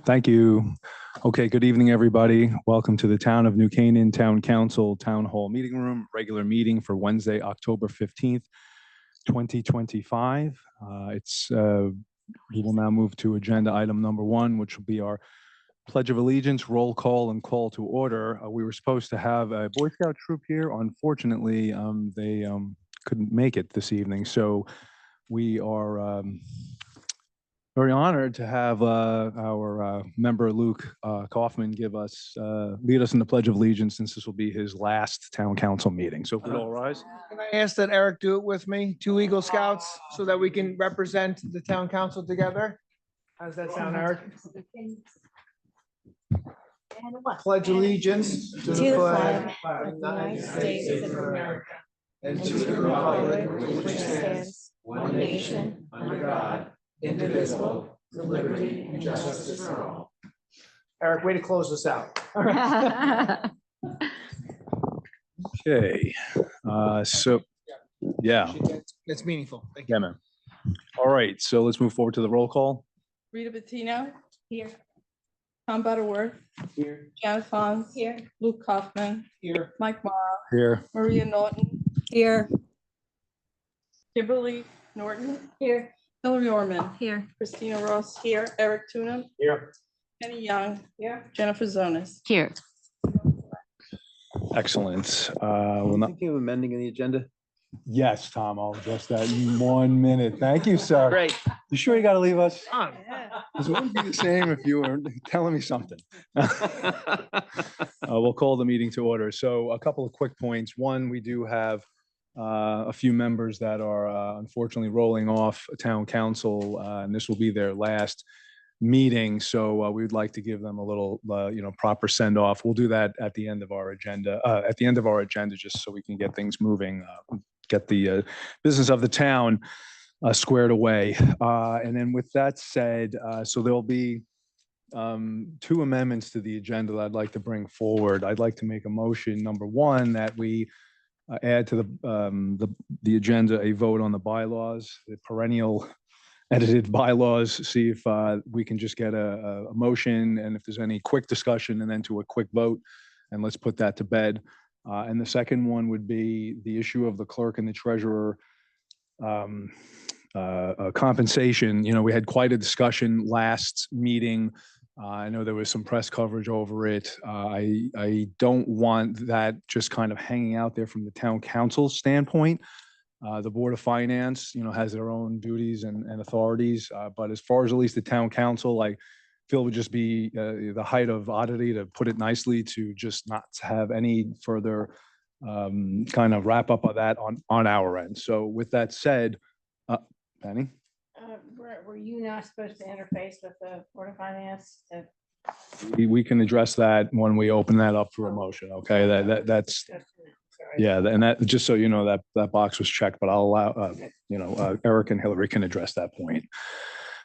Thank you. Okay, good evening, everybody. Welcome to the Town of New Canaan Town Council Town Hall Meeting Room, regular meeting for Wednesday, October 15th, 2025. We will now move to agenda item number 1, which will be our Pledge of Allegiance, roll call, and call to order. We were supposed to have a Boy Scout troop here. Unfortunately, they couldn't make it this evening. So we are very honored to have our member Luke Kaufman lead us in the Pledge of Allegiance, since this will be his last town council meeting. So if we'd all rise. Can I ask that Eric do it with me, 2 Eagle Scouts, so that we can represent the town council together? How's that sound, Eric? Pledge allegiance to the flag of the United States of America and to the republic which stands one nation under God, indivisible, with liberty and justice for all. Eric, way to close us out. Okay. So, yeah. That's meaningful. Thank you. Yeah, man. All right. So let's move forward to the roll call. Rita Bettino. Here. Tom Butterworth. Here. Janet Fons. Here. Luke Kaufman. Here. Mike Morrow. Here. Maria Norton. Here. Kimberly Norton. Here. Hillary Orman. Here. Christina Ross here. Eric Tuna. Here. Kenny Young. Here. Jennifer Zonas. Here. Excellent. Well, Thinking of amending the agenda? yes, Tom, I'll address that in 1 minute. Thank you, sir. Great. You sure you got to leave us? On. This wouldn't be the same if you were telling me something. We'll call the meeting to order. So a couple of quick points. One, we do have a few members that are unfortunately rolling off town council, and this will be their last meeting. So we would like to give them a little, proper send off. We'll do that at the end of our agenda, just so we can get things moving, get the business of the town squared away. And then with that said, so there'll be 2 amendments to the agenda that I'd like to bring forward. I'd like to make a motion, number 1, that we add to the agenda a vote on the bylaws, the perennial edited bylaws, see if we can just get a motion, and if there's any quick discussion, and then to a quick vote, and let's put that to bed. And the second one would be the issue of the clerk and the treasurer compensation. We had quite a discussion last meeting. I know there was some press coverage over it. I don't want that just kind of hanging out there from the town council standpoint. The Board of Finance, has their own duties and authorities. But as far as at least the town council, I feel it would just be the height of oddity, to put it nicely, to just not have any further kind of wrap up of that on our end. So with that said, Penny? Were you not supposed to interface with the Board of Finance? We can address that when we open that up for a motion. Okay, that's. Yeah, and that, just so you know, that box was checked, but I'll allow, Eric and Hillary can address that point.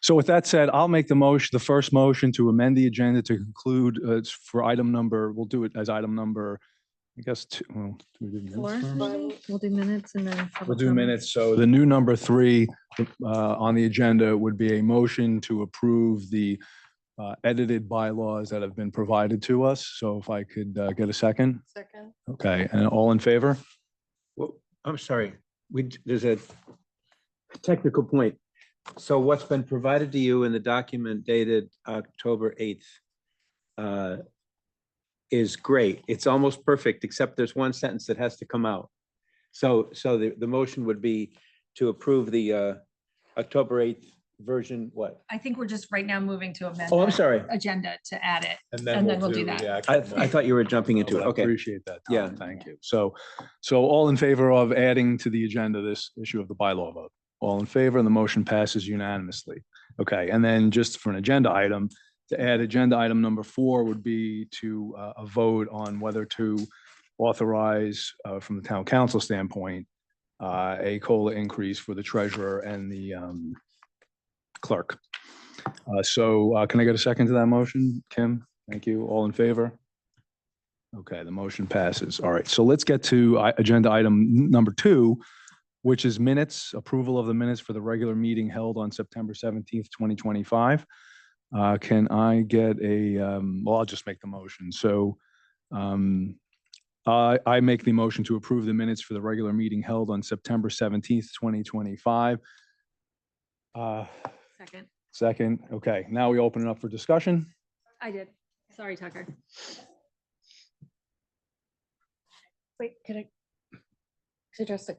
So with that said, I'll make the first motion to amend the agenda to conclude for item number, we'll do it as item number, I guess, 2. Well, do we do minutes first? We'll do minutes and then. We'll do minutes. So the new number 3 on the agenda would be a motion to approve the edited bylaws that have been provided to us. So if I could get a second. Second. Okay, and all in favor? Well, I'm sorry. There's a technical point. So what's been provided to you in the document dated October 8th is great. It's almost perfect, except there's one sentence that has to come out. So the motion would be to approve the October 8th version. What? I think we're just right now moving to amend. Oh, I'm that sorry. Agenda to add it. And And then we'll do that. the I actual thought you were jumping into it. I Okay. appreciate that, Tom. Yeah. Thank you. So all in favor of adding to the agenda this issue of the bylaw vote? All in favor, and the motion passes unanimously. Okay, and then just for an agenda item, to add agenda item number 4 would be to a vote on whether to authorize, from the town council standpoint, a COLA increase for the treasurer and the clerk. So can I get a second to that motion? Kim, thank you. All in favor? Okay, the motion passes. All right, so let's get to agenda item number 2, which is minutes, approval of the minutes for the regular meeting held on September 17th, 2025. Can I get well, I'll just make the motion. So I make the motion to approve the minutes for the regular meeting held on September 17th, 2025. Second. Second, okay, now we open it up for discussion. I did. Sorry, Tucker. Wait, could I address a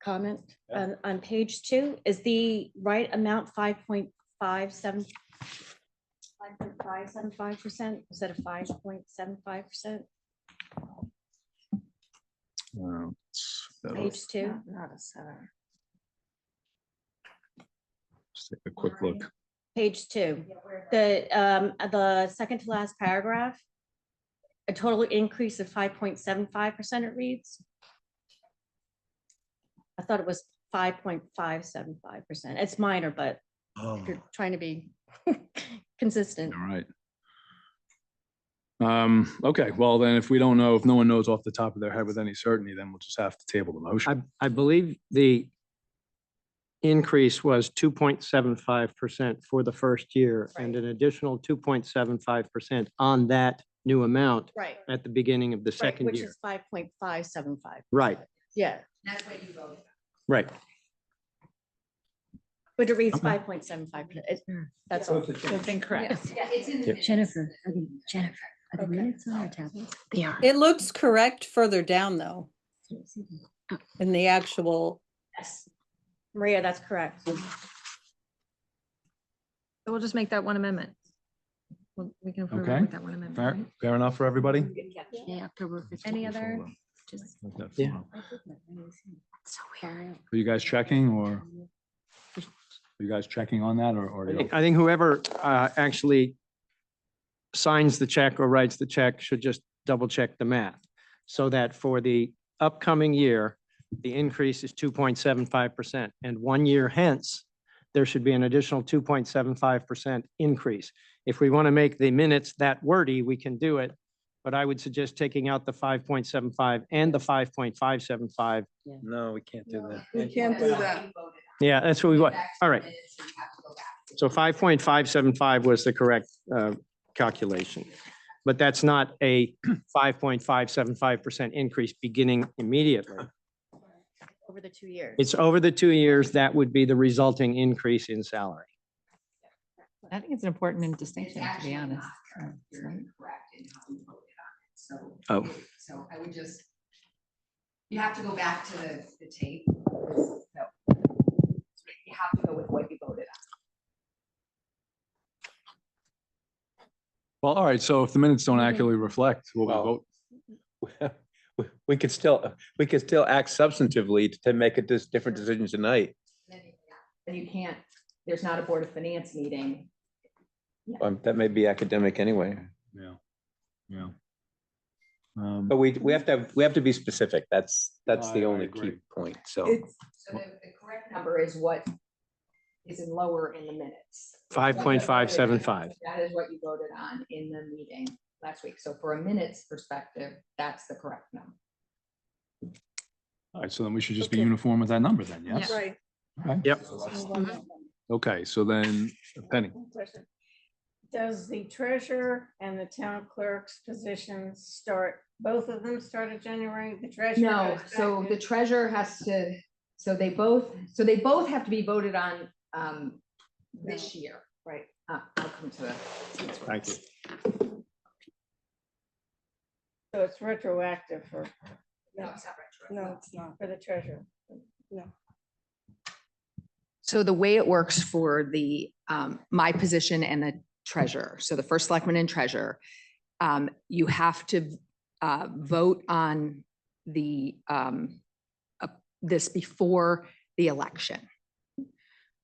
comment on page 2? Is the right amount 5.575% instead of 5.75%? Page 2. Not a center. Let's take a quick look. Page 2, the second to last paragraph, a total increase of 5.75% it reads. I thought it was 5.575%. It's minor, but Oh, you're trying to be consistent. all right. Okay, well then, if we don't know, if no one knows off the top of their head with any certainty, then we'll just have to table the motion. I believe the increase was 2.75% for the first year and an additional 2.75% on that new amount Right. at the beginning of the second Which year. is 5.575. Right, Yeah, right. but it reads Okay. 5.75%. That's all. That's incorrect. Jennifer, Jennifer, are the Okay. minutes on our tablets? They are. It looks correct further down, though, Oh. in the actual. Yes. Maria, that's correct. So we'll just make that one amendment. We can approve it Okay. with that one amendment. Fair, right? fair enough for everybody? Yeah, October 15th. Any other? Just Yeah. so weird. Are you guys checking or? Are you guys checking on that or? I think whoever actually signs the check or writes the check should just double check the math. So that for the upcoming year, the increase is 2.75%. And 1 year hence, there should be an additional 2.75% increase. If we want to make the minutes that wordy, we can do it. But I would suggest taking out the 5.75 and the 5.575. No, we can't do that. We can't do that. Yeah, that's what we want. All right. So 5.575 was the correct calculation. But that's not a 5.575% increase beginning immediately. Over the 2 years. It's over the 2 years, that would be the resulting increase in salary. I think it's an important distinction, to be honest. Oh. So I would just, you have to go back to the tape. So you have to go with what you voted on. Well, all right, so if the minutes don't accurately reflect what we Well, vote, We could still act substantively to make a different decision tonight. And you can't, there's not a Board of Finance meeting. That may be academic anyway. yeah, yeah. But we have to be specific. That's I the only key agree. point. So So the correct number is what is in lower in the minutes. 5.575. That is what you voted on in the meeting last week. So for a minutes perspective, that's the correct number. All right, so then we should just be Okay. uniform with that number then, yes? Right. Okay. Yep. Okay, so then Penny, Does the treasurer and the town clerk's positions start, both of them start at January? The treasurer? No, goes so back the to- treasurer has to, so they both have to be voted on this year. Right. I'll come to the. Thank you. So it's retroactive for, No, it's not retro. No, it's not. for the treasurer. So the way it works for the, my position and the treasurer, so the first selectman and treasurer, you have to vote on the, this before the election.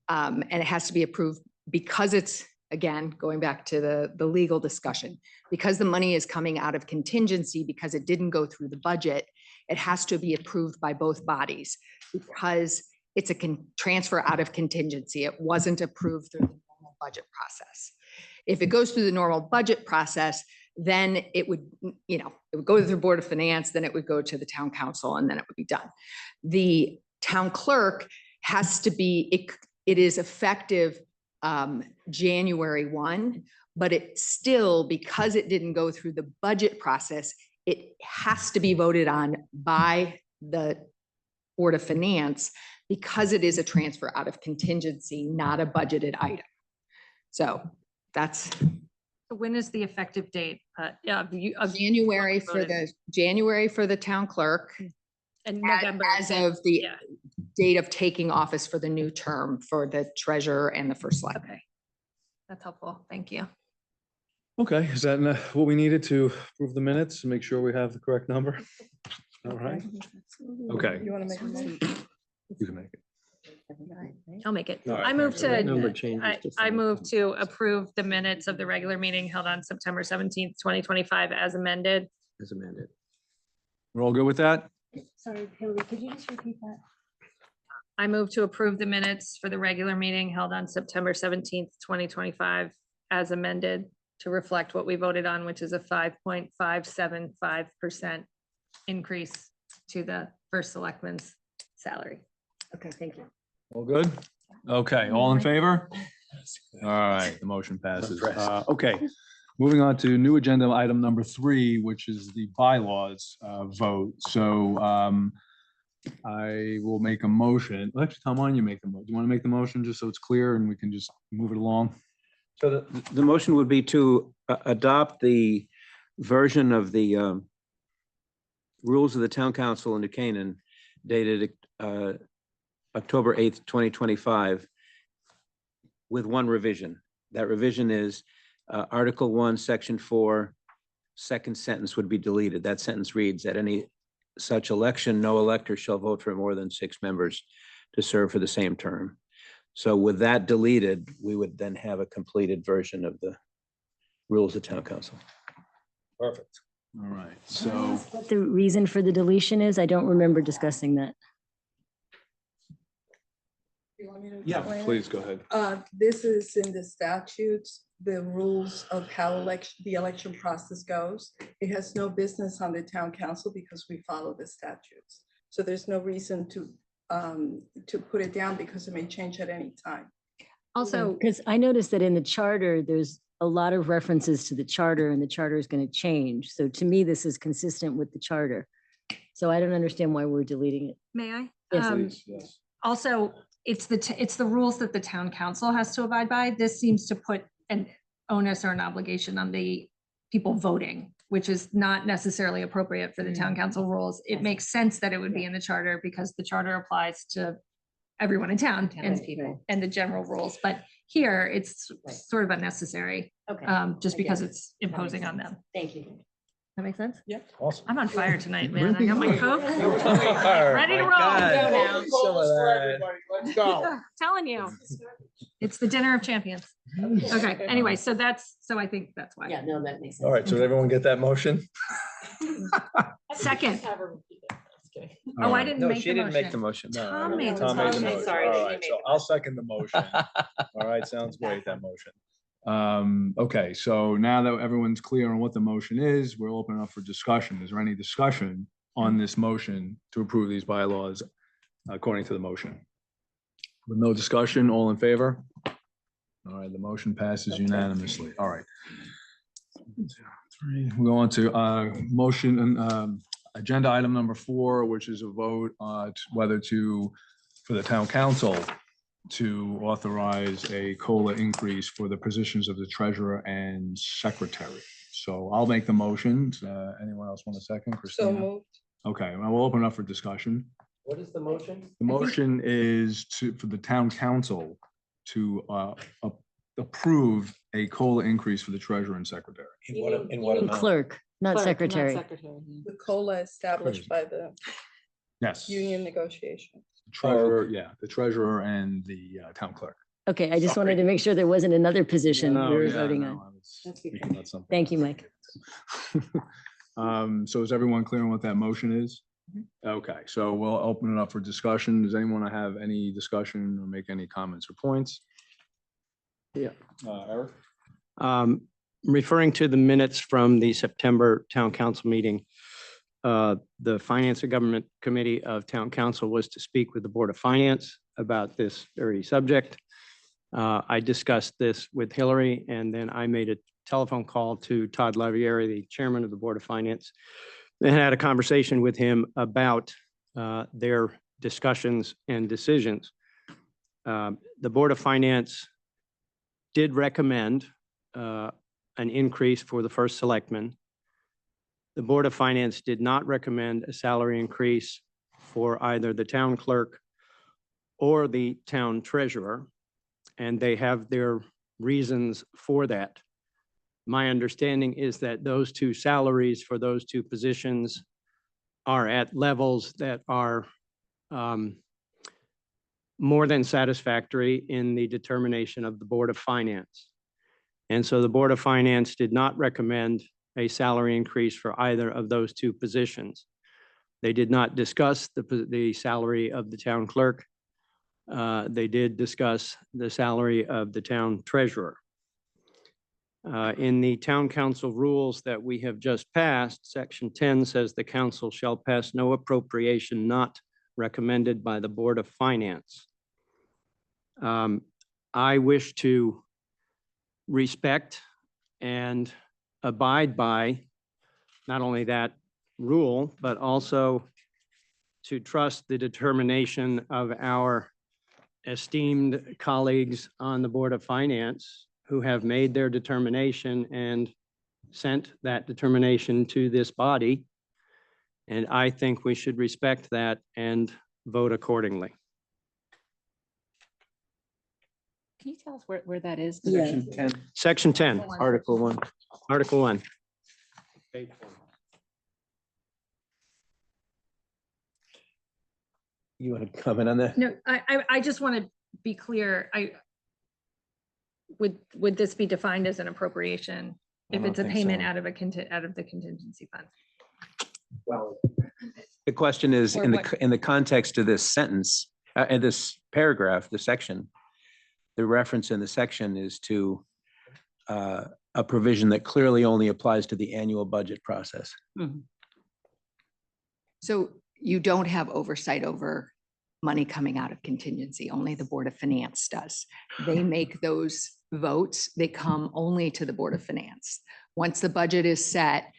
And it has to be approved because it's, again, going back to the legal discussion, because the money is coming out of contingency, because it didn't go through the budget, it has to be approved by both bodies because it's a transfer out of contingency. It wasn't approved through the normal budget process. If it goes through the normal budget process, then it would, it would go to the Board of Finance, then it would go to the town council, and then it would be done. The town clerk has to be, it is effective January 1, but it still, because it didn't go through the budget process, it has to be voted on by the Board of Finance because it is a transfer out of contingency, not a budgeted item. So that's When is the effective date? Yeah, of January for voted. January for the town clerk. and As November. as of the Yeah. date of taking office for the new term for the treasurer and the first selectman. Okay. That's helpful. Thank you. Okay, is that what we needed to approve the minutes and make sure we have the correct number? All right, okay. You want to make a motion? You can make it. I'll make it. All right, I move thanks. Number to, changes to I move 5. to approve the minutes of the regular meeting held on September 17th, 2025 as amended. As amended. We're all good with that? Sorry, Hillary, could you just repeat that? I move to approve the minutes for the regular meeting held on September 17th, 2025 as amended to reflect what we voted on, which is a 5.575% increase to the first selectman's salary. Okay, thank you. All good? Okay, all in favor? All right, the motion passes. Okay, moving on to new agenda item number 3, which is the bylaws vote. So I will make a motion. Actually, Tom, why don't you make the motion? Do you want to make the motion just so it's clear and we can just move it along? So the motion would be to adopt the version of the rules of the town council in New Canaan dated October 8th, 2025, with one revision. That revision is Article 1, Section 4, second sentence would be deleted. That sentence reads, at any such election, no elector shall vote for more than 6 members to serve for the same term. So with that deleted, we would then have a completed version of the rules of town council. Perfect. All right, so What the reason for the deletion is? I don't remember discussing that. yeah, please go ahead. This is in the statutes, the rules of how the election process goes. It has no business on the town council because we follow the statutes. So there's no reason to put it down because it may change at any time. Also, Because I noticed that in the charter, there's a lot of references to the charter and the charter is going to change. So to me, this is consistent with the charter. So I don't understand why we're deleting it. may I? Yes, Please, yes. Also, it's the rules that the town council has to abide by. This seems to put an onus or an obligation on the people voting, which is not necessarily appropriate for the town council rules. It makes sense that it would be in the charter because the charter applies to everyone in town and the general rules. But here, it's sort of unnecessary, Okay. just because it's imposing on them. Thank you. That makes sense? Awesome. I'm on fire tonight, man. I got my Coke. Ready to roll. Let's go. Telling you. It's the dinner of champions. Okay, anyway, so I think that's why. no, that makes sense. All right, so did everyone get that motion? Second. All Oh, I right. didn't No, make she the didn't make the motion. motion. No, Tom no, made the Tom made the motion. motion. Sorry, All right, so I'll second the motion. All right, sounds great, that motion. Okay, so now that everyone's clear on what the motion is, we're opening up for discussion. Is there any discussion on this motion to approve these bylaws according to the motion? With no discussion, all in favor? All right, the motion passes unanimously. All right. We go on to motion and agenda item number 4, which is a vote whether for the town council to authorize a COLA increase for the positions of the treasurer and secretary. So I'll make the motion. Anyone else want a second? So Christina? moved. Okay, well, we'll open up for discussion. What is the motion? The motion is for the town council to approve a COLA increase for the treasurer and secretary. In what amount? Clerk, not secretary. The COLA established by the Yes. union negotiation. Treasurer, yeah, the treasurer and the town clerk. Okay, I just Sorry. wanted to make sure there wasn't another position we No, were yeah, voting no, on. I was thinking about something Thank you, else. Mike. So is everyone clear on what that motion is? Okay, so we'll open it up for discussion. Does anyone have any discussion or make any comments or points? Yeah. Eric? Referring to the minutes from the September Town Council meeting, the Finance and Government Committee of Town Council was to speak with the Board of Finance about this very subject. I discussed this with Hillary, and then I made a telephone call to Todd Lavieri, the chairman of the Board of Finance, and had a conversation with him about their discussions and decisions. The Board of Finance did recommend an increase for the first selectman. The Board of Finance did not recommend a salary increase for either the town clerk or the town treasurer, and they have their reasons for that. My understanding is that those two salaries for those two positions are at levels that are more than satisfactory in the determination of the Board of Finance. And so the Board of Finance did not recommend a salary increase for either of those two positions. They did not discuss the salary of the town clerk. They did discuss the salary of the town treasurer. In the town council rules that we have just passed, section 10 says the council shall pass no appropriation not recommended by the Board of Finance. I wish to respect and abide by not only that rule, but also to trust the determination of our esteemed colleagues on the Board of Finance who have made their determination and sent that determination to this body. And I think we should respect that and vote accordingly. Can you tell us where that is? Section 10, Section 10, Article 1. Article 1. You want to comment on that? No, I just want to be clear. Would this be defined as an appropriation I if don't it's a think payment so. out of the contingency fund? Well, the question is, Or in what- the context of this sentence, in this paragraph, the section, the reference in the section is to a provision that clearly only applies to the annual budget process. So you don't have oversight over money coming out of contingency. Only the Board of Finance does. They make those votes. They come only to the Board of Finance. Once the budget is set,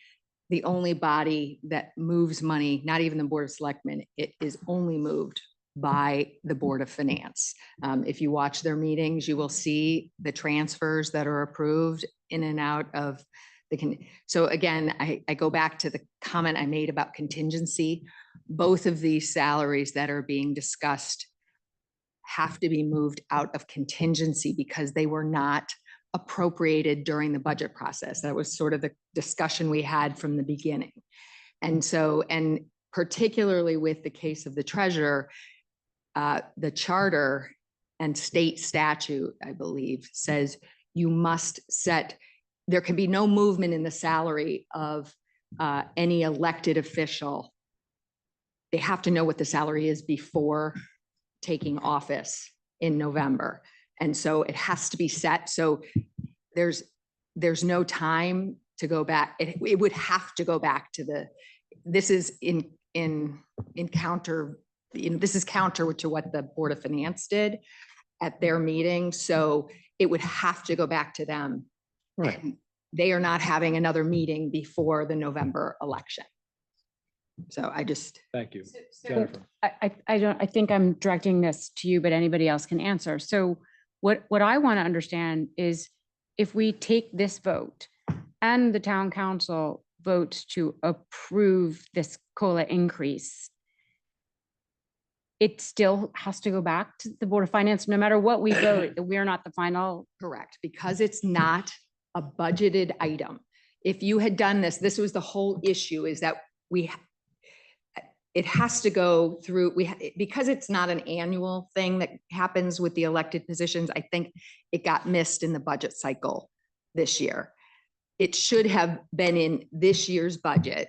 the only body that moves money, not even the Board of Selectmen, it is only moved by the Board of Finance. If you watch their meetings, you will see the transfers that are approved in and out of so again, I go back to the comment I made about contingency. Both of these salaries that are being discussed have to be moved out of contingency because they were not appropriated during the budget process. That was sort of the discussion we had from the beginning. And so, and particularly with the case of the treasurer, the charter and state statute, I believe, says you must set, there can be no movement in the salary of any elected official. They have to know what the salary is before taking office in November. And so it has to be set. So there's no time to go back. It would have to go back to this is in counter, this is counter to what the Board of Finance did at their meeting. So it would have to go back to them. Right. And they are not having another meeting before the November election. So I just. Thank you. Jennifer. I think I'm directing this to you, but anybody else can answer. So what I want to understand is if we take this vote and the town council votes to approve this COLA increase, it still has to go back to the Board of Finance, no matter what we vote, we are not the final. Correct, because it's not a budgeted item. If you had done this, this was the whole issue, is that it has to go through, because it's not an annual thing that happens with the elected positions, I think it got missed in the budget cycle this year. It should have been in this year's budget.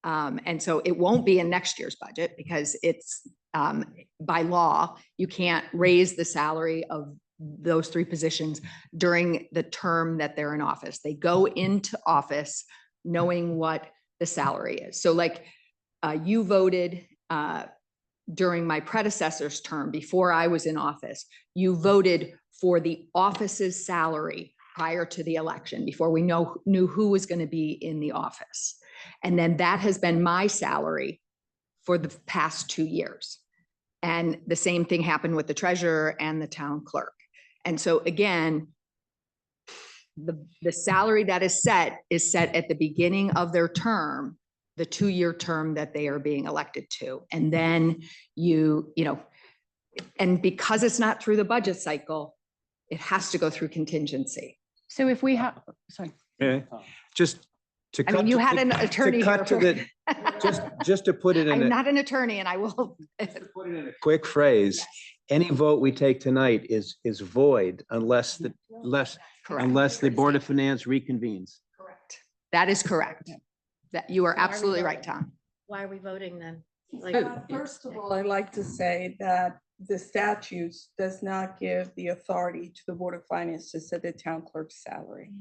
And so it won't be in next year's budget because it's by law, you can't raise the salary of those three positions during the term that they're in office. They go into office knowing what the salary is. So like you voted during my predecessor's term, before I was in office, you voted for the office's salary prior to the election, before we knew who was going to be in the office. And then that has been my salary for the past 2 years. And the same thing happened with the treasurer and the town clerk. And so again, the salary that is set at the beginning of their term, the 2-year term that they are being elected to. And then you know, and because it's not through the budget cycle, it has to go through contingency. So if we have, sorry. Okay, just to I cut. mean, you to- had an to attorney cut to here. just to put it in I'm a not an attorney and I will. quick phrase, any vote we take tonight is void unless the Board of Finance reconvenes. Correct. That is correct. That you are absolutely right, Tom. Why are we voting then? Like, First of all, I'd like to say that the statutes does not give the authority to the Board of Finance to set the town clerk's salary.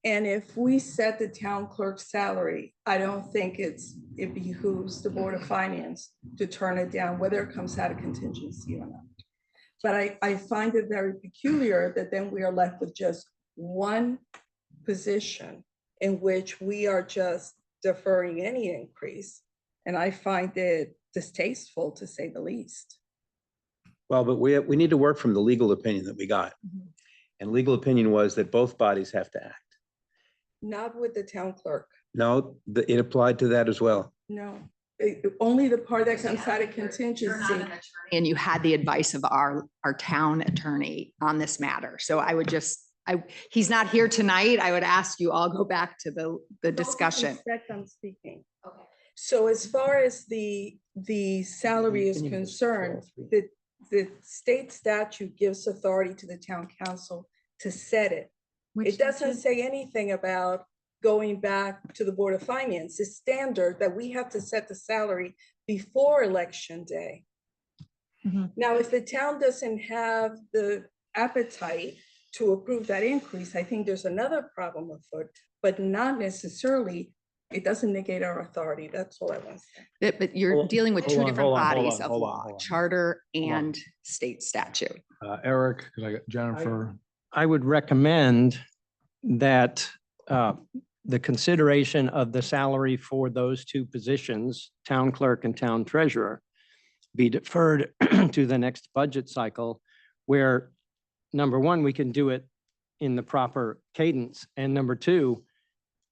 And if we set the town clerk's salary, I don't think it behooves the Board of Finance to turn it down, whether it comes out of contingency or not. But I find it very peculiar that then we are left with just one position in which we are just deferring any increase. And I find it distasteful, to say the least. Well, but we need to work from the legal opinion that we got. And legal opinion was that both bodies have to act. Not with the town clerk, No, it applied to that as well. no. Only the part that comes out of contingency. And you had the advice of our town attorney on this matter. So I would just, he's not here tonight. I would ask you all go back to the discussion. Respect, I'm speaking. Okay. So as far as the salary is concerned, the state statute gives authority to the town council to set it. It doesn't say anything about going back to the Board of Finance. It's standard that we have to set the salary before election day. Now, if the town doesn't have the appetite to approve that increase, I think there's another problem afoot, but not necessarily, it doesn't negate our authority. That's all I want to say. But you're dealing with hold two on, different hold on, hold bodies on, of hold on, law, hold on. charter Hold on. and state statute. Eric, could I get Jennifer? I would recommend that the consideration of the salary for those two positions, town clerk and town treasurer, be deferred to the next budget cycle, where number one, we can do it in the proper cadence. And number two,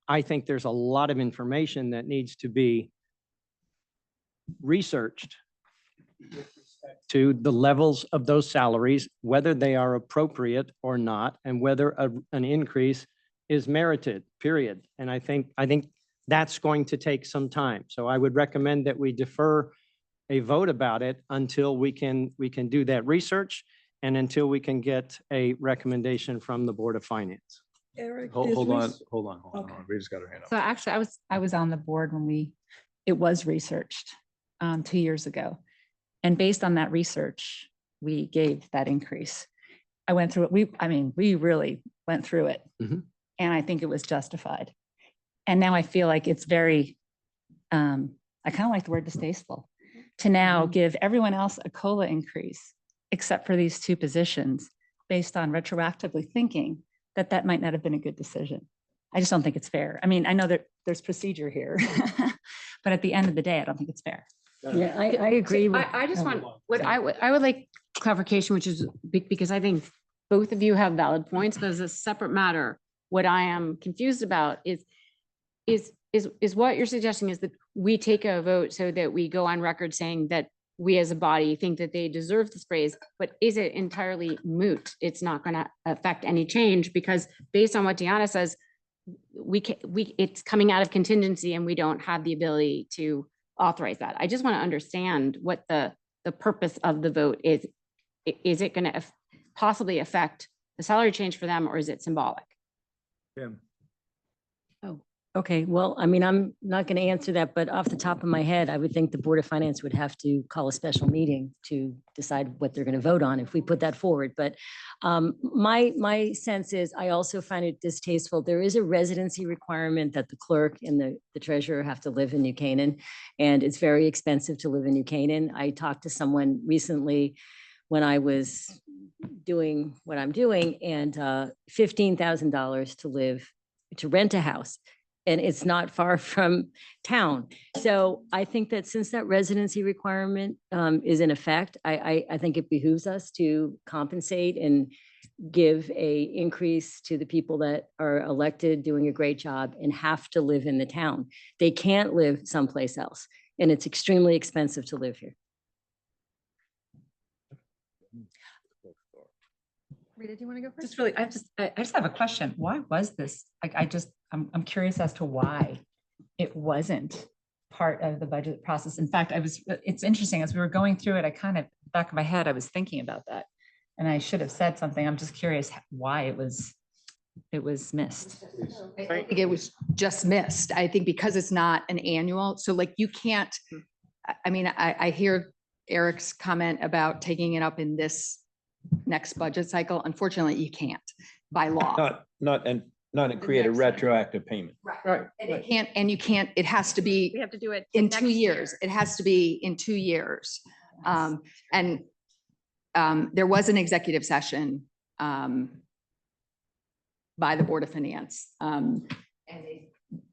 I think there's a lot of information that needs to be researched to the levels of those salaries, whether they are appropriate or not, and whether an increase is merited, period. And I think that's going to take some time. So I would recommend that we defer a vote about it until we can do that research and until we can get a recommendation from the Board of Finance. Eric. Hold on. Okay. We just got her hand up. So actually, I was on the board when it was researched 2 years ago. And based on that research, we gave that increase. I went through it. We really went through it. Mhm. And I think it was justified. And now I feel like it's very, I kind of like the word distasteful, to now give everyone else a COLA increase, except for these two positions, based on retroactively thinking that might not have been a good decision. I just don't think it's fair. I mean, I know that there's procedure here, but at the end of the day, I don't think it's fair. Yeah, I agree. I just want, what I would like clarification, which is because I think both of you have valid points, but as a separate matter, what I am confused about is what you're suggesting is that we take a vote so that we go on record saying that we as a body think that they deserve this raise, but is it entirely moot? It's not going to affect any change because based on what Deanna says, it's coming out of contingency and we don't have the ability to authorize that. I just want to understand what the purpose of the vote is. Is it going to possibly affect the salary change for them or is it symbolic? Kim. Okay, well, I mean, I'm not going to answer that, but off the top of my head, I would think the Board of Finance would have to call a special meeting to decide what they're going to vote on if we put that forward. But my sense is, I also find it distasteful. There is a residency requirement that the clerk and the treasurer have to live in New Canaan, and it's very expensive to live in New Canaan. I talked to someone recently when I was doing what I'm doing, and $15,000 to rent a house. And it's not far from town. So I think that since that residency requirement is in effect, I think it behooves us to compensate and give a increase to the people that are elected, doing a great job and have to live in the town. They can't live someplace else. And it's extremely expensive to live here. Rita, do you want to go first? Just really, I just have a question. Why was this? I'm curious as to why it wasn't part of the budget process. In fact, it's interesting, as we were going through it, I kind of, back of my head, I was thinking about that. And I should have said something. I'm just curious why it was missed. I think it was just missed. I think because it's not an annual, so like you can't, I mean, I hear Eric's comment about taking it up in this next budget cycle. Unfortunately, you can't by law. Not create a next cycle. retroactive payment. Right. And it can't, and you can't, it has to be We have to do it in next 2 year. years. It has to be in 2 years. And there was an executive session by the Board of Finance. And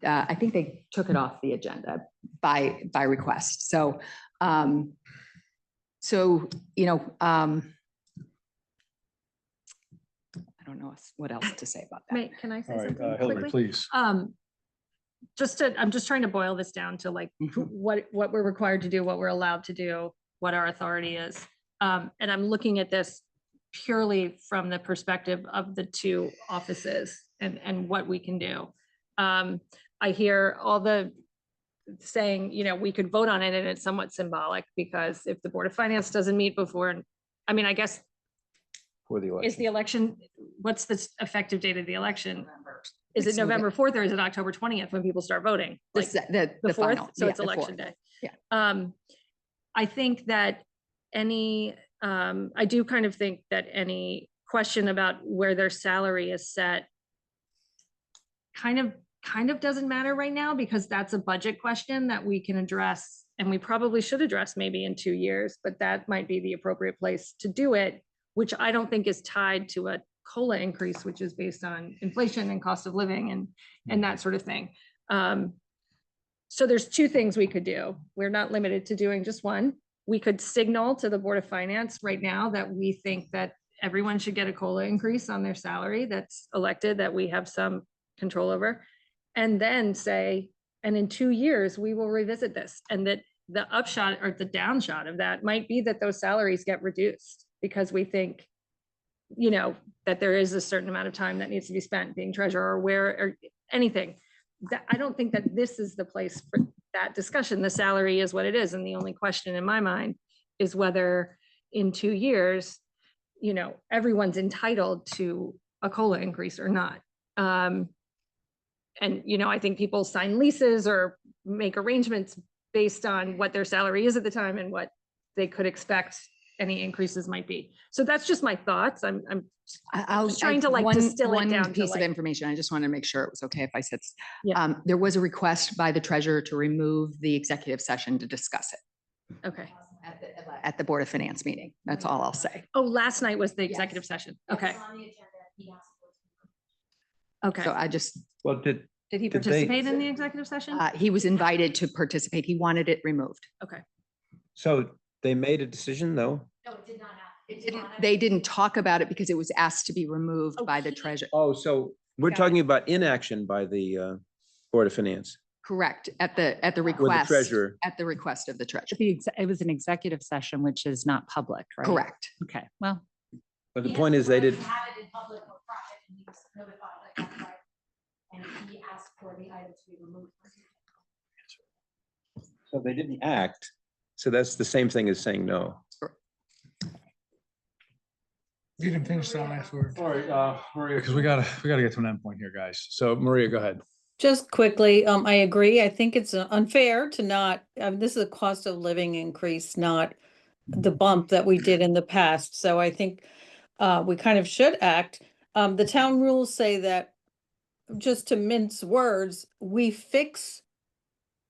I think they took it off the agenda by request. So, you know, I don't know what else to say about that. Can I say All right, something Hillary, quickly? please. I'm just trying to boil this down to like what we're required to do, what we're allowed to do, what our authority is. And I'm looking at this purely from the perspective of the two offices and what we can do. I hear all the saying, you know, we could vote on it and it's somewhat symbolic because if the Board of Finance doesn't meet before, I mean, I guess, For the is election. the election, what's the effective date of the election? Is it It's November- November 4th or is it October 20th when people start voting? Like The the 4th, final. so yeah, it's the election 4th. day. Yeah. I think that I do kind of think that any question about where their salary is set kind of doesn't matter right now because that's a budget question that we can address and we probably should address maybe in 2 years, but that might be the appropriate place to do it, which I don't think is tied to a COLA increase, which is based on inflation and cost of living and that sort of thing. So there's two things we could do. We're not limited to doing just one. We could signal to the Board of Finance right now that we think that everyone should get a COLA increase on their salary that's elected, that we have some control over. And then say, and in 2 years, we will revisit this. And that the upshot or the downshot of that might be that those salaries get reduced because we think, you know, that there is a certain amount of time that needs to be spent being treasurer or anything. That I don't think that this is the place for that discussion. The salary is what it is. And the only question in my mind is whether in 2 years, you know, everyone's entitled to a COLA increase or not. And, you know, I think people sign leases or make arrangements based on what their salary is at the time and what they could expect any increases might be. So that's just my thoughts. I'm just trying to like distill it down to Piece of like, information. I just wanted to make sure it was okay if I said, Yeah. There was a request by the treasurer to remove the executive session to discuss it okay. at the Board of Finance meeting. That's all I'll say. Oh, last night was the executive session. Okay. Okay. So I just, Well, Did he did they- participate in the executive session? he was invited to participate. He wanted it removed. Okay. so they made a decision though? They didn't talk about it because it was asked to be removed by the treasurer. Oh, so we're Got it. talking about inaction by the Board of Finance Correct, at the with the request. treasurer. At the request of the treasurer. It was an executive session, which is not public, right? Correct. Okay, well, But the point is they did, Have it in public or private and he was notified like that's right. And he asked for the item to be removed. so they didn't act. So that's the same thing as saying no. You didn't finish that last word. All right, Maria, because we gotta get to an end point here, guys. So Maria, go ahead. Just quickly, I agree. I think it's unfair to not, this is a cost of living increase, not the bump that we did in the past. So I think we kind of should act. The town rules say that, just to mince words, we fix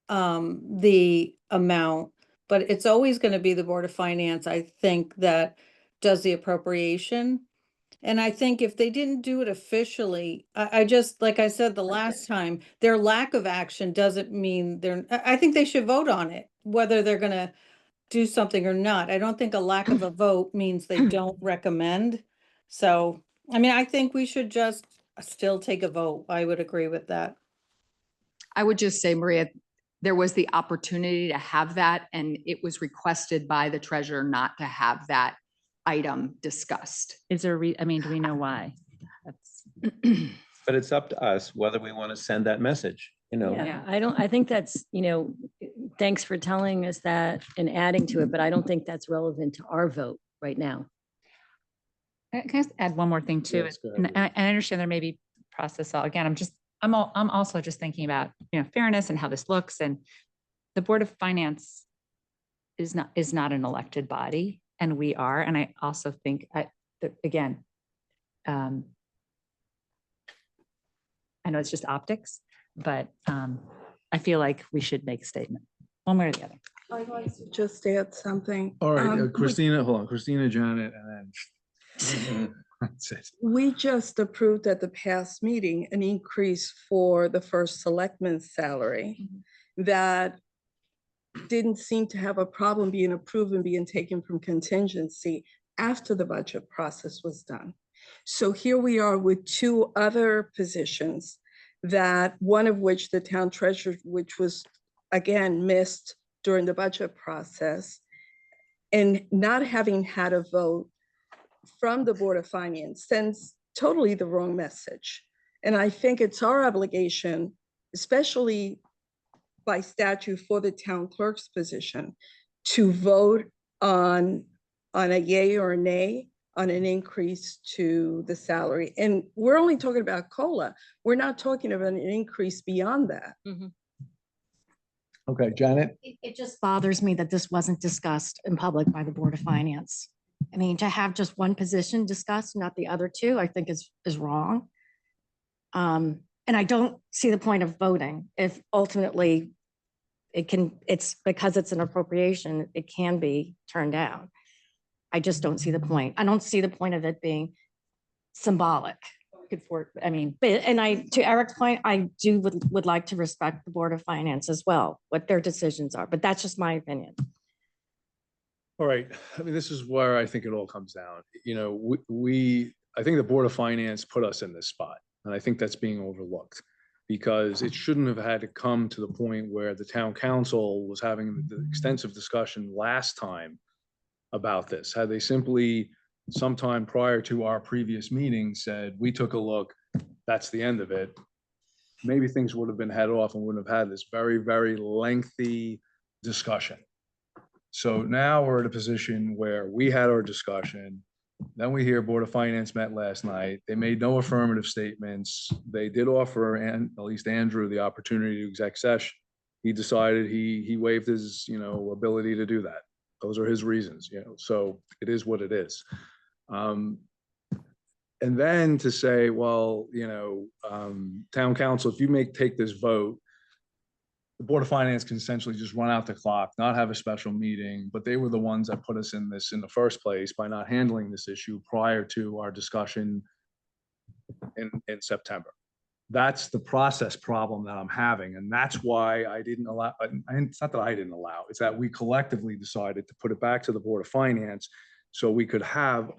the amount, but it's always going to be the Board of Finance, I think, that does the appropriation. And I think if they didn't do it officially, I just, like I said the last time, their lack of action doesn't mean I think they should vote on it, whether they're gonna do something or not. I don't think a lack of a vote means they don't recommend. So, I mean, I think we should just still take a vote. I would agree with that. I would just say, Maria, there was the opportunity to have that, and it was requested by the treasurer not to have that item discussed. Is there, I mean, do we know why? That's, But it's up to us whether we want to send that message, you know. Yeah, I think that's, thanks for telling us that and adding to it, but I don't think that's relevant to our vote right now. Can I just add one more thing too? Yes, go And ahead. I understand there may be process. Again, I'm also just thinking about, fairness and how this looks, and the Board of Finance is not an elected body, and we are. And I also think, again, I know it's just optics, but I feel like we should make a statement one way or the other. I'd like to just add something. All right, We- Christina, hold on, Christina, Janet, and then. That's it. We just approved at the past meeting an increase for the first selectman's salary that didn't seem to have a problem being approved and being taken from contingency after the budget process was done. So here we are with two other positions, that one of which the town treasurer, which was again missed during the budget process, and not having had a vote from the Board of Finance sends totally the wrong message. And I think it's our obligation, especially by statute for the town clerk's position, to vote on a yay or a nay on an increase to the salary. And we're only talking about COLA. We're not talking about an increase beyond that. Okay, Janet? It just bothers me that this wasn't discussed in public by the Board of Finance. I mean, to have just one position discussed, not the other two, I think is wrong. And I don't see the point of voting if ultimately it's because it's an appropriation, it can be turned down. I just don't see the point. I don't see the point of it being symbolic. To Eric's point, I would like to respect the Board of Finance as well, what their decisions are, but that's just my opinion. All right, I mean, this is where I think it all comes down. I think the Board of Finance put us in this spot, and I think that's being overlooked, because it shouldn't have had to come to the point where the town council was having the extensive discussion last time about this. Had they simply, sometime prior to our previous meeting, said, we took a look, that's the end of it, maybe things would have been head off and wouldn't have had this very, very lengthy discussion. So now we're in a position where we had our discussion. Then we hear Board of Finance met last night. They made no affirmative statements. They did offer, and at least Andrew, the opportunity to exec session. He decided he waived his, ability to do that. Those are his reasons, so it is what it is. And then to say, well, town council, if you take this vote, the Board of Finance can essentially just run out the clock, not have a special meeting, but they were the ones that put us in this in the first place by not handling this issue prior to our discussion in September. That's the process problem that I'm having. And that's why I didn't allow, and it's not that I didn't allow, it's that we collectively decided to put it back to the Board of Finance so we could have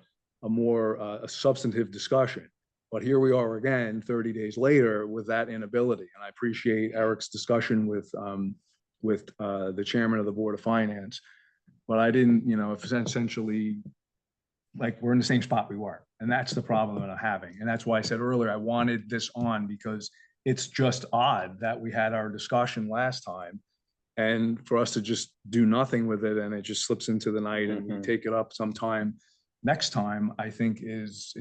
a more a substantive discussion. But here we are again, 30 days later with that inability. And I appreciate Eric's discussion with the chairman of the Board of Finance. But I didn't, essentially, like, we're in the same spot we were. And that's the problem that I'm having. And that's why I said earlier, I wanted this on, because it's just odd that we had our discussion last time and for us to just do nothing with it and it just slips into the night and we take it up sometime next time, I think is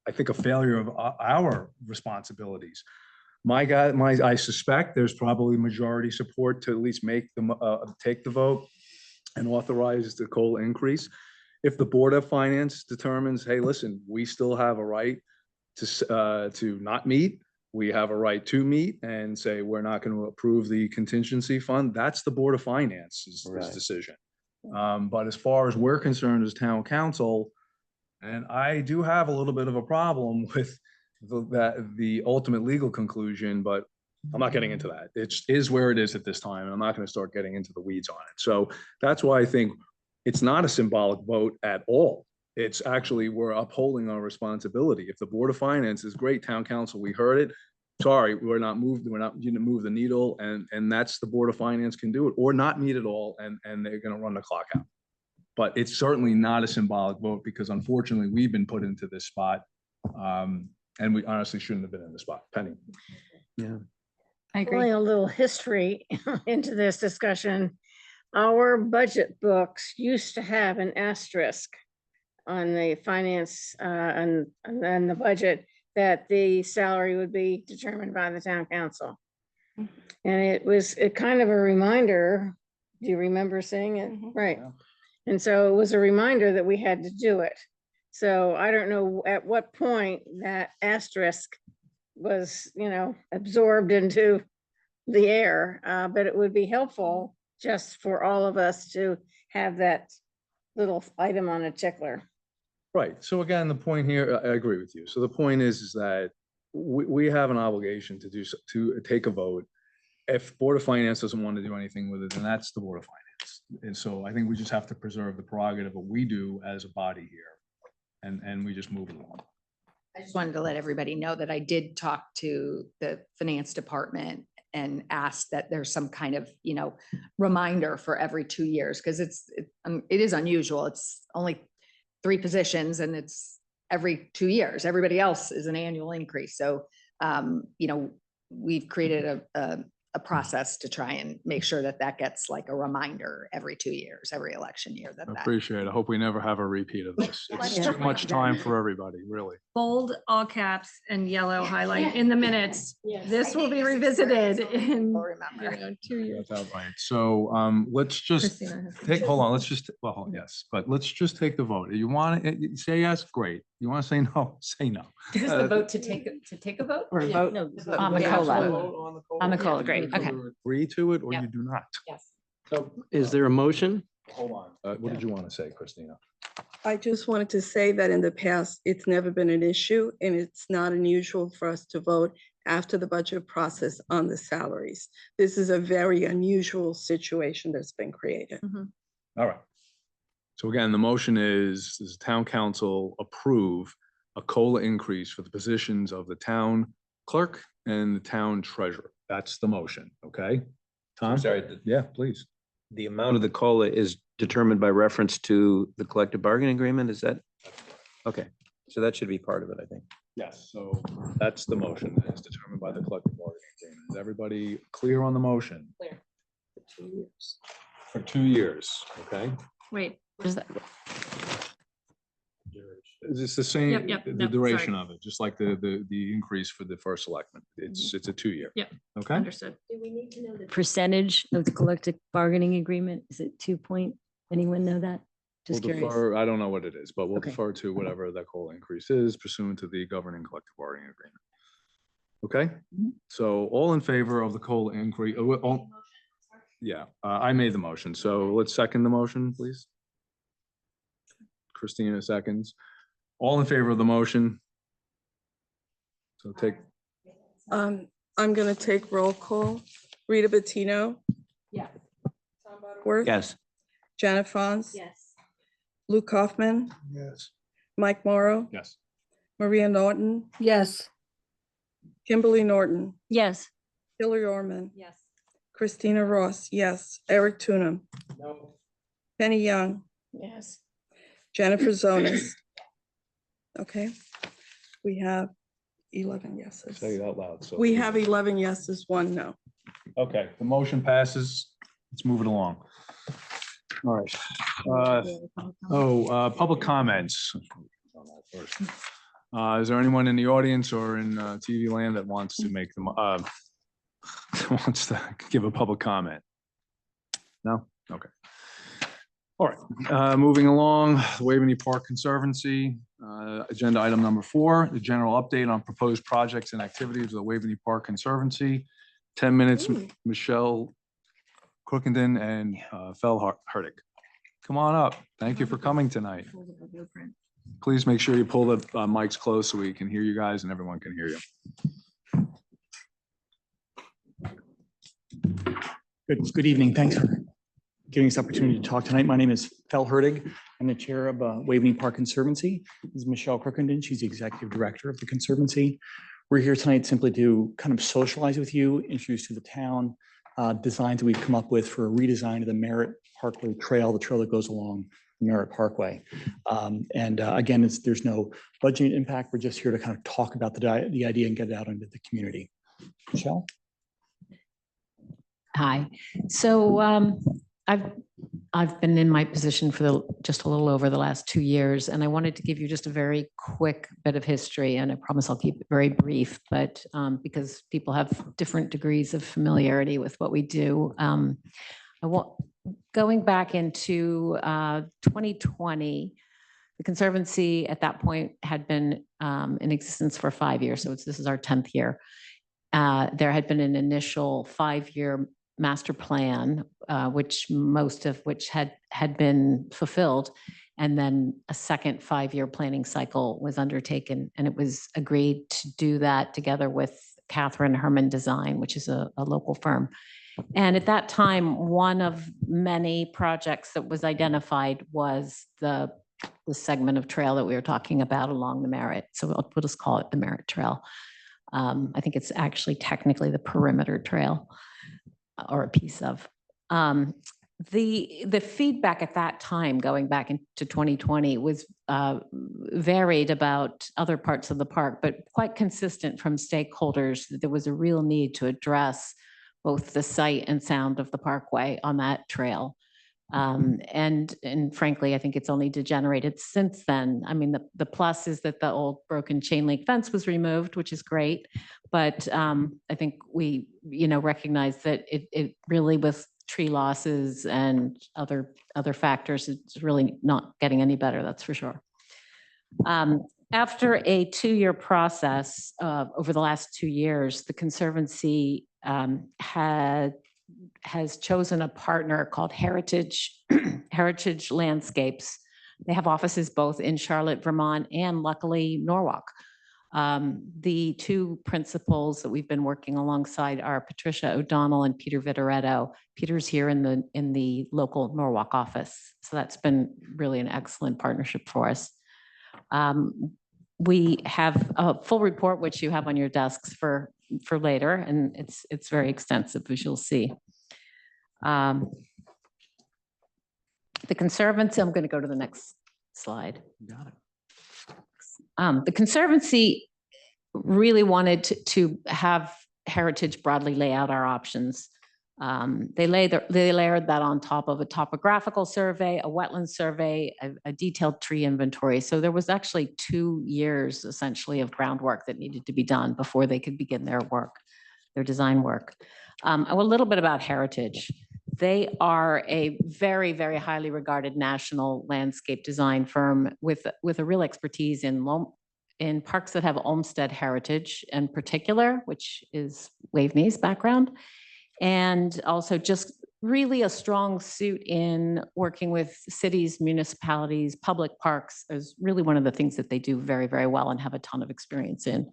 a failure of our responsibilities. I suspect there's probably majority support to at least take the vote and authorize the COLA increase. If the Board of Finance determines, hey, listen, we still have a right to not meet, we have a right to meet and say, we're not going to approve the contingency fund, that's the Board of Finance's decision. But as far as we're concerned as town council, and I do have a little bit of a problem with the ultimate legal conclusion, but I'm not getting into that. It is where it is at this time, and I'm not going to start getting into the weeds on it. So that's why I think it's not a symbolic vote at all. It's actually, we're upholding our responsibility. If the Board of Finance is great, town council, we heard it. Sorry, we're not going to move the needle, and that's the Board of Finance can do it, or not meet at all, and they're going to run the clock out. But it's certainly not a symbolic vote, because unfortunately, we've been put into this spot. And we honestly shouldn't have been in the spot. Penny. Yeah. I agree. Only a little history into this discussion. Our budget books used to have an asterisk on the finance and then the budget that the salary would be determined by the town council. And it was kind of a reminder. Do you remember seeing it? Right. And so it was a reminder that we had to do it. So I don't know at what point that asterisk was, absorbed into the air, but it would be helpful just for all of us to have that little item on a tickler. Right. So again, the point here, I agree with you. So the point is that we have an obligation to take a vote. If Board of Finance doesn't want to do anything with it, then that's the Board of Finance. And so I think we just have to preserve the prerogative of what we do as a body here. And we just move it along. I just wanted to let everybody know that I did talk to the finance department and asked that there's some kind of, reminder for every 2 years, because it is unusual. It's only 3 positions and it's every 2 years. Everybody else is an annual increase. So, we've created a process to try and make sure that gets like a reminder every 2 years, every election year. I appreciate it. I hope we never have a repeat of this. It's too much time for everybody, really. Bold, all caps, and yellow highlight in the minutes. This will be revisited in 2 years. That's outright. So let's just Christina has to take, choose. hold on, let's just, well, yes, but let's just take the vote. You want to say yes? Great. You want to say no? Say no. Is this the vote to take a vote? Or Yeah. vote No, on the yeah, COLA. absolutely. On the COLA, great, You okay. either Agree to it or Yep. you do not. Yes. So is there a motion? Hold on. What did you want to say, Christina? I just wanted to say that in the past, it's never been an issue, and it's not unusual for us to vote after the budget process on the salaries. This is a very unusual situation that's been created. All right. So again, the motion is the town council approve a COLA increase for the positions of the town clerk and the town treasurer. That's the motion, okay? Tom? Sorry, Yeah, please. the amount of the COLA is determined by reference to the collective bargaining agreement, is that? Okay, so that should be part of it, I think. Yes, so that's the motion that is determined by the collective bargaining agreement. Is everybody clear on the motion? Clear. For 2 years. For 2 years, okay? Wait, What is that? It's the same, Yep, the yep, duration sorry. of it, just like the increase for the first selectment. It's a 2-year. Yep. Okay? understood. Do we need to know the percentage of the collective bargaining agreement? Is it 2 point? Anyone know that? We'll Just curious. defer, I don't know what it is, but we'll Okay. defer to whatever that COLA increase is pursuant to the governing collective bargaining agreement. Okay? So all in favor of the COLA increase? Yeah, I made the motion, so let's second the motion, please. Christina seconds. All in favor of the motion? So take, I'm going to take roll call. Rita Bettino, Yes. Tom Butterworth. Yes. Janet Franz. Yes. Luke Kaufman, yes. Mike Morrow, Yes. Maria Norton, Yes. Kimberly Norton, Yes, Hillary Orman, Yes. Christina Ross, yes. Eric Tunham, No. Penny Young, Yes. Jennifer Zonas. Okay, we have 11 yeses. Say it out loud. So We have 11 yeses, 1 no. Okay, the motion passes. Let's move it along. All right. Public comments. Is there anyone in the audience or in TV land that wants to make them, wants to give a public comment? No? Okay. All right, moving along, the Waveney Park Conservancy, agenda item number 4, the general update on proposed projects and activities of the Waveney Park Conservancy. 10 minutes, Michelle Crookenden and Phil Hurtig. Come on up. Thank you for coming tonight. Please make sure you pull the mics close so we can hear you guys and everyone can hear you. Good evening. Thanks for giving us the opportunity to talk tonight. My name is Fel Hurtig. I'm the chair of Waveney Park Conservancy. This is Michelle Crookenden. She's the executive director of the Conservancy. We're here tonight simply to kind of socialize with you, introduce to the town designs that we've come up with for a redesign of the Merritt Parkway Trail, the trail that goes along the Merritt Parkway. Again, there's no budget impact. We're just here to kind of talk about the idea and get it out into the community. Michelle? Hi. So I've been in my position for just a little over the last 2 years, and I wanted to give you just a very quick bit of history, and I promise I'll keep it very brief, but because people have different degrees of familiarity with what we do. Going back into 2020, the Conservancy at that point had been in existence for 5 years, so this is our 10th year. There had been an initial 5-year master plan, which most of which had been fulfilled. And then a second 5-year planning cycle was undertaken, and it was agreed to do that together with Catherine Herman Design, which is a local firm. And at that time, one of many projects that was identified was the segment of trail that we were talking about along the Merritt. So we'll just call it the Merritt Trail. I think it's actually technically the perimeter trail, or a piece of. The feedback at that time, going back into 2020, was varied about other parts of the park, but quite consistent from stakeholders that there was a real need to address both the sight and sound of the parkway on that trail. And frankly, I think it's only degenerated since then. I mean, the plus is that the old broken chain link fence was removed, which is great. But I think we, recognize that it really, with tree losses and other factors, it's really not getting any better, that's for sure. After a 2-year process over the last 2 years, the Conservancy has chosen a partner called Heritage Landscapes. They have offices both in Charlotte, Vermont, and luckily Norwalk. The two principals that we've been working alongside are Patricia O'Donnell and Peter Vitoretto. Peter's here in the local Norwalk office. So that's been really an excellent partnership for us. We have a full report, which you have on your desks for later, and it's very extensive, as you'll see. The Conservancy, I'm going to go to the next slide. Got it. The Conservancy really wanted to have Heritage broadly lay out our options. They layered that on top of a topographical survey, a wetland survey, a detailed tree inventory. So there was actually 2 years essentially of groundwork that needed to be done before they could begin their work, their design work. A little bit about Heritage. They are a very, very highly regarded national landscape design firm with a real expertise in parks that have Olmsted heritage in particular, which is Waveney's background, and also just really a strong suit in working with cities, municipalities, public parks is really one of the things that they do very, very well and have a ton of experience in.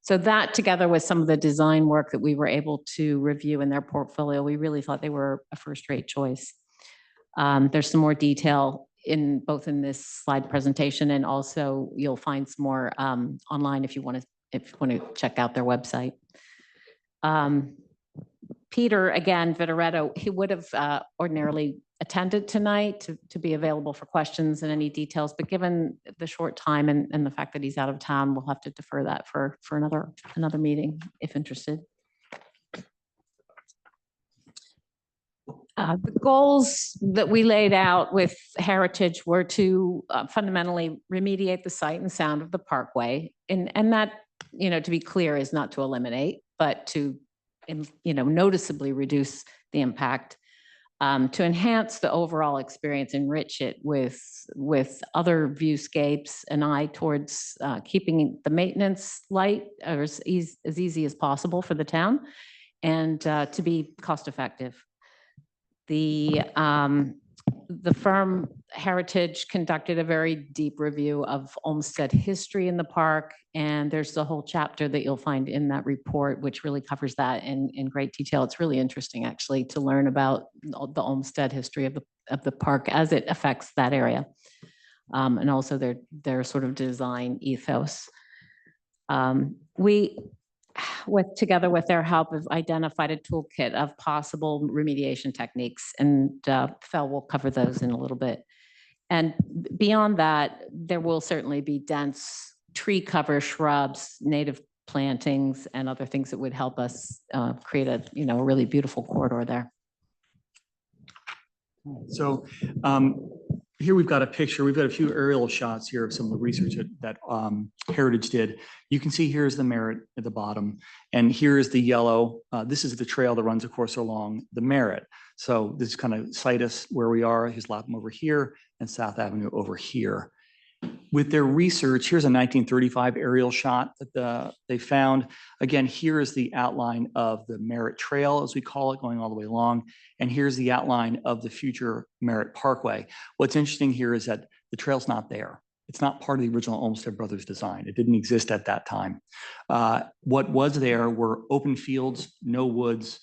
So that, together with some of the design work that we were able to review in their portfolio, we really thought they were a first-rate choice. There's some more detail both in this slide presentation, and also you'll find some more online if you want to check out their website. Peter, again, Vitoretto, he would have ordinarily attended tonight to be available for questions and any details, but given the short time and the fact that he's out of town, we'll have to defer that for another meeting if interested. The goals that we laid out with Heritage were to fundamentally remediate the sight and sound of the parkway. And that, to be clear, is not to eliminate, but to, noticeably reduce the impact, to enhance the overall experience, enrich it with other viewscapes, an eye towards keeping the maintenance light or as easy as possible for the town, and to be cost effective. The firm Heritage conducted a very deep review of Olmsted history in the park, and there's the whole chapter that you'll find in that report, which really covers that in great detail. It's really interesting, actually, to learn about the Olmsted history of the park as it affects that area, and also their sort of design ethos. Together with their help, have identified a toolkit of possible remediation techniques, and Fel will cover those in a little bit. And beyond that, there will certainly be dense tree cover, shrubs, native plantings, and other things that would help us create a really beautiful corridor there. So here we've got a picture. We've got a few aerial shots here of some of the research that Heritage did. You can see here's the Merritt at the bottom, and here is the yellow. This is the trail that runs, of course, along the Merritt. So this is kind of cite us where we are. Here's Lapham over here and South Avenue over here. With their research, here's a 1935 aerial shot that they found. Again, here is the outline of the Merritt Trail, as we call it, going all the way along. And here's the outline of the future Merritt Parkway. What's interesting here is that the trail's not there. It's not part of the original Olmsted Brothers design. It didn't exist at that time. What was there were open fields, no woods,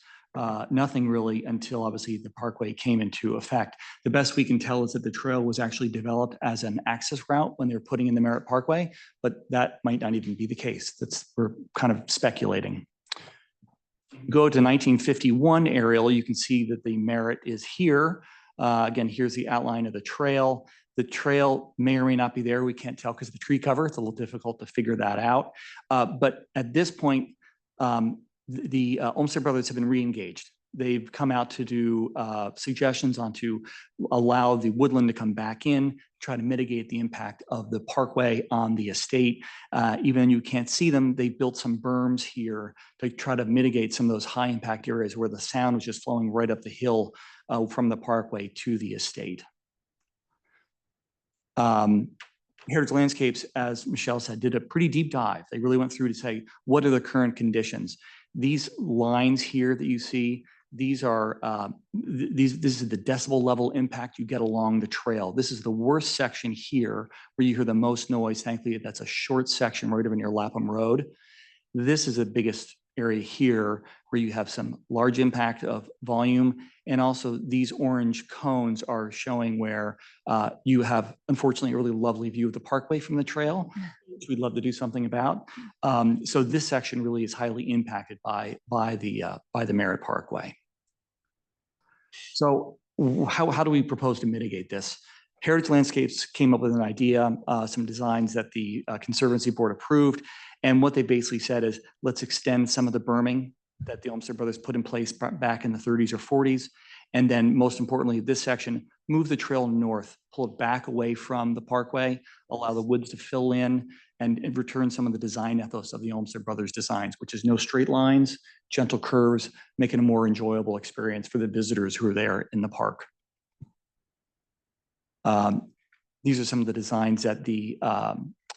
nothing really until obviously the parkway came into effect. The best we can tell is that the trail was actually developed as an access route when they were putting in the Merritt Parkway, but that might not even be the case. We're kind of speculating. Go to 1951 aerial, you can see that the Merritt is here. Again, here's the outline of the trail. The trail may or may not be there. We can't tell because of the tree cover. It's a little difficult to figure that out. But at this point, the Olmsted Brothers have been re-engaged. They've come out to do suggestions on to allow the woodland to come back in, try to mitigate the impact of the parkway on the estate. Even you can't see them, they built some berms here to try to mitigate some of those high impact areas where the sound was just flowing right up the hill from the parkway to the estate. Heritage Landscapes, as Michelle said, did a pretty deep dive. They really went through to say, what are the current conditions? These lines here that you see, these are this is the decibel level impact you get along the trail. This is the worst section here where you hear the most noise. Thankfully, that's a short section right over near Lapham Road. This is the biggest area here where you have some large impact of volume. And also these orange cones are showing where you have, unfortunately, a really lovely view of the parkway from the trail, which we'd love to do something about. So this section really is highly impacted by the Merritt Parkway. So how do we propose to mitigate this? Heritage Landscapes came up with an idea, some designs that the Conservancy Board approved. And what they basically said is, let's extend some of the berming that the Olmsted Brothers put in place back in the 30s or 40s. And then most importantly, this section, move the trail north, pull it back away from the parkway, allow the woods to fill in and return some of the design ethos of the Olmsted Brothers designs, which is no straight lines, gentle curves, making a more enjoyable experience for the visitors who are there in the park. These are some of the designs that the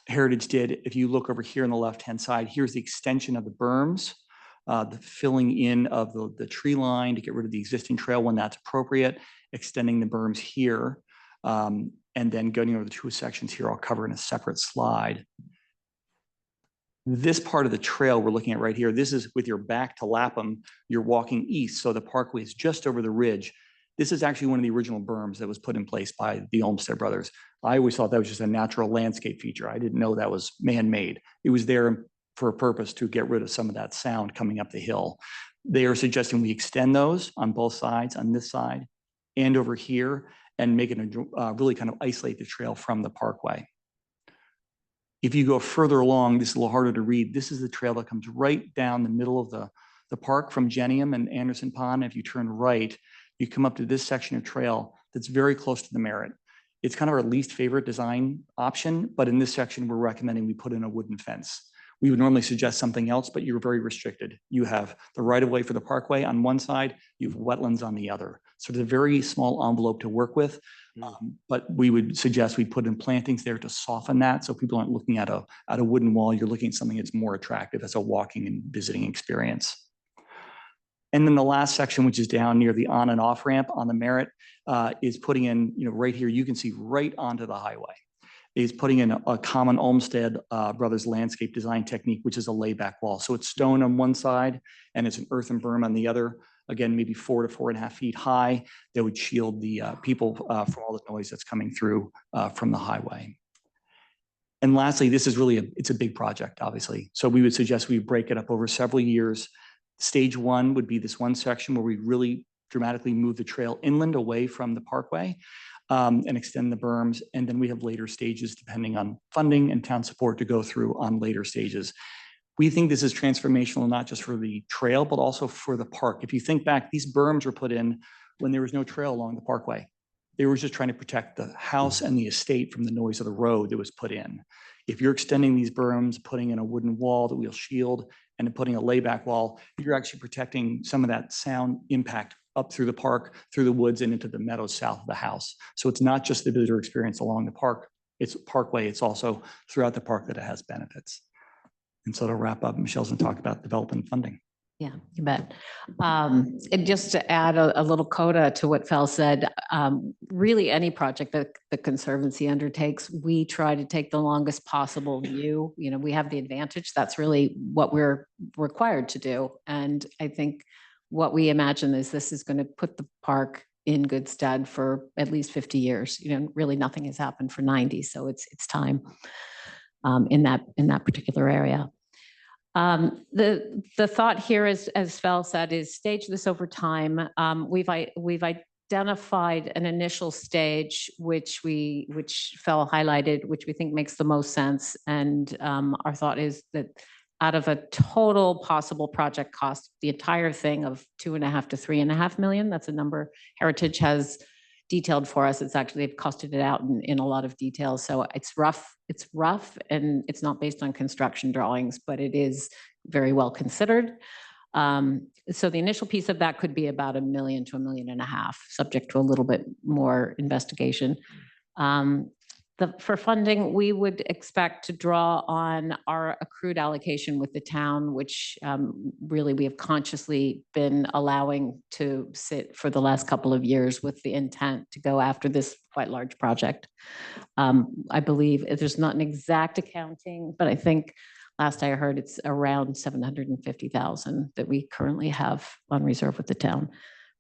Heritage did. If you look over here on the left-hand side, here's the extension of the berms, the filling in of the tree line to get rid of the existing trail when that's appropriate, extending the berms here, and then going over the two sections here I'll cover in a separate slide. This part of the trail we're looking at right here, this is with your back to Lapham, you're walking east, so the parkway is just over the ridge. This is actually one of the original berms that was put in place by the Olmsted Brothers. I always thought that was just a natural landscape feature. I didn't know that was man-made. It was there for a purpose to get rid of some of that sound coming up the hill. They are suggesting we extend those on both sides, on this side and over here, and make it really kind of isolate the trail from the parkway. If you go further along, this is a little harder to read. This is the trail that comes right down the middle of the park from Genium and Anderson Pond. If you turn right, you come up to this section of trail that's very close to the Merritt. It's kind of our least favorite design option, but in this section, we're recommending we put in a wooden fence. We would normally suggest something else, but you're very restricted. You have the right of way for the parkway on one side, you have wetlands on the other. So it's a very small envelope to work with. But we would suggest we put in plantings there to soften that. So people aren't looking at a wooden wall. You're looking at something that's more attractive as a walking and visiting experience. And then the last section, which is down near the on and off ramp on the Merritt, is putting in, right here, you can see right onto the highway, is putting in a common Olmsted Brothers landscape design technique, which is a layback wall. So it's stone on one side and it's an earthen berm on the other. Again, maybe 4 to 4.5 feet high that would shield the people from all the noise that's coming through from the highway. And lastly, this is really it's a big project, obviously. So we would suggest we break it up over several years. Stage 1 would be this one section where we really dramatically move the trail inland away from the parkway and extend the berms. And then we have later stages depending on funding and town support to go through on later stages. We think this is transformational, not just for the trail, but also for the park. If you think back, these berms were put in when there was no trail along the parkway. They were just trying to protect the house and the estate from the noise of the road that was put in. If you're extending these berms, putting in a wooden wall that will shield and putting a layback wall, you're actually protecting some of that sound impact up through the park, through the woods and into the meadows south of the house. So it's not just the visitor experience along the park, it's parkway, it's also throughout the park that it has benefits. And so to wrap up, Michelle's going to talk about development funding. Yeah, you bet. And just to add a little coda to what Fel said, really any project that the Conservancy undertakes, we try to take the longest possible view. We have the advantage. That's really what we're required to do. And I think what we imagine is this is going to put the park in good stead for at least 50 years. Really nothing has happened for 90. So it's time in that particular area. The thought here is, as Fel said, is stage this over time. We've identified an initial stage, which Fel highlighted, which we think makes the most sense. And our thought is that out of a total possible project cost, the entire thing of 2.5 to 3.5 million, that's a number Heritage has detailed for us. It's actually, they've costed it out in a lot of detail. So it's rough and it's not based on construction drawings, but it is very well considered. So the initial piece of that could be about $1 million to $1.5 million, subject to a little bit more investigation. For funding, we would expect to draw on our accrued allocation with the town, which really we have consciously been allowing to sit for the last couple of years with the intent to go after this quite large project. I believe there's not an exact accounting, but I think last I heard it's around 750,000 that we currently have on reserve with the town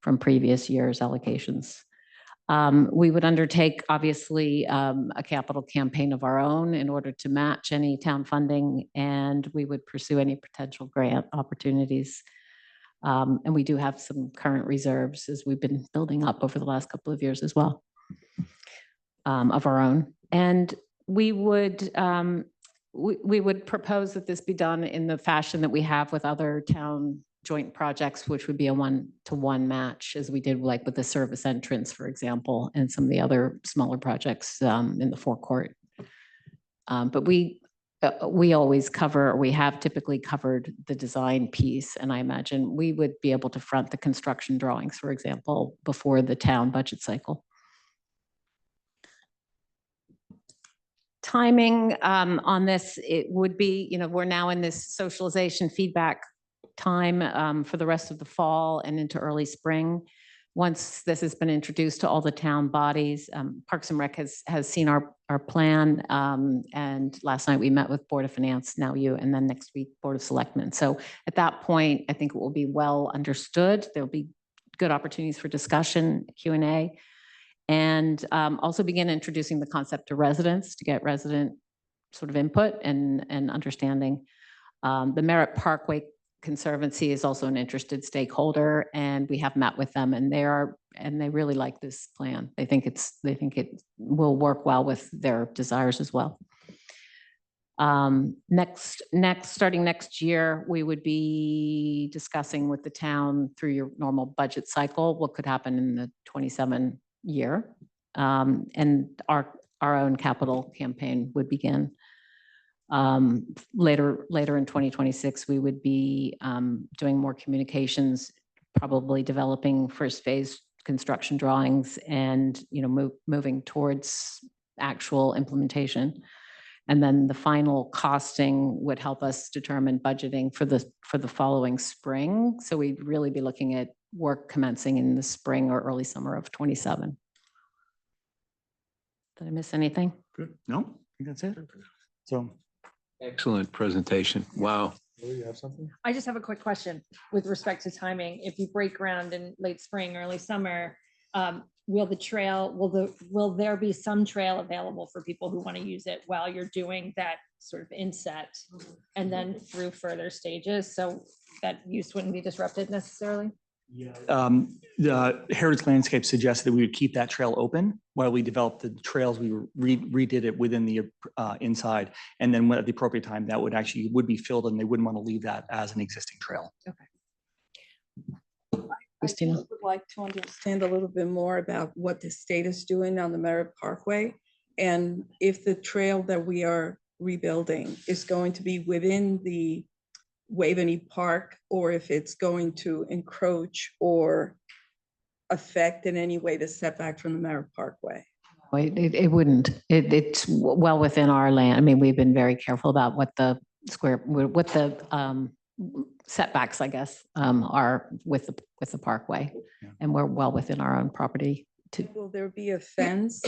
from previous years' allocations. We would undertake, obviously, a capital campaign of our own in order to match any town funding, and we would pursue any potential grant opportunities. And we do have some current reserves as we've been building up over the last couple of years as well, of our own. And we would propose that this be done in the fashion that we have with other town joint projects, which would be a 1-to-1 match, as we did like with the service entrance, for example, and some of the other smaller projects in the forecourt. But we always cover, we have typically covered the design piece, and I imagine we would be able to front the construction drawings, for example, before the town budget cycle. Timing on this, it would be, we're now in this socialization feedback time for the rest of the fall and into early spring. Once this has been introduced to all the town bodies, Parks and Rec has seen our plan. And last night we met with Board of Finance, now you, and then next week, Board of Selectmen. So at that point, I think it will be well understood. There'll be good opportunities for discussion, Q&A, and also begin introducing the concept to residents to get resident sort of input and understanding. The Merritt Parkway Conservancy is also an interested stakeholder, and we have met with them, and they really like this plan. They think it will work well with their desires as well. Starting next year, we would be discussing with the town through your normal budget cycle, what could happen in the 27 year. And our own capital campaign would begin. Later in 2026, we would be doing more communications, probably developing first phase construction drawings and, moving towards actual implementation. And then the final costing would help us determine budgeting for the following spring. So we'd really be looking at work commencing in the spring or early summer of 27. Did I miss anything? Good. No, I think that's it. So. Excellent presentation. Wow. You have something? I just have a quick question with respect to timing. If you break ground in late spring, early summer, will there be some trail available for people who want to use it while you're doing that sort of inset and then through further stages, so that use wouldn't be disrupted necessarily? The Heritage Landscape suggested that we would keep that trail open while we developed the trails. We redid it within the inside, and then at the appropriate time, that would be filled, and they wouldn't want to leave that as an existing trail. Okay. I just would like to understand a little bit more about what the state is doing on the Merritt Parkway, and if the trail that we are rebuilding is going to be within the Waveney Park, or if it's going to encroach or affect in any way the setback from the Merritt Parkway. It wouldn't. It's well within our land. I mean, we've been very careful about what the setbacks, I guess, are with the parkway, and we're well within our own property. Will there be a fence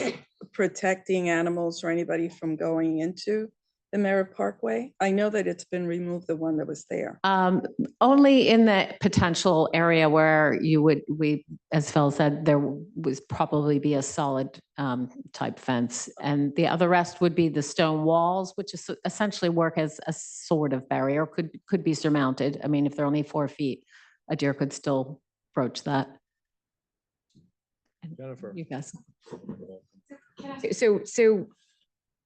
protecting animals or anybody from going into the Merritt Parkway? I know that it's been removed, the one that was there. Only in the potential area where as Phil said, there was probably be a solid type fence, and the other rest would be the stone walls, which is essentially work as a sort of barrier, could be surmounted. I mean, if they're only 4 feet, a deer could still approach that. Jennifer. You guys. So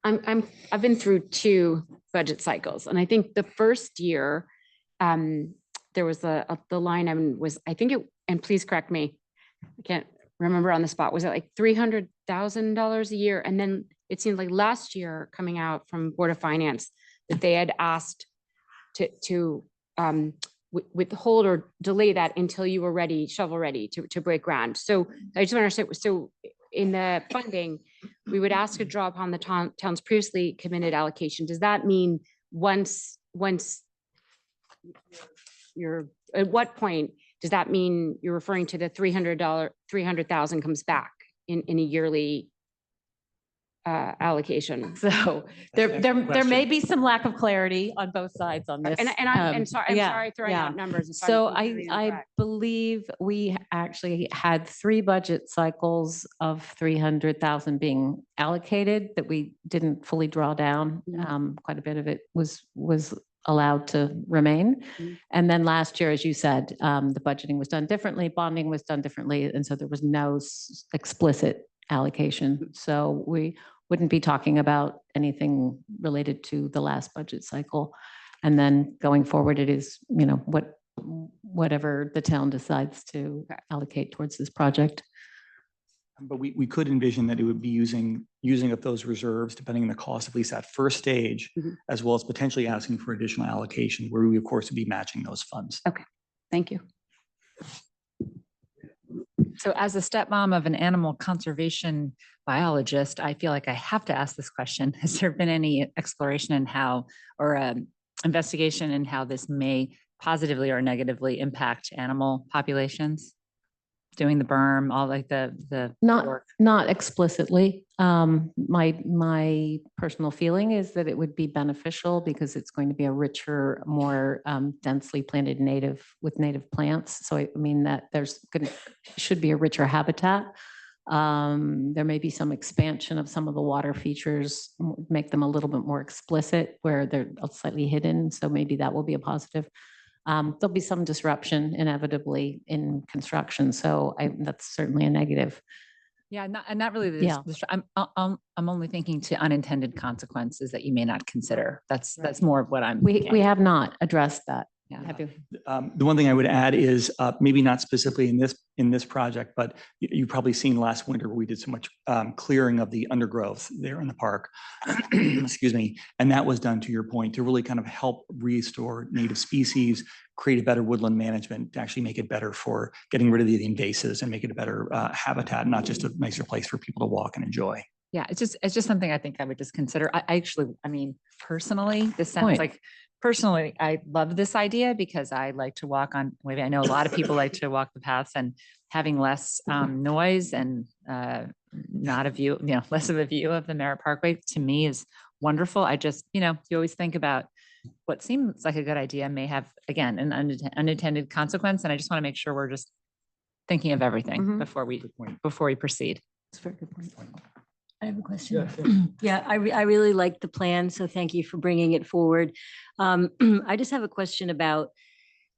I've been through 2 budget cycles, and I think the first year, there was the line I think it, and please correct me, I can't remember on the spot, was it like $300,000 a year? And then it seemed like last year coming out from Board of Finance that they had asked to withhold or delay that until you were ready, shovel ready to break ground. So I just want to understand, so in the funding, we would ask to draw upon the town's previously committed allocation. Does that mean once you're, at what point does that mean you're referring to the $300,000 comes back in a yearly allocation? So there may be some lack of clarity on both sides on this. And I'm sorry throwing out numbers. and So trying to be I correct. believe we actually had 3 budget cycles of 300,000 being allocated that we didn't fully draw down. Quite a bit of it was allowed to remain. And then last year, as you said, the budgeting was done differently, bonding was done differently, and so there was no explicit allocation. So we wouldn't be talking about anything related to the last budget cycle. And then going forward, it is, whatever the town decides to allocate towards this project. But we could envision that it would be using up those reserves, depending on the cost, at least at first stage, as well as potentially asking for additional allocation, where we, of course, would be matching those funds. Okay, thank you. So as a stepmom of an animal conservation biologist, I feel like I have to ask this question. Has there been any exploration in how, or investigation in how this may positively or negatively impact animal populations? Doing the berm, all like the work. Not explicitly. My personal feeling is that it would be beneficial because it's going to be a richer, more densely planted native plants. So I mean that should be a richer habitat. There may be some expansion of some of the water features, make them a little bit more explicit where they're slightly hidden. So maybe that will be a positive. There'll be some disruption inevitably in construction. So that's certainly a negative. Yeah, and not really, Yeah. I'm only thinking to unintended consequences that you may not consider. That's more of what I'm. We thinking. have not addressed that. Yeah. Have you? The one thing I would add is maybe not specifically in this project, but you've probably seen last winter we did so much clearing of the undergrowth there in the park. Excuse me. And that was done, to your point, to really kind of help restore native species, create a better woodland management, to actually make it better for getting rid of the invasives and make it a better habitat, not just a nicer place for people to walk and enjoy. Yeah, it's just something I think I would just consider. I mean, personally, this sounds Point. like, personally, I love this idea because I like to walk on, maybe I know a lot of people like to walk the paths, and having less noise and not a view, less of a view of the Merritt Parkway to me is wonderful. I just, you always think about what seems like a good idea may have, again, an unintended consequence. And I just want to make sure we're just thinking of everything Mhm. before we proceed. That's a very good point. I have a question. Yeah, I really like the plan, so thank you for bringing it forward. I just have a question about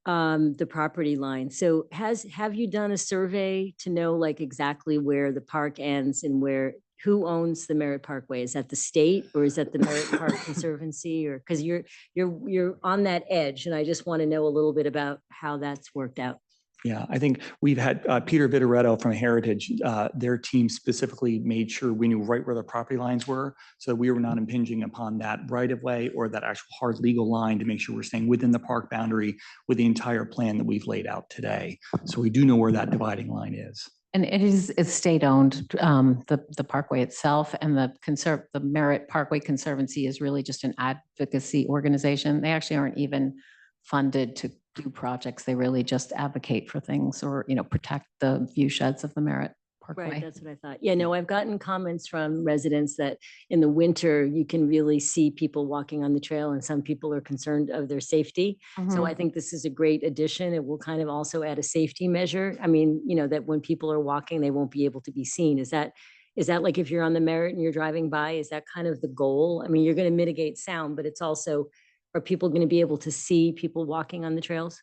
the property line. So have you done a survey to know like exactly where the park ends and who owns the Merritt Parkway? Is that the state or is that the Merritt Park Conservancy? Or because you're on that edge, and I just want to know a little bit about how that's worked out. Yeah, I think we've had Peter Vitoretto from Heritage, their team specifically made sure we knew right where the property lines were. So we were not impinging upon that right of way or that actual hard legal line, to make sure we're staying within the park boundary with the entire plan that we've laid out today. So we do know where that dividing line is. And it's state-owned, the parkway itself, and the Merritt Parkway Conservancy is really just an advocacy organization. They actually aren't even funded to do projects. They really just advocate for things, or, protect the view sheds of the Merritt Parkway. Right, that's what I thought. Yeah, no, I've gotten comments from residents that in the winter, you can really see people walking on the trail, and some people are concerned of their safety. So I think this is a great addition. It will kind of also add a safety measure. I mean, that when people are walking, they won't be able to be seen. Is that like if you're on the Merritt and you're driving by, is that kind of the goal? I mean, you're going to mitigate sound, but it's also, are people going to be able to see people walking on the trails?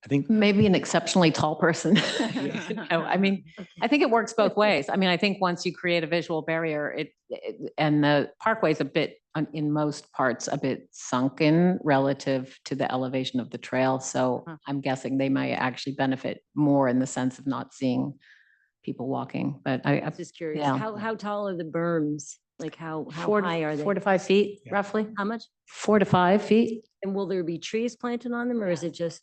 I think maybe an exceptionally tall person. I mean, I think it works both ways. I mean, I think once you create a visual barrier, and the parkway is a bit, in most parts, a bit sunken relative to the elevation of the trail. So I'm guessing they might actually benefit more in the sense of not seeing people walking. But I'm just curious, yeah. how tall are the berms? Like how high are they? 4 to 5 feet, roughly. How much? 4 to 5 feet. And will there be trees planted on them, or is it just?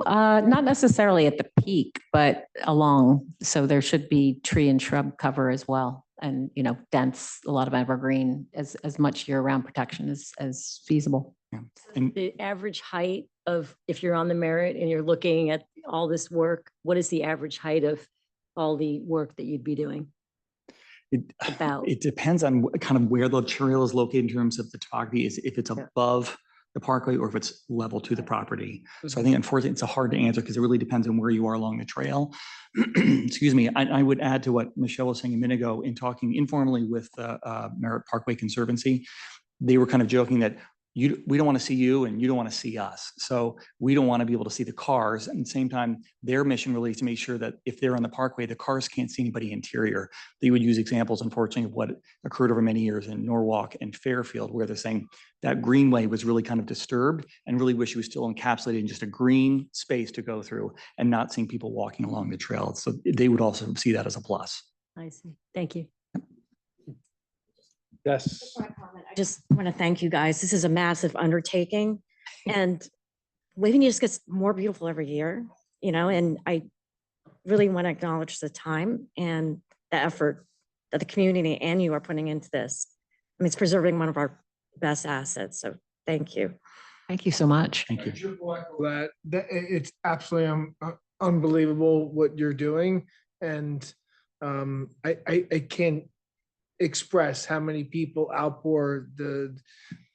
Not necessarily at the peak, but along. So there should be tree and shrub cover as well. And, dense, a lot of evergreen, as much year-round protection as feasible. And The average height of, if you're on the Merritt and you're looking at all this work, what is the average height of all the work that you'd be doing? It depends on kind of where the trail is located in terms of the topography, is if it's above the parkway or if it's level to the property. So I think unfortunately it's hard to answer because it really depends on where you are along the trail. Excuse me. I would add to what Michelle was saying a minute ago in talking informally with Merritt Parkway Conservancy. They were kind of joking that we don't want to see you and you don't want to see us. So we don't want to be able to see the cars. And at the same time, their mission really is to make sure that if they're on the parkway, the cars can't see anybody interior. They would use examples, unfortunately, of what occurred over many years in Norwalk and Fairfield, where they're saying that greenway was really kind of disturbed and really wish it was still encapsulated in just a green space to go through and not seeing people walking along the trail. So they would also see that as a plus. I see. Thank you. Yes. I just want to thank you guys. This is a massive undertaking, and Waveney just gets more beautiful every year, and I really want to acknowledge the time and the effort that the community and you are putting into this. I mean, it's preserving one of our best assets. So thank you. Thank you so much. Thank you. That it's absolutely unbelievable what you're doing. And I can't express how many people outpour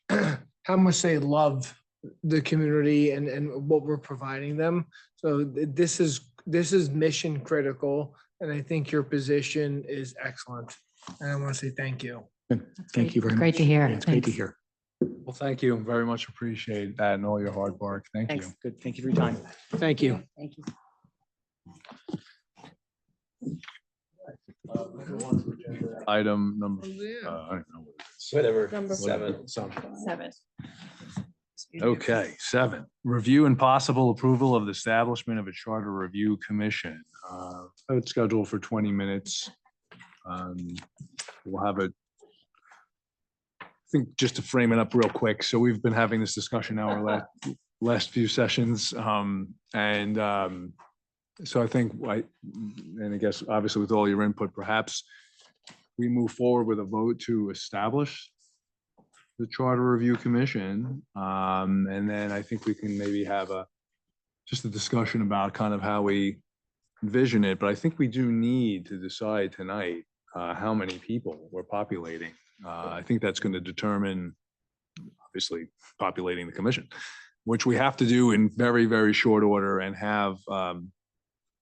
how much they love the community and what we're providing them. So this is mission critical, and I think your position is excellent. And I want to say thank you. Thank you very much. Great to hear. It's great to hear. Well, thank you. Very much appreciate that and all your hard work. Thank you. Good. Thank you for your time. Thank you. Thank you. Item number, I don't know what it is. Whatever, Number seven. Seven. Okay, 7, review and possible approval of the establishment of a charter review commission. It's scheduled for 20 minutes. We'll have it. I think just to frame it up real quick. So we've been having this discussion now our last few sessions. So I think, and I guess obviously with all your input, perhaps we move forward with a vote to establish the Charter Review Commission. And then I think we can maybe have just a discussion about kind of how we envision it. But I think we do need to decide tonight how many people we're populating. I think that's going to determine, obviously, populating the commission, which we have to do in very, very short order and have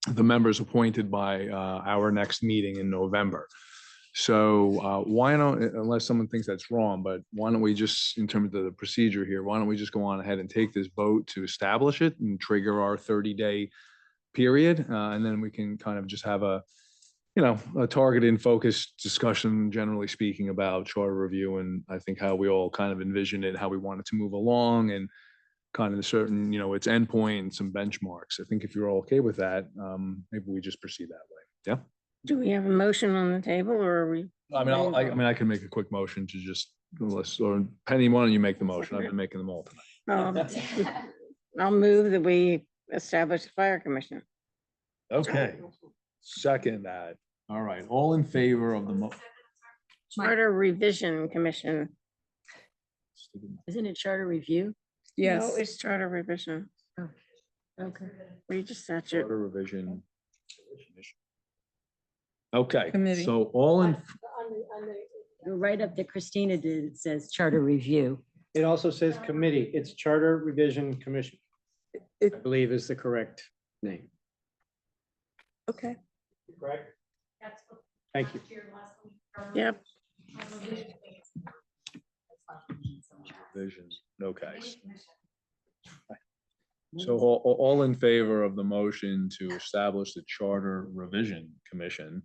the members appointed by our next meeting in November. So why don't, unless someone thinks that's wrong, but why don't we just, in terms of the procedure here, why don't we just go on ahead and take this vote to establish it and trigger our 30-day period? And then we can kind of just have a targeted and focused discussion, generally speaking, about charter review. And I think how we all kind of envisioned it, how we wanted to move along, and kind of a certain, its endpoint and some benchmarks. I think if you're all okay with that, maybe we just proceed that way. Yeah. Do we have a motion on the table or are we? I mean, I can make a quick motion to just, or Penny, why don't you make the motion? I've been making them all tonight. I'll move that we establish a fire commission. Okay. Second that. All right. All in favor of the Charter Revision Commission. Isn't it charter review? No, it's charter revision. Oh, okay. Regis statute. Charter Revision. Okay, Committee. so all in, You're right up that Christina did, it says charter review. It also says committee. It's Charter Revision Commission. I believe is the correct name. Okay. Correct? Thank you. Yep. Vision, okay. So all in favor of the motion to establish the Charter Revision Commission?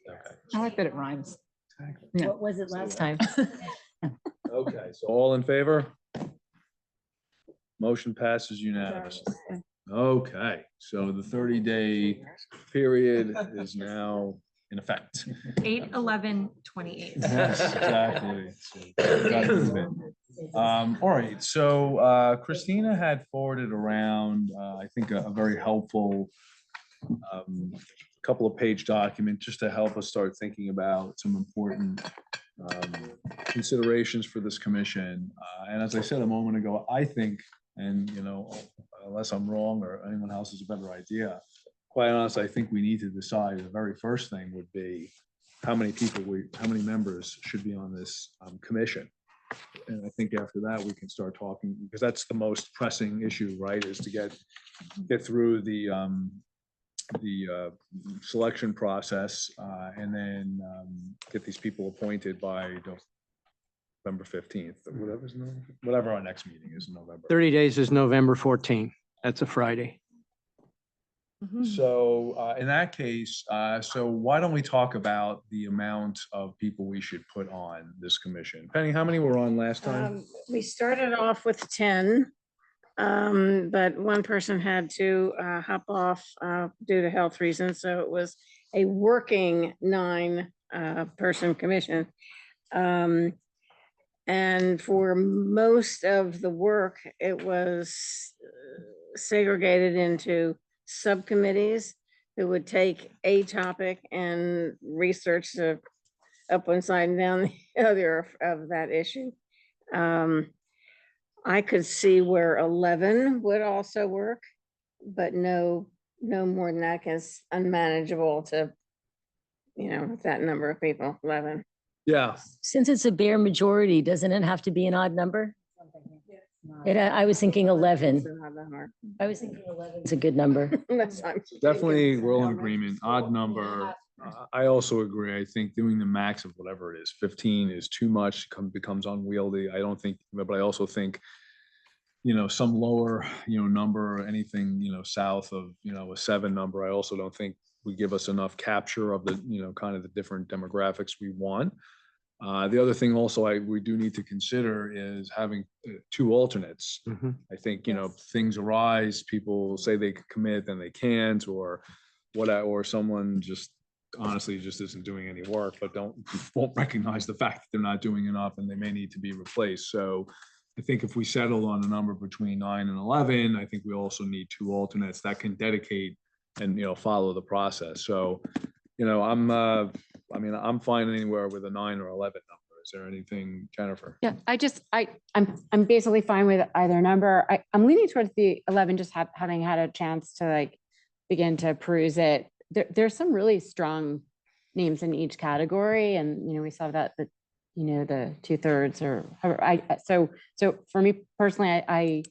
Okay. I like that it rhymes. Yeah. What was it last time? Okay, so all in favor? Motion passes unanimously. Okay, so the 30-day period is now in effect. 8/11/28. Yes, exactly. All right, so Christina had forwarded around, I think, a very helpful couple of page document just to help us start thinking about some important considerations for this commission. And as I said a moment ago, I think, and unless I'm wrong or anyone else has a better idea, quite honestly, I think we need to decide, the very first thing would be how many members should be on this commission. And I think after that, we can start talking, because that's the most pressing issue, right? Is to get through the selection process and then get these people appointed by November 15th, or whatever our next meeting is in November. 30 days is November 14th. That's a Friday. So in that case, so why don't we talk about the amount of people we should put on this commission? Penny, how many were on last time? We started off with 10, but one person had to hop off due to health reasons. So it was a working 9-person commission. And for most of the work, it was segregated into subcommittees who would take a topic and research the up one side and down the other of that issue. I could see where 11 would also work, but no more than that, because unmanageable to, that number of people, 11. Yeah. Since it's a bare majority, doesn't it have to be an odd number? I was thinking 11. I was thinking 11 is a good number. Definitely, we're all in agreement. Odd number. I also agree. I think doing the max of whatever it is, 15 is too much, becomes unwieldy. I don't think, but I also think some lower, number, anything, south of, a 7 number, I also don't think would give us enough capture of the, kind of the different demographics we want. The other thing also we do need to consider is having 2 alternates. I think, things arise, people say they could commit, then they can't, or or someone just honestly just isn't doing any work, but won't recognize the fact that they're not doing enough and they may need to be replaced. So I think if we settle on a number between 9 and 11, I think we also need 2 alternates that can dedicate and, follow the process. So, I'm fine anywhere with a 9 or 11 number. Is there anything, Jennifer? Yeah, I'm basically fine with either number. I'm leaning towards the 11, just having had a chance to like begin to peruse it. There's some really strong names in each category, and we saw that the 2/3 or however. So for me personally, I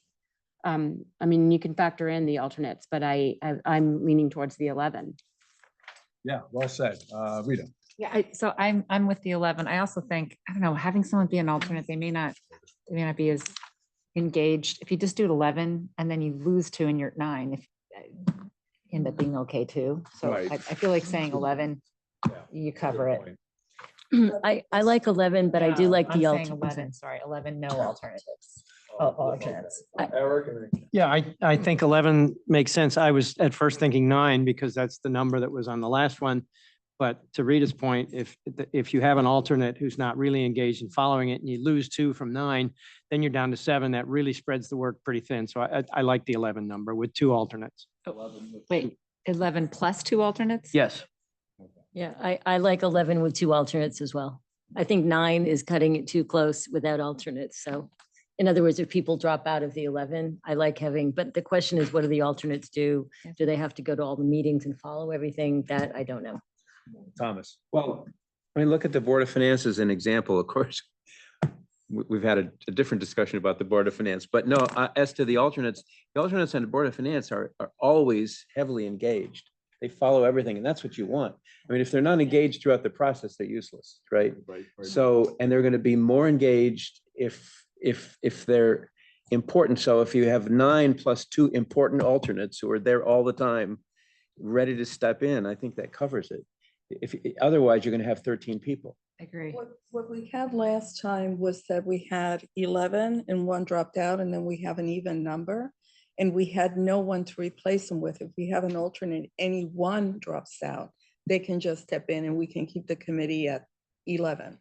mean, you can factor in the alternates, but I'm leaning towards the 11. Yeah, well said. Rita. Yeah, so I'm with the 11. I also think, I don't know, having someone be an alternate, they may not be as engaged. If you just do it 11 and then you lose 2 and you're at 9, if end up being okay too. So Right. I feel like saying 11, you cover it. I like 11, but I do like I'm the saying alternate. 11, sorry, 11, no alternatives. Alternates. Eric? Yeah, I think 11 makes sense. I was at first thinking 9 because that's the number that was on the last one. But to Rita's point, if you have an alternate who's not really engaged in following it and you lose 2 from 9, then you're down to 7. That really spreads the work pretty thin. So I like the 11 number with 2 alternates. Wait, 11 plus 2 alternates? Yes. Yeah, I like 11 with 2 alternates as well. I think 9 is cutting it too close without alternates. So in other words, if people drop out of the 11, I like having, but the question is, what do the alternates do? Do they have to go to all the meetings and follow everything? That I don't know. Thomas. Well, look at the Board of Finance as an example, of course. We've had a different discussion about the Board of Finance, but no, as to the alternates on the Board of Finance are always heavily engaged. They follow everything, and that's what you want. I mean, if they're not engaged throughout the process, they're useless, right? So, and they're going to be more engaged if they're important. So if you have 9 plus 2 important alternates who are there all the time, ready to step in, I think that covers it. Otherwise, you're going to have 13 people. I agree. What we had last time was that we had 11 and 1 dropped out, and then we have an even number. And we had no one to replace them with. If we have an alternate, any one drops out, they can just step in and we can keep the committee at 11.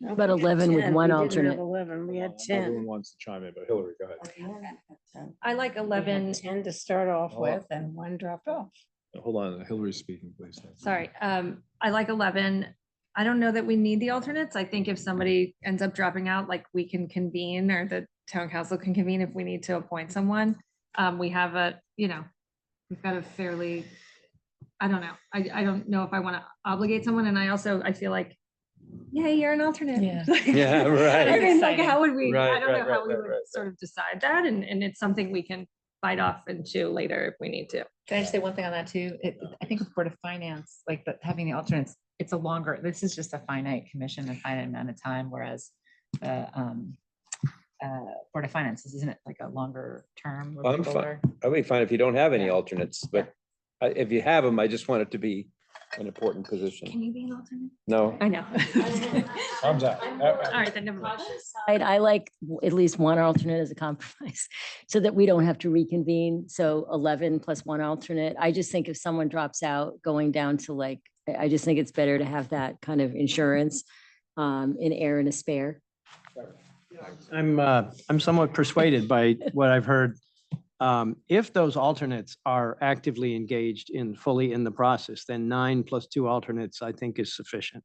How about 11 with 1 alternate? 11, we had 10. Everyone wants to chime in, but Hillary, go ahead. I like 11. 10 to start off with and 1 dropped off. Hold on, Hillary's speaking, please. Sorry, I like 11. I don't know that we need the alternates. I think if somebody ends up dropping out, like we can convene, or the town council can convene if we need to appoint someone. We have we've got a fairly, I don't know. I don't know if I want to obligate someone. And I feel like, yeah, you're an alternate. Yeah. Yeah, right. I mean, like, how would we, Right, I don't know right, how right, we right, would right, sort of decide that. And it's something we can bite off into later if we need to. Can I just say one thing on that too? I think with Board of Finance, like having the alternates, it's a longer, this is just a finite commission, a finite amount of time, whereas Board of Finances, isn't it like a longer term? where I'm people fine. are- I'll be fine if you don't have any Yeah. alternates, but if you have them, I just want it to be an important position. Can you be an alternate? No. I know. Thumbs up. All right, then never mind. I like at least 1 alternate as a compromise so that we don't have to reconvene. So 11 plus 1 alternate. I just think if someone drops out going down to I just think it's better to have that kind of insurance in air and a spare. I'm somewhat persuaded by what I've heard. If those alternates are actively engaged fully in the process, then 9 plus 2 alternates, I think, is sufficient.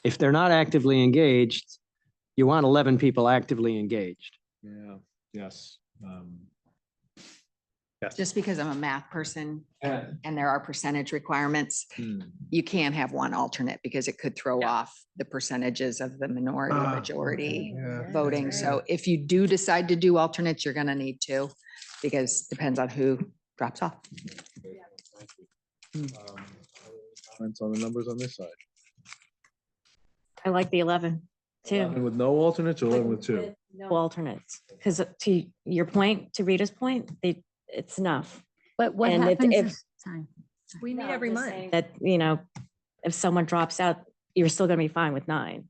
If they're not actively engaged, you want 11 people actively engaged. Yeah, yes. Just because I'm a math person Yeah. and there are percentage requirements, you can't have 1 alternate because it could throw off the percentages of the minority or majority voting. So if you do decide to do alternates, you're gonna need 2 because it depends on who drops off. Comments on the numbers on this side? I like the 11 too. 11 with no alternates or 11 with 2? no alternates. Because to your point, to Rita's point, it's enough. But what And happens if if, sorry. We meet No, every just month. saying that, you know, if someone drops out, you're still gonna be fine with 9.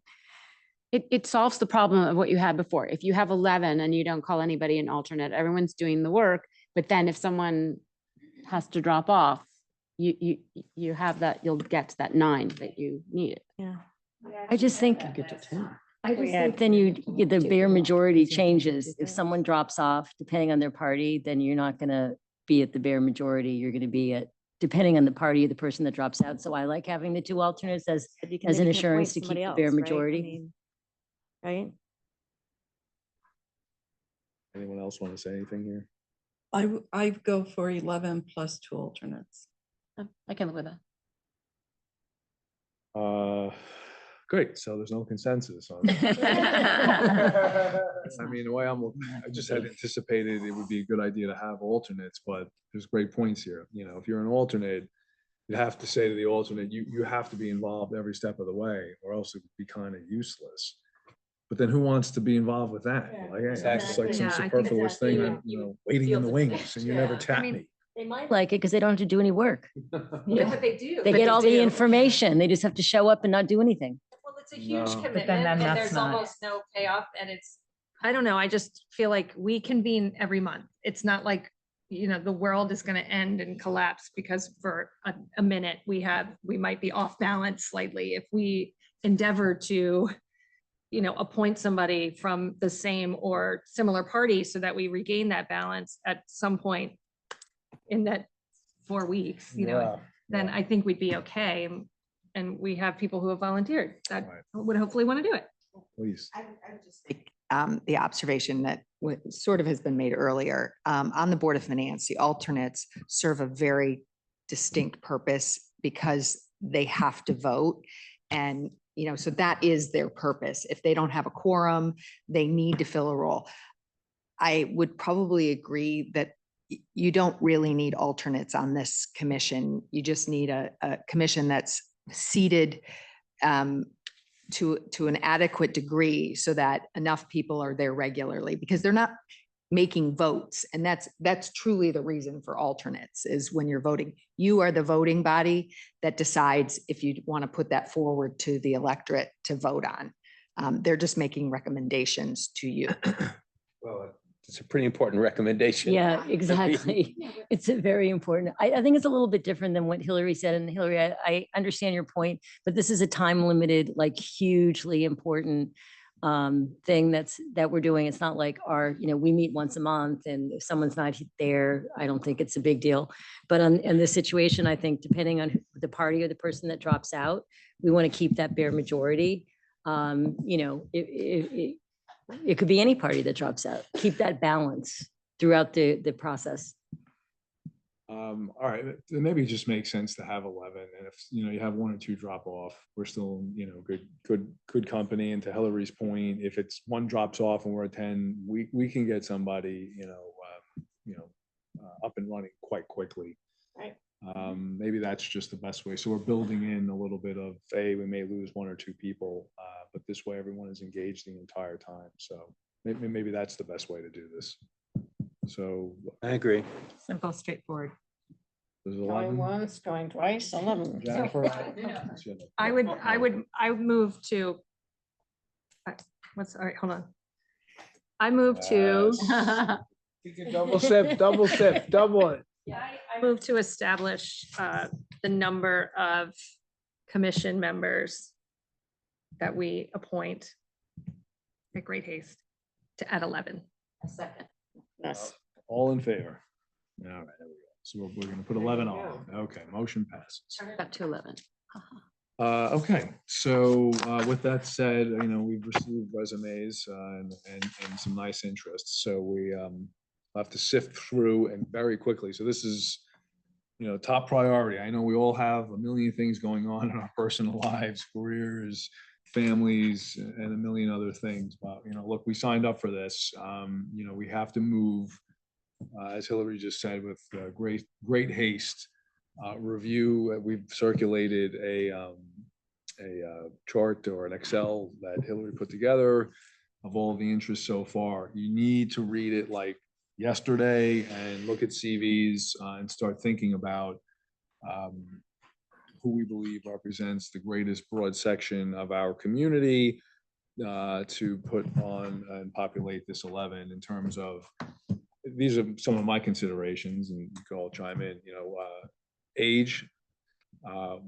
It solves the problem of what you had before. If you have 11 and you don't call anybody an alternate, everyone's doing the work. But then if someone has to drop off, you have that, you'll get to that 9 that you need. Yeah. I just think, Get to 10. I just Yeah. think then the bare majority changes. If someone drops off, depending on their party, then you're not gonna be at the bare majority. You're gonna be at, depending on the party of the person that drops out. So I like having the 2 alternates as But you can- an then you can assurance appoint to keep somebody the bare else, right? I majority. mean, Right? Anyone else want to say anything here? I go for 11 plus 2 alternates. I can live with that. Great, so there's no consensus on that. I mean, the way I just had anticipated it would be a good idea to have alternates, but there's great points here. You know, if you're an alternate, you have to say to the alternate, you have to be involved every step of the way, or else it would be kind of useless. But then who wants to be involved with that? Like, it's like some Yeah, I think superfluous thing, exactly. that, you know, waiting in the wings, and you never tap mean, me. They might like it because they don't have to do any work. Yeah, but they do. They But get all the do. information. They just have to show up and not do anything. Well, it's a huge No. commitment then and that's there's not- almost no payoff and it's, I don't know, I just feel like we convene every month. It's not like, you know, the world is gonna end and collapse because for a minute we might be off balance slightly. If we endeavor to, you know, appoint somebody from the same or similar party so that we regain that balance at some point in that 4 weeks, you know, then I think we'd be okay. And we have people who have volunteered that Right. would hopefully want to do it. Please. I would just make the observation that sort of has been made earlier. On the Board of Finance, the alternates serve a very distinct purpose because they have to vote. And, you know, so that is their purpose. If they don't have a quorum, they need to fill a role. I would probably agree that you don't really need alternates on this commission. You just need a commission that's seated to an adequate degree so that enough people are there regularly, because they're not making votes. And that's truly the reason for alternates, is when you're voting, you are the voting body that decides if you want to put that forward to the electorate to vote on. They're just making recommendations to you. Well, it's a pretty important recommendation. Yeah, exactly. It's a very important. I think it's a little bit different than what Hillary said. And Hillary, I understand your point, but this is a time limited, like hugely important thing that we're doing. It's not like we meet once a month and if someone's not there, I don't think it's a big deal. But in this situation, I think depending on the party or the person that drops out, we want to keep that bare majority. It could be any party that drops out. Keep that balance throughout the process. All right, it maybe just makes sense to have 11, and if, you know, you have 1 or 2 drop off, we're still, you know, good company. And to Hillary's point, if it's 1 drops off and we're at 10, we can get somebody, up and running quite quickly. Right. Maybe that's just the best way. So we're building in a little bit of, we may lose 1 or 2 people, but this way everyone is engaged the entire time. So maybe that's the best way to do this. So I agree. Simple, straightforward. there's Going 11. once, going twice, 11. Jennifer? I would move to. All right, hold on. I move to. You can double sip, double it. I move to establish the number of commission members that we appoint at great haste to add 11. A second. Yes. All in favor? All right, there we go. So we're going to put 11 on. Okay, motion passes. Up to 11. Okay, so with that said, you know, we've received resumes and some nice interests. So we have to sift through and very quickly. So this is, you know, top priority. I know we all have a million things going on in our personal lives, careers, families, and a million other things. But, you know, look, we signed up for this. You know, we have to move, as Hillary just said, with great haste. Review. We've circulated a chart or an Excel that Hillary put together. of all the interest so far. You need to read it like yesterday and look at CVs and start thinking about who we believe represents the greatest broad section of our community to put on and populate this 11 in terms of, these are some of my considerations, and you can all chime in, age,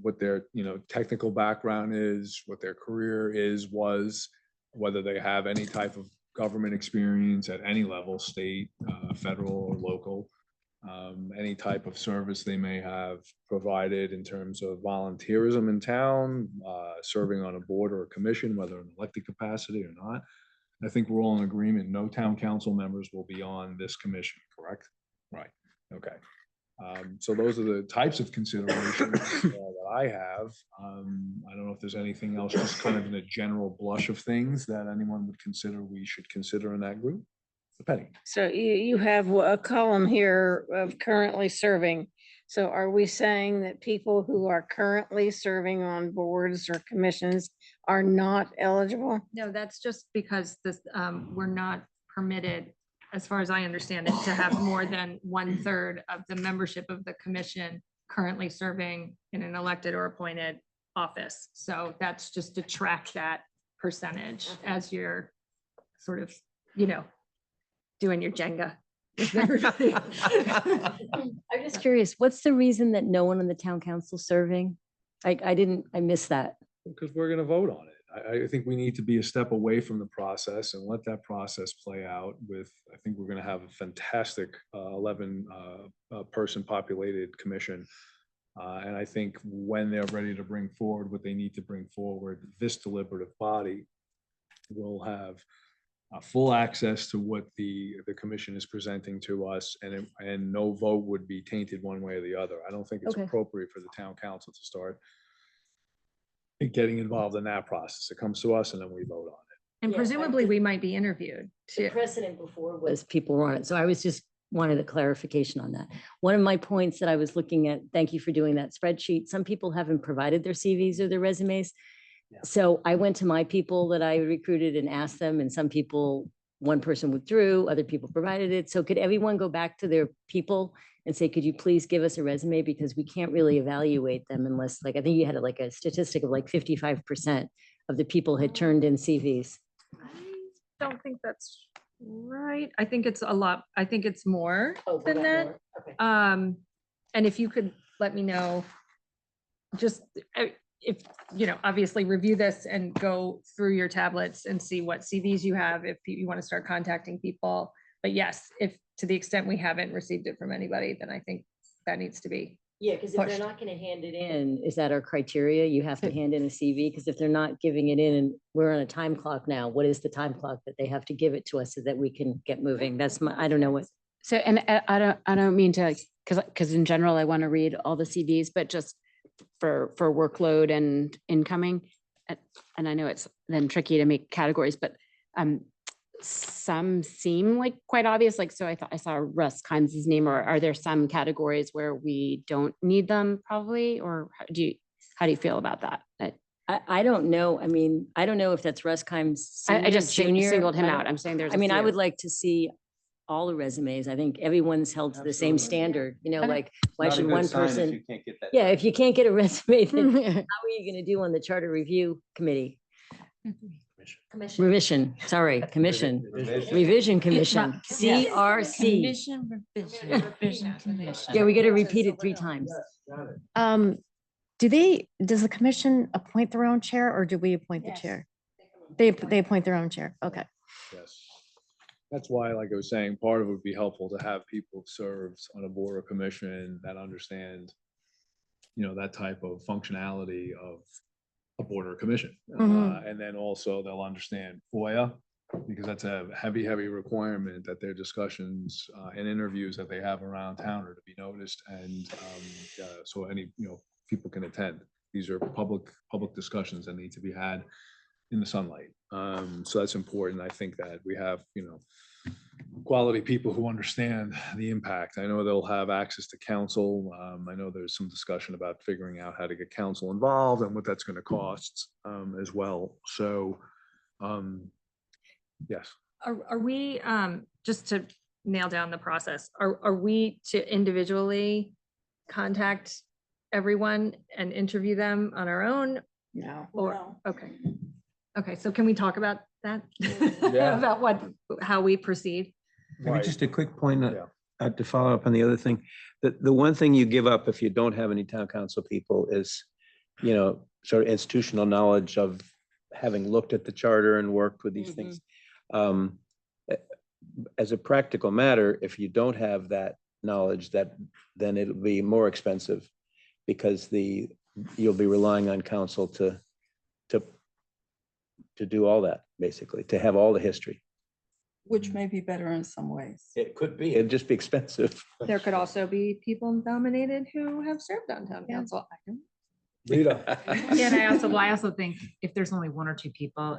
what their, technical background is, what their career was, whether they have any type of government experience at any level, state, federal, or local, any type of service they may have provided in terms of volunteerism in town, serving on a board or a commission, whether in elected capacity or not. I think we're all in agreement. No town council members will be on this commission, correct? Right. Okay. So those are the types of considerations that I have. I don't know if there's anything else, just kind of in a general blush of things that anyone would consider we should consider in that group. Penny. So you have a column here of currently serving. So are we saying that people who are currently serving on boards or commissions are not eligible? No, that's just because this, we're not permitted, as far as I understand it, to have more than 1/3 of the membership of the commission currently serving in an elected or appointed office. So that's just to track that percentage as you're sort of, doing your Jenga with everybody. I'm just curious, what's the reason that no one on the town council serving? I missed that. Because we're going to vote on it. I think we need to be a step away from the process and let that process play out with, I think we're going to have a fantastic 11 person populated commission. And I think when they're ready to bring forward what they need to bring forward, this deliberative body will have full access to what the commission is presenting to us, and no vote would be tainted one way or the other. I don't think it's Okay. appropriate for the town council to start getting involved in that process. It comes to us and then we vote on it. And Yeah, presumably we might be interviewed The too. precedent before was people were on it. So I was just wanted a clarification on that. One of my points that I was looking at, thank you for doing that spreadsheet. Some people haven't provided their CVs or their resumes. So I went to my people that I recruited and asked them, and some people, one person withdrew, other people provided it. So could everyone go back to their people and say, could you please give us a resume? Because we can't really evaluate them unless, like, I think you had like a statistic of like 55% of the people had turned in CVs. I don't think that's right. I think it's a lot. I think it's more than that. And if you could let me know, just if, obviously review this and go through your tablets and see what CVs you have, if you want to start contacting people. But yes, if to the extent we haven't received it from anybody, then I think that needs to be. Yeah, because if they're not going to hand it in, is that our criteria? You have to hand in a CV, because if they're not giving it in and we're on a time clock now, what is the time clock that they have to give it to us so that we can get moving? That's my, I don't know what. So, and I don't mean to, because in general, I want to read all the CVs, but just for workload and incoming. And I know it's then tricky to make categories, but some seem like quite obvious. Like, so I thought I saw Russ Kimes' name, or are there some categories where we don't need them probably? Or how do you feel about that? I don't know. I mean, I don't know if that's Russ Kimes. I just Junior. singled him I don't- out. I'm saying there's. I mean, I would like to see all the resumes. I think everyone's held to the same standard, like, why Not a should good one sign if person? you can't get that Yeah, done. if you can't get a resume, then how are you going to do on the charter review committee? Revision, sorry, commission, revision commission, CRC. Revision Commission. Yeah, we got to repeat it 3 times. Does the commission appoint their own chair, or do we appoint the chair? They appoint their own chair. Okay. Yes. That's why, like I was saying, part of it would be helpful to have people served on a board or commission that understand, that type of functionality of a board or commission. And then also they'll understand FOIA, because that's a heavy requirement that their discussions and interviews that they have around town are to be noticed. And so any, people can attend. These are public discussions that need to be had in the sunlight. So that's important. I think that we have, quality people who understand the impact. I know they'll have access to counsel. I know there's some discussion about figuring out how to get counsel involved and what that's going to cost as well. So Yes. Are we, just to nail down the process, are we to individually contact everyone and interview them on our own? No. Or, okay. Okay, so can we talk about that? Yeah. About how we proceed? Maybe just a quick point Yeah. to follow up on the other thing. The one thing you give up if you don't have any town council people is, sort of institutional knowledge of having looked at the charter and worked with these things. As a practical matter, if you don't have that knowledge, then it'll be more expensive because you'll be relying on council to do all that, basically, to have all the history. Which may be better in some ways. It could be, it'd just be expensive. There could also be people nominated who have served on town council. I don't. Rita. Yeah, and I also think if there's only one or two people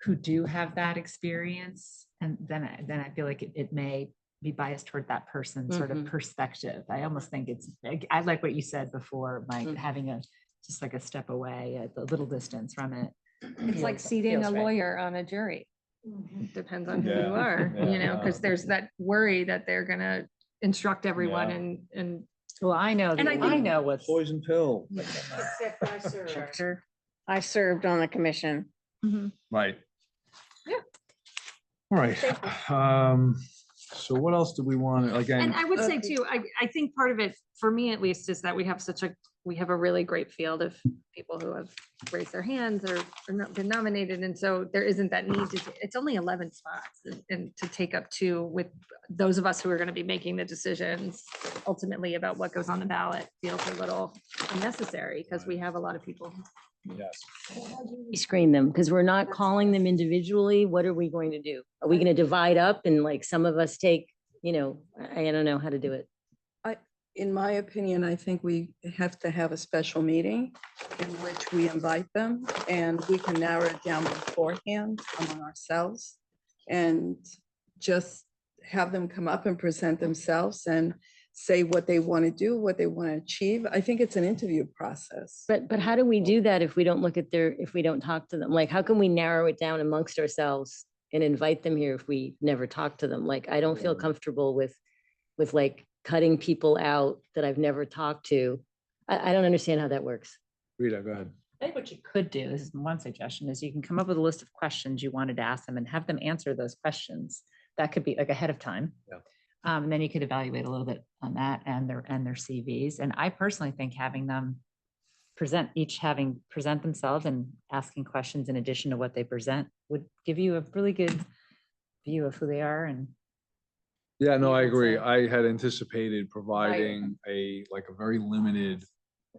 who do have that experience, and then I feel like it may be biased toward that person's sort of perspective. I almost think I like what you said before, Mike, having just like a step away, a little distance from it. It's like seating a feels right. lawyer on a jury. Depends on who Yeah. you are, Yeah. because there's that worry that they're gonna instruct everyone and Well, I know, And I I think- know what's. Poison pill. I served on the commission. Right. Yeah. All right. So what else do we want, again? And I would say too, I think part of it, for me at least, is that we have a really great field of people who have raised their hands or not been nominated. And so there isn't that need it's only 11 spots and to take up 2 with those of us who are going to be making the decisions ultimately about what goes on the ballot feels a little unnecessary because we have a lot of people. Yes. We screen them because we're not calling them individually. What are we going to do? Are we going to divide up and like some of us take, I don't know how to do it. In my opinion, I think we have to have a special meeting in which we invite them and we can narrow it down beforehand among ourselves and just have them come up and present themselves and say what they want to do, what they want to achieve. I think it's an interview process. But how do we do that if we don't if we don't talk to them? Like, how can we narrow it down amongst ourselves and invite them here if we never talk to them? Like, I don't feel comfortable with like cutting people out that I've never talked to. I don't understand how that works. Rita, go ahead. I think what you could do, this is one suggestion, is you can come up with a list of questions you wanted to ask them and have them answer those questions. That could be like ahead of time. Yeah. And then you could evaluate a little bit on that and their CVs. And I personally think having them present themselves and asking questions in addition to what they present would give you a really good view of who they are. And Yeah, no, I That's agree. it. I had anticipated providing a very limited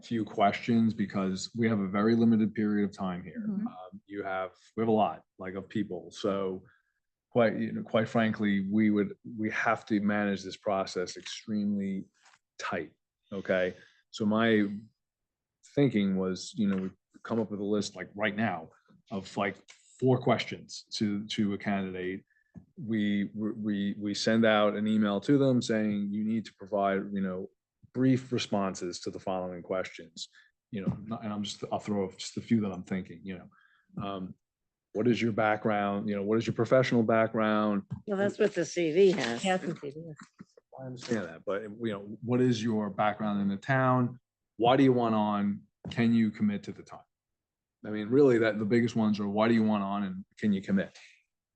few questions because we have a very limited period of time here. Mhm. We have a lot of people. So quite frankly, we have to manage this process extremely tight. Okay. So my thinking was, we come up with a list right now of 4 questions to a candidate. We send out an email to them saying you need to provide brief responses to the following questions, and I'll throw just a few that I'm thinking. What is your background? What is your professional background? Well, that's what the CV has. I understand that, but what is your background in the town? Why do you want on? Can you commit to the time? I mean, really, the biggest ones are why do you want on and can you commit?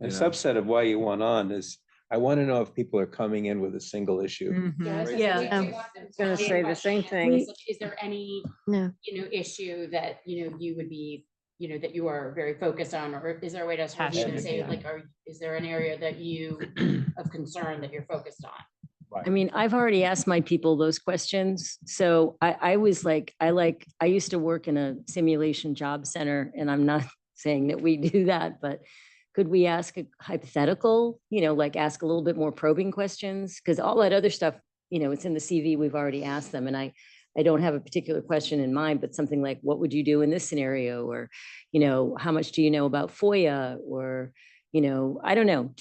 A subset of why you want on is, I want to know if people are coming in with a single issue. Yeah, I was gonna say the same thing. Is there any, No. issue that, you would be, that you are very focused on, or is there a way to sort of even Passionate, say, yeah. is there an area that of concern that you're focused on? I mean, I've already asked my people those questions. So I was like, I used to work in a simulation job center, and I'm not saying that we do that, but could we ask a hypothetical, ask a little bit more probing questions? Because all that other stuff, it's in the CV, we've already asked them. And I don't have a particular question in mind, but something like, what would you do in this scenario? Or, how much do you know about FOIA? Or, I don't know.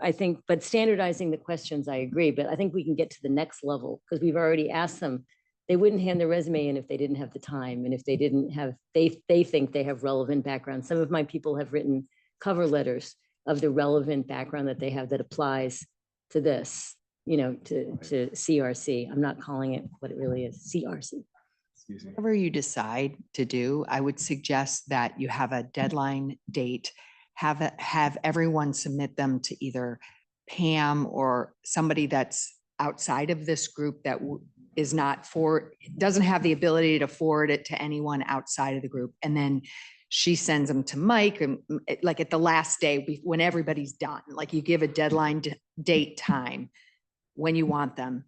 I think, but standardizing the questions, I agree, but I think we can get to the next level because we've already asked them. They wouldn't hand their resume in if they didn't have the time. And if they didn't have, they think they have relevant background. Some of my people have written cover letters of the relevant background that they have that applies to this, you know, to CRC. I'm not calling it what it really is, CRC. Whatever you decide to do, I would suggest that you have a deadline date, have everyone submit them to either Pam or somebody that's outside of this group that is not doesn't have the ability to forward it to anyone outside of the group. And then she sends them to Mike, and like at the last day, when everybody's done, like you give a deadline date time when you want them.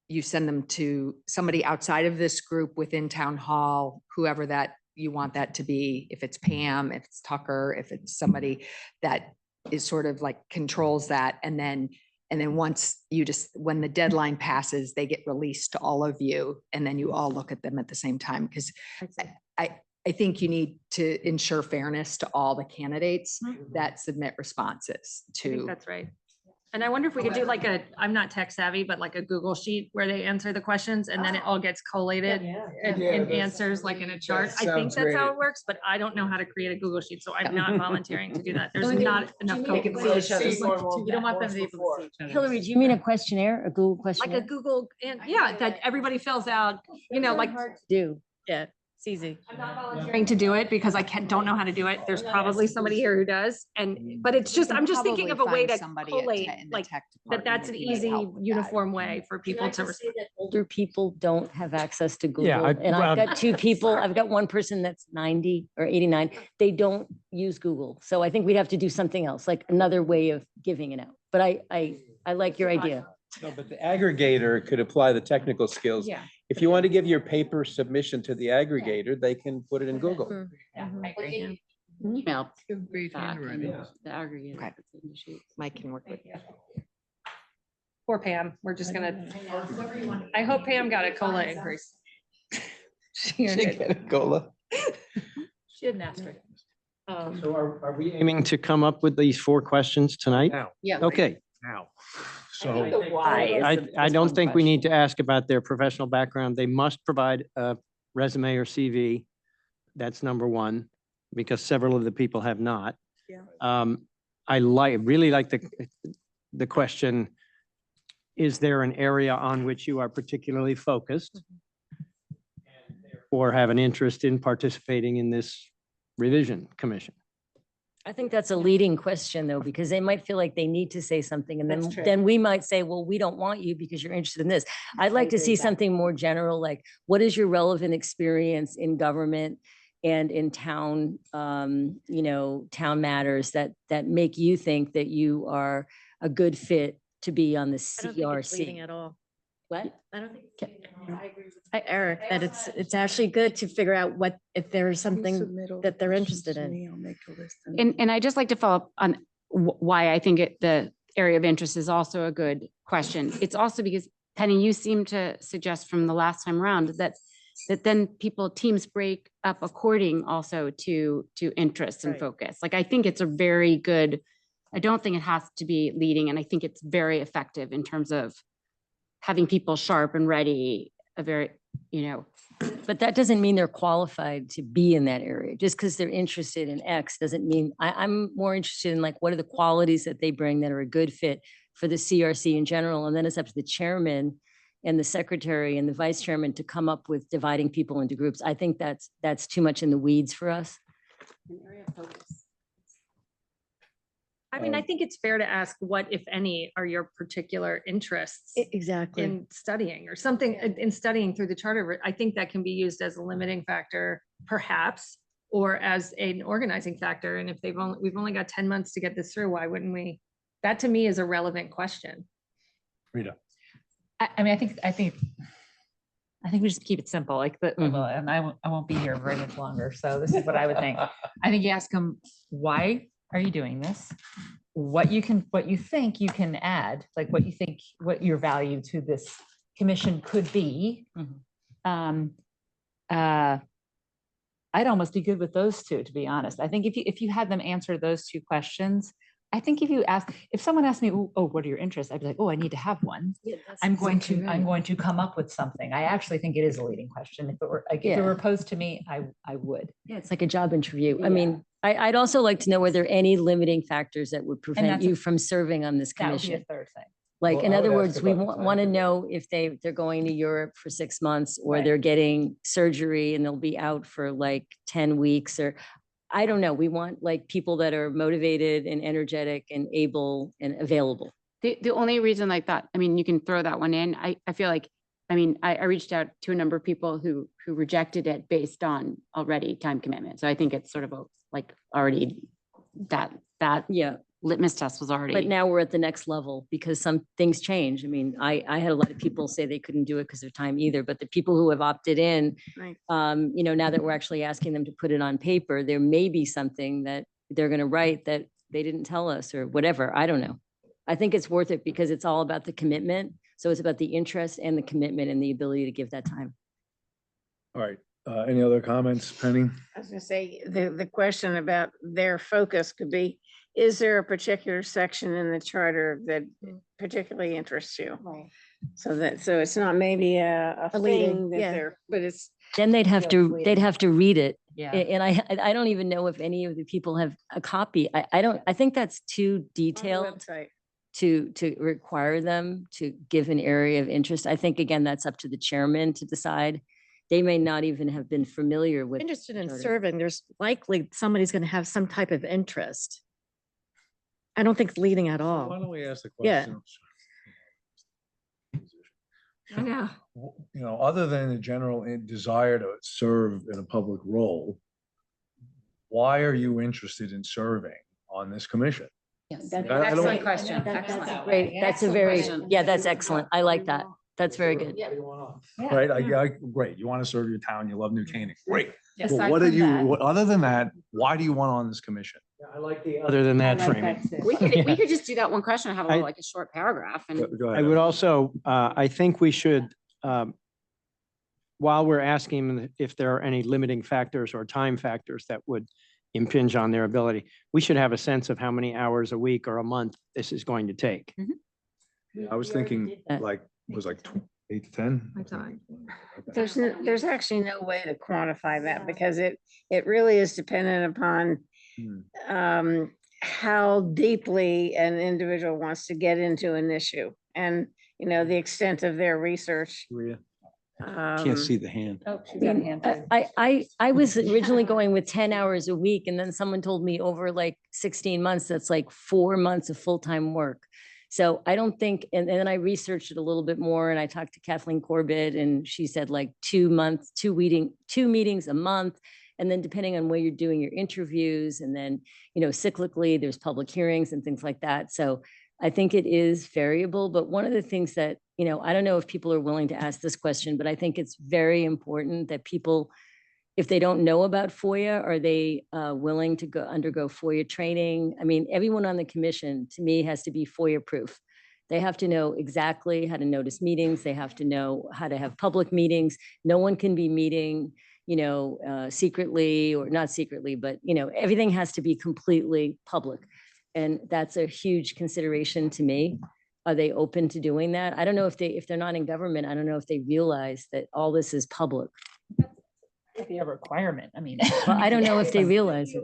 You send them to somebody outside of this group within town hall, whoever that you want that to be, if it's Pam, if it's Tucker, if it's somebody that is sort of like controls that. And then once when the deadline passes, they get released to all of you, and then you all look at them at the same time. Because I think you need to ensure fairness to all the candidates that submit responses I think to. that's right. And I wonder if we could do like I'm not tech savvy, but like a Google sheet where they answer the questions and then it all gets collated and answers like in a chart. I think sounds that's how great. it works, but I don't know how to create a Google sheet, so I'm not volunteering to do that. There's not enough. Make it code. see each other. You don't want them to be able to see each other. Hillary, do you mean a questionnaire, a Google Like questionnaire? a Google, and yeah, that everybody fills out, you know, like. Do, yeah, it's easy. I'm not volunteering to do it because I don't know how to do it. There's probably somebody here who does. But it's just, I'm just thinking of a way to collate, like, that's an easy, uniform way for people to respond. Older people don't have access to Google. Yeah, And I've got two people, I've got one person that's 90 or 89. They don't use Google. So I think we'd have to do something else, like another way of giving it out. But I like your idea. No, but the aggregator could apply the technical skills. Yeah. If you want to give your paper submission to the aggregator, they can put it in Google. Email. Great handwriting. The aggregator. Okay. Mike can work with you. Poor Pam, we're just gonna, I hope Pam got a COLA increase. She earned it. Cola. She had an asterisk. So are we aiming to come up with these 4 questions tonight? Yeah. Okay. Now. So I don't think we need to ask about their professional background. They must provide a resume or CV. That's number 1, because several of the people have not. Yeah. I really like the question, is there an area on which you are particularly focused? Or have an interest in participating in this revision commission? I think that's a leading question though, because they might feel like they need to say something and That's true. then we might say, well, we don't want you because you're interested in this. I'd like to see something more general, like what is your relevant experience in government and in town, you know, town matters that make you think that you are a good fit to be on the CRC. At all. What? I don't think. I agree with Eric, that it's actually good to figure out what, if there is something that they're interested in. And I just like to follow up on why I think the area of interest is also a good question. It's also because Penny, you seem to suggest from the last time around that then teams break up according also to interests and Right. focus. Like, I think it's a very good, I don't think it has to be leading, and I think it's very effective in terms of having people sharp and ready, But that doesn't mean they're qualified to be in that area. Just because they're interested in X doesn't mean, I'm more interested in like, what are the qualities that they bring that are a good fit for the CRC in general? And then it's up to the chairman and the secretary and the vice chairman to come up with dividing people into groups. I think that's too much in the weeds for us. I mean, I think it's fair to ask what, if any, are your particular interests Exactly. in studying or something, in studying through the charter. I think that can be used as a limiting factor, perhaps, or as an organizing factor. And if we've only got 10 months to get this through, why wouldn't we? That to me is a relevant question. Rita. I mean, I think we just keep it simple, like, but, well, and I won't be here very much longer. So this is what I would think. I think you ask them, why are you doing this? What you think you can add, like what your value to this commission could be. I'd almost be good with those 2, to be honest. I think if you had them answer those 2 questions, I think if someone asked me, oh, what are your interests? I'd be like, oh, I need to have one. I'm going to come up with something. I actually think it is a leading question. If it were, like, if it were posed to me, I would. Yeah, it's like a job interview. I Yeah. mean, I'd also like to know, were there any limiting factors that would prevent that's a- you from serving on this That would be a commission? third thing. Like, Well, in I would other ask words, we about the want to time know if they're going to Europe for 6 months, or Right. they're getting surgery and they'll be out for like 10 weeks, or I don't know. We want like people that are motivated and energetic and able and available. The only reason like that, I mean, you can throw that one in. I feel like, I mean, I reached out to a number of people who rejected it based on already time commitment. So I think it's sort of like already that Yeah. litmus test was already. But now we're at the next level because some things change. I mean, I had a lot of people say they couldn't do it because of time either, but the people who have opted in, Right. you know, now that we're actually asking them to put it on paper, there may be something that they're going to write that they didn't tell us or whatever. I don't know. I think it's worth it because it's all about the commitment. So it's about the interest and the commitment and the ability to give that time. All right, any other comments, Penny? I was gonna say, the question about their focus could be, is there a particular section in the charter that particularly interests you? So it's not maybe a leading, thing that yeah. they're, but it's. Then they'd have to read it. Yeah. And I don't even know if any of the people have a copy. I think that's too detailed Website. to require them to give an area of interest. I think, again, that's up to the chairman to decide. They may not even have been familiar with. Interested in charter. serving, there's likely somebody's going to have some type of interest. I don't think it's leading at Why all. don't we ask the Yeah. question? I know. You know, other than the general desire to serve in a public role, why are you interested in serving on this commission? That's I don't- Excellent question. That's Excellent. great. That's a very, yeah, that's excellent. I like that. That's very good. Right, great, you want to serve your town, you love New Canaan, great. But Aside what are from you, that- other than that, why do you want on this commission? I like the other than that framing. We could just do that one question and have I- like a short paragraph and. Go I ahead. would also, I think we should, while we're asking them if there are any limiting factors or time factors that would impinge on their ability, we should have a sense of how many hours a week or a month this is going to take. I was thinking like, was like 8 to 10? I thought. There's actually no way to quantify that because it really is dependent upon how deeply an individual wants to get into an issue and, you know, the extent of their research. Maria, Um, can't see the hand. Oh, she's got a hand raised. I was originally going with 10 hours a week, and then someone told me over like 16 months, that's like 4 months of full-time work. So I don't think, and then I researched it a little bit more and I talked to Kathleen Corbett and she said like 2 months, two meetings a month. And then depending on where you're doing your interviews and then, you know, cyclically, there's public hearings and things like that. So I think it is variable, but one of the things that, you know, I don't know if people are willing to ask this question, but I think it's very important that people, if they don't know about FOIA, are they willing to undergo FOIA training? I mean, everyone on the commission, to me, has to be FOIA proof. They have to know exactly how to notice meetings. They have to know how to have public meetings. No one can be meeting, you know, secretly or not secretly, but, you know, everything has to be completely public. And that's a huge consideration to me. Are they open to doing that? I don't know if they're not in government, I don't know if they realize that all this is public. It'd be a requirement. I mean. Well, I don't know if they realize it.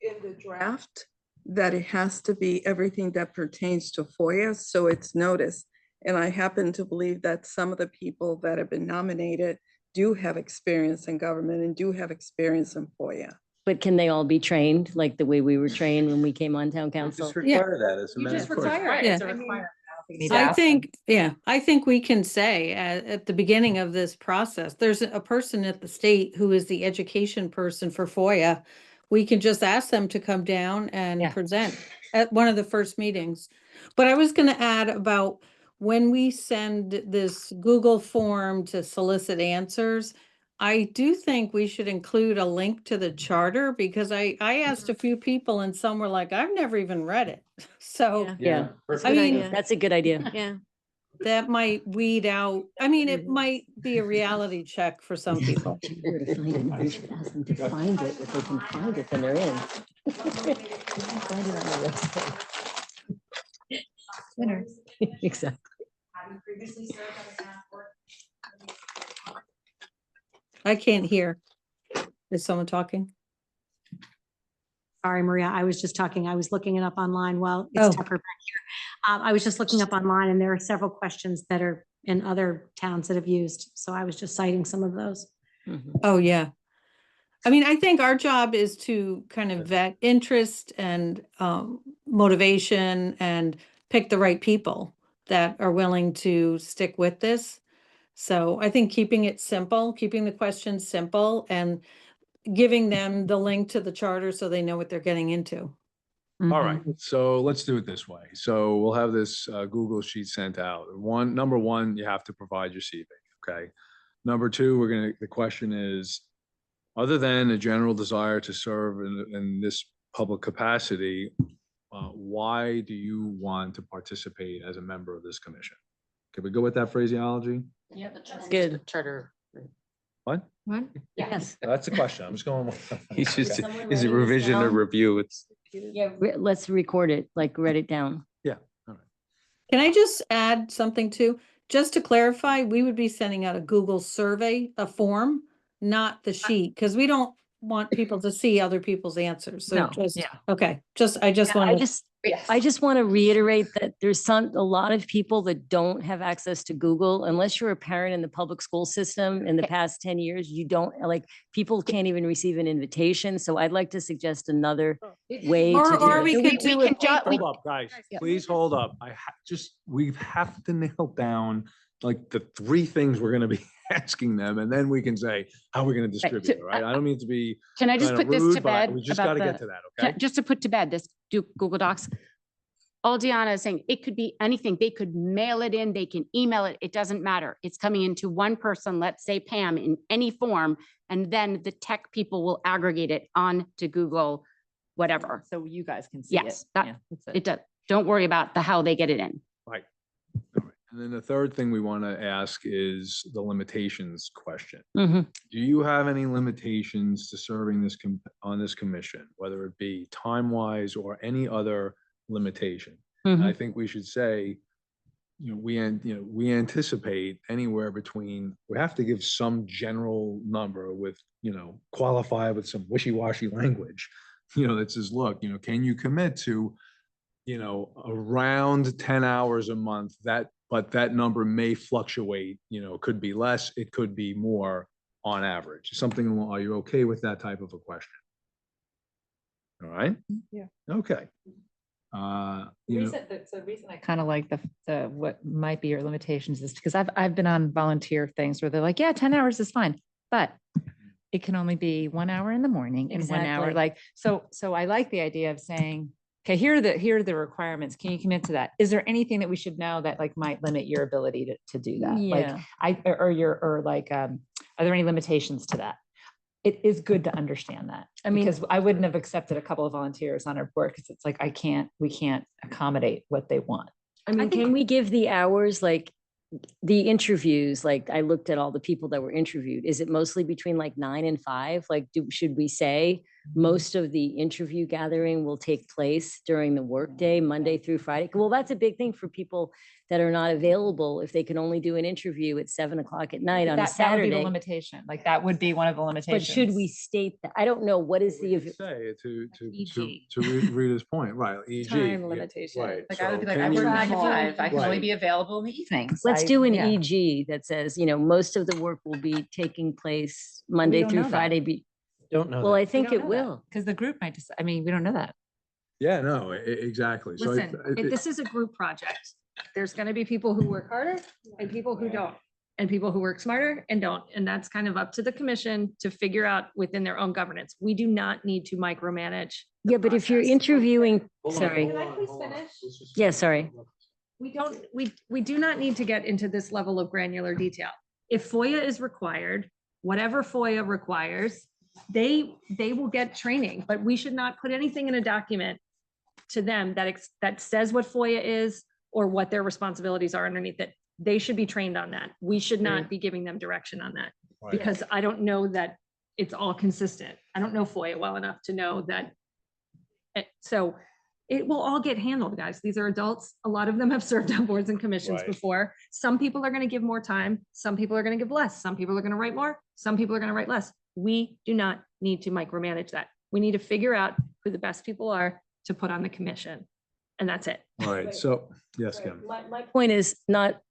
In the draft, that it has to be everything that pertains to FOIA, so it's noticed. And I happen to believe that some of the people that have been nominated do have experience in government and do have experience in FOIA. But can they all be trained like the way we were trained when we came on town council? Just require that as a You matter just of course. require it. Yeah. It's a requirement. I don't think you need to I ask them. think, yeah, I think we can say at the beginning of this process, there's a person at the state who is the education person for FOIA. We can just ask them to come down and Yeah. present at one of the first meetings. But I was gonna add about when we send this Google form to solicit answers, I do think we should include a link to the charter because I asked a few people and some were like, I've never even read it. So Yeah, I mean, that's a good idea. Yeah. that might weed out, I mean, it might be a reality check for some people. Where to find it. We should ask them to find it. If they can find it, then they're in. Winners. Exactly. I can't hear. Is someone talking? Sorry, Maria, I was just talking, I was looking it up online. Well, Oh. it's Tucker back here. I was just looking up online and there are several questions that are in other towns that have used. So I was just citing some of those. Oh, yeah. I mean, I think our job is to kind of vet interest and motivation and pick the right people that are willing to stick with this. So I think keeping it simple, keeping the questions simple and giving them the link to the charter so they know what they're getting into. All right, so let's do it this way. So we'll have this Google sheet sent out. Number one, you have to provide your CV, okay? Number two, the question is, other than a general desire to serve in this public capacity, why do you want to participate as a member of this commission? Can we go with that phraseology? Yeah, good. Charter. What? What? Yes. That's the question. I'm just going with. He's just, Someone is it writing this revision or down? review? It's. Yeah, let's record it, like write it down. Yeah, all right. Can I just add something too? Just to clarify, we would be sending out a Google survey, a form, not the sheet, because we don't want people to see other people's answers. So No, just, yeah. okay, I just Yeah, want to. I just want to reiterate that there's a lot of people that don't have access to Google unless you're a parent in the public school system in the past 10 years, you don't like, people can't even receive an invitation. So I'd like to suggest another way to do Or it. we could do it. Hold up, guys, please hold up. We have to nail down like the three things we're gonna be asking them, and then we can say how we're gonna distribute it, right? I don't mean to be. Can I just kinda put this rude, to but bed? We just about gotta the- get to that, okay? Just to put to bed, this Google Docs. All Deanna is saying, it could be anything. They could mail it in, they can email it. It doesn't matter. It's coming into one person, let's say Pam, in any form. And then the tech people will aggregate it on to Google, whatever. So you guys can see it. Yes, Yeah, that's it does. Don't worry about how they get it in. Right. All right. And then the third thing we want to ask is the limitations question. Mhm. Do you have any limitations to serving on this commission, whether it be time-wise or any other limitation? And I think we should say, we anticipate anywhere between, we have to give some general number with, qualify with some wishy-washy language, that says, look, can you commit to, around 10 hours a month, but that number may fluctuate, could be less, it could be more on average. Are you okay with that type of a question? All right? Yeah. Okay. The reason I kind of like the what might be your limitations is because I've been on volunteer things where they're like, yeah, 10 hours is fine, but it can only be 1 hour in the morning and 1 hour. Exactly. Like, so I like the idea of saying, okay, here are the requirements. Can you commit to that? Is there anything that we should know that like might limit your ability to do that? Yeah. Like are there any limitations to that? It is good to understand that. I mean- because I wouldn't have accepted a couple of volunteers on our board because it's like, we can't accommodate what they want. I mean, can we give the hours, like the interviews, like I looked at all the people that were interviewed. Is it mostly between like 9 and 5? Like, should we say most of the interview gathering will take place during the workday, Monday through Friday? Well, that's a big thing for people that are not available. If they can only do an interview at 7 o'clock at night on a That would be the Saturday. limitation. Like that would be one of the limitations. But should we state that? I don't know, what is We the, could say to EG. Rita's point, right? EG. Time yeah, limitation. right. Like I would be So like, I can work you- 9 to 5. I can only Right. be available in the evenings. let's I- do an yeah. EG that says, most of the work will be taking place Monday don't through know that. Friday. Don't know. Well, that. I think it will. Because the group might decide, I mean, we don't know that. Yeah, no, exactly. So Listen, if this is a group project, there's gonna be people who work harder and people who don't, and people who work smarter and don't. And that's kind of up to the commission to figure out within their own governance. We do not need to micromanage. the Yeah, but if you're process. interviewing, Hold on, sorry. hold Can I on, please hold on. finish? Let's just- Yeah, sorry. We do not need to get into this level of granular detail. If FOIA is required, whatever FOIA requires, they will get training, but we should not put anything in a document to them that says what FOIA is or what their responsibilities are underneath it. They should be trained on that. We should not be giving them direction on that Right. because I don't know that it's all consistent. I don't know FOIA well enough to know that So it will all get handled, guys. These are adults. A lot of them have served on boards and commissions Right. before. Some people are going to give more time. Some people are going to give less. Some people are going to write more. Some people are going to write less. We do not need to micromanage that. We need to figure out who the best people are to put on the commission. And that's it. All right, so, yes, Kim. My point is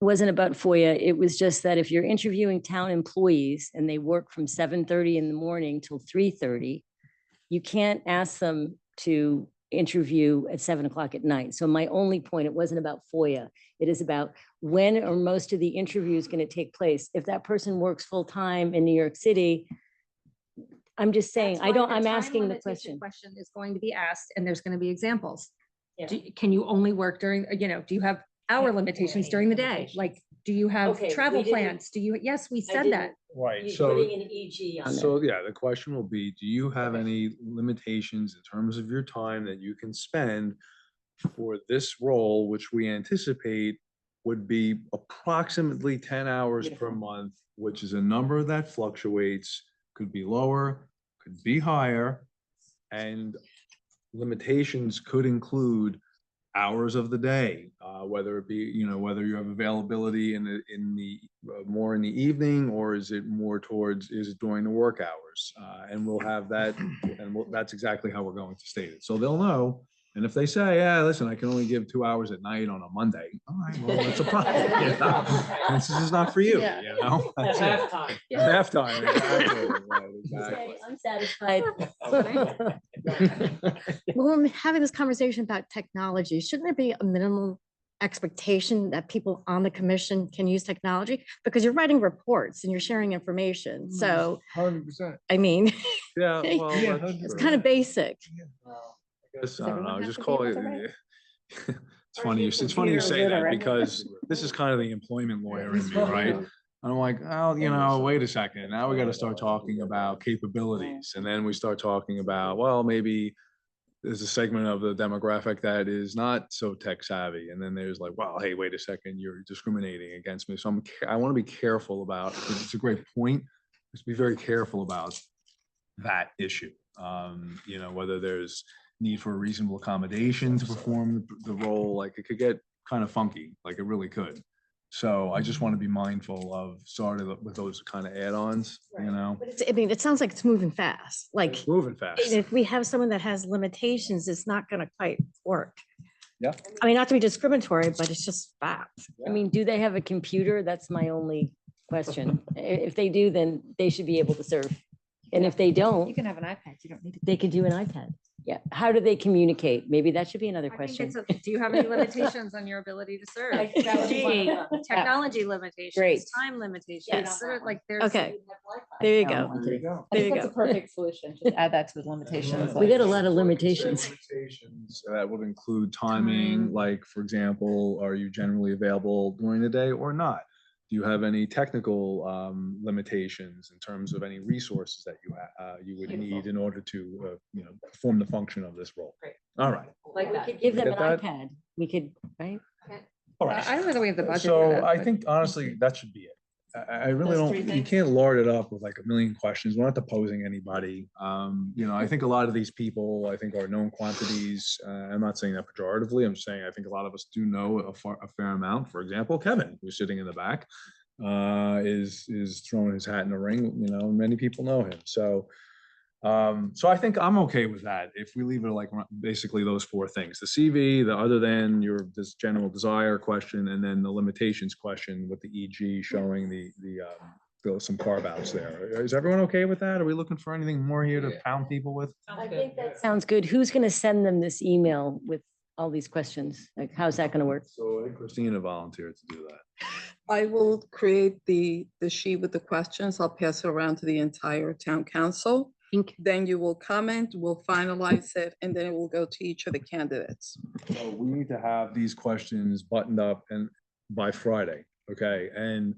wasn't about FOIA. It was just that if you're interviewing town employees and they work from 7:30 in the morning till 3:30, you can't ask them to interview at 7 o'clock at night. So my only point, it wasn't about FOIA. It is about when are most of the interviews going to take place? If that person works full-time in New York City, I'm just saying, That's why the I'm time asking the limitation question. Question is going to be asked and there's going to be examples. Yeah. Can you only work during, do you have hour limitations during the day? Like, do you have Okay, travel we didn't- plans? Yes, we I said that. didn't- Right, you so. putting an EG on there. So, yeah, the question will be, do you have any limitations in terms of your time that you can spend for this role, which we anticipate would be approximately 10 hours per month, which is a number that fluctuates, could be lower, could be higher, and limitations could include hours of the day, whether it be, whether you have availability in the more in the evening, or is it more towards, is it during the work hours? And we'll have that, and that's exactly how we're going to state it. So they'll know. And if they say, yeah, listen, I can only give 2 hours at night on a Monday, all right, well, that's a problem. This is not for you, Yeah. That's it. Halftime. Halftime, exactly, right, exactly. I'm satisfied. When we're having this conversation about technology, shouldn't there be a minimum expectation that people on the commission can use technology? Because you're writing reports and you're sharing information. So, 100%. I mean, Yeah, well, Yeah. it's kind of basic. I guess, Does I don't know, everyone have just to be call able it. to write? It's funny, it's funny you say that because this is kind of the employment lawyer in me, right? I'm like, oh, wait a second, now we got to start talking about capabilities. And then we start talking about, well, maybe there's a segment of the demographic that is not so tech savvy. And then there's like, well, hey, wait a second, you're discriminating against me. So I want to be careful about, it's a great point. Let's be very careful about that issue. Whether there's need for a reasonable accommodation to perform the role, like it could get kind of funky, like it really could. So I just want to be mindful of starting with those kind of add-ons, But it sounds like it's moving fast. Like, It's moving fast. if we have someone that has limitations, it's not going to quite work. Yeah. I mean, not to be discriminatory, but it's just fact. I mean, do they have a computer? That's my only question. If they do, then they should be able to serve. And if they You don't, can have an iPad. You don't need to. they could do an iPad. Yeah. How do they communicate? Maybe that should be another I think question. it's do you have any limitations on your ability to serve? That would be one of them. Technology limitations, Great. time limitations. Yes. sort of Like there's. Okay, there you go. There you go. I There you think that's a go. perfect solution. Just add that to the limitations. We got a lot of limitations. Limitations that would include timing, like, for example, are you generally available during the day or not? Do you have any technical limitations in terms of any resources that you would need in order to, perform the function of this role? Great. All right. Like We that. could give them an Get that? iPad. We could, right? All right. I don't know that we have the budget. for So that, I but- think honestly, that should be it. I really Those don't, three you things? can't lord it up with like a million questions. We're not deposing anybody. I think a lot of these people, I think, are known quantities. I'm not saying that pejoratively. I'm saying I think a lot of us do know a fair amount. For example, Kevin, who's sitting in the back, is throwing his hat in the ring. Many people know him. So I think I'm okay with that. If we leave it like basically those four things, the CV, the other than this general desire question, and then the limitations question with the EG showing some carve outs there. Is everyone okay with that? Are we looking for anything more here to pound people with? I think that sounds good. Who's going to send them this email with all these questions? Like, how's that going to work? So I think Christina volunteered to do that. I will create the sheet with the questions. I'll pass it around to the entire town council. Then you will comment, we'll finalize it, and then it will go to each of the candidates. So we need to have these questions buttoned up and by Friday, okay? And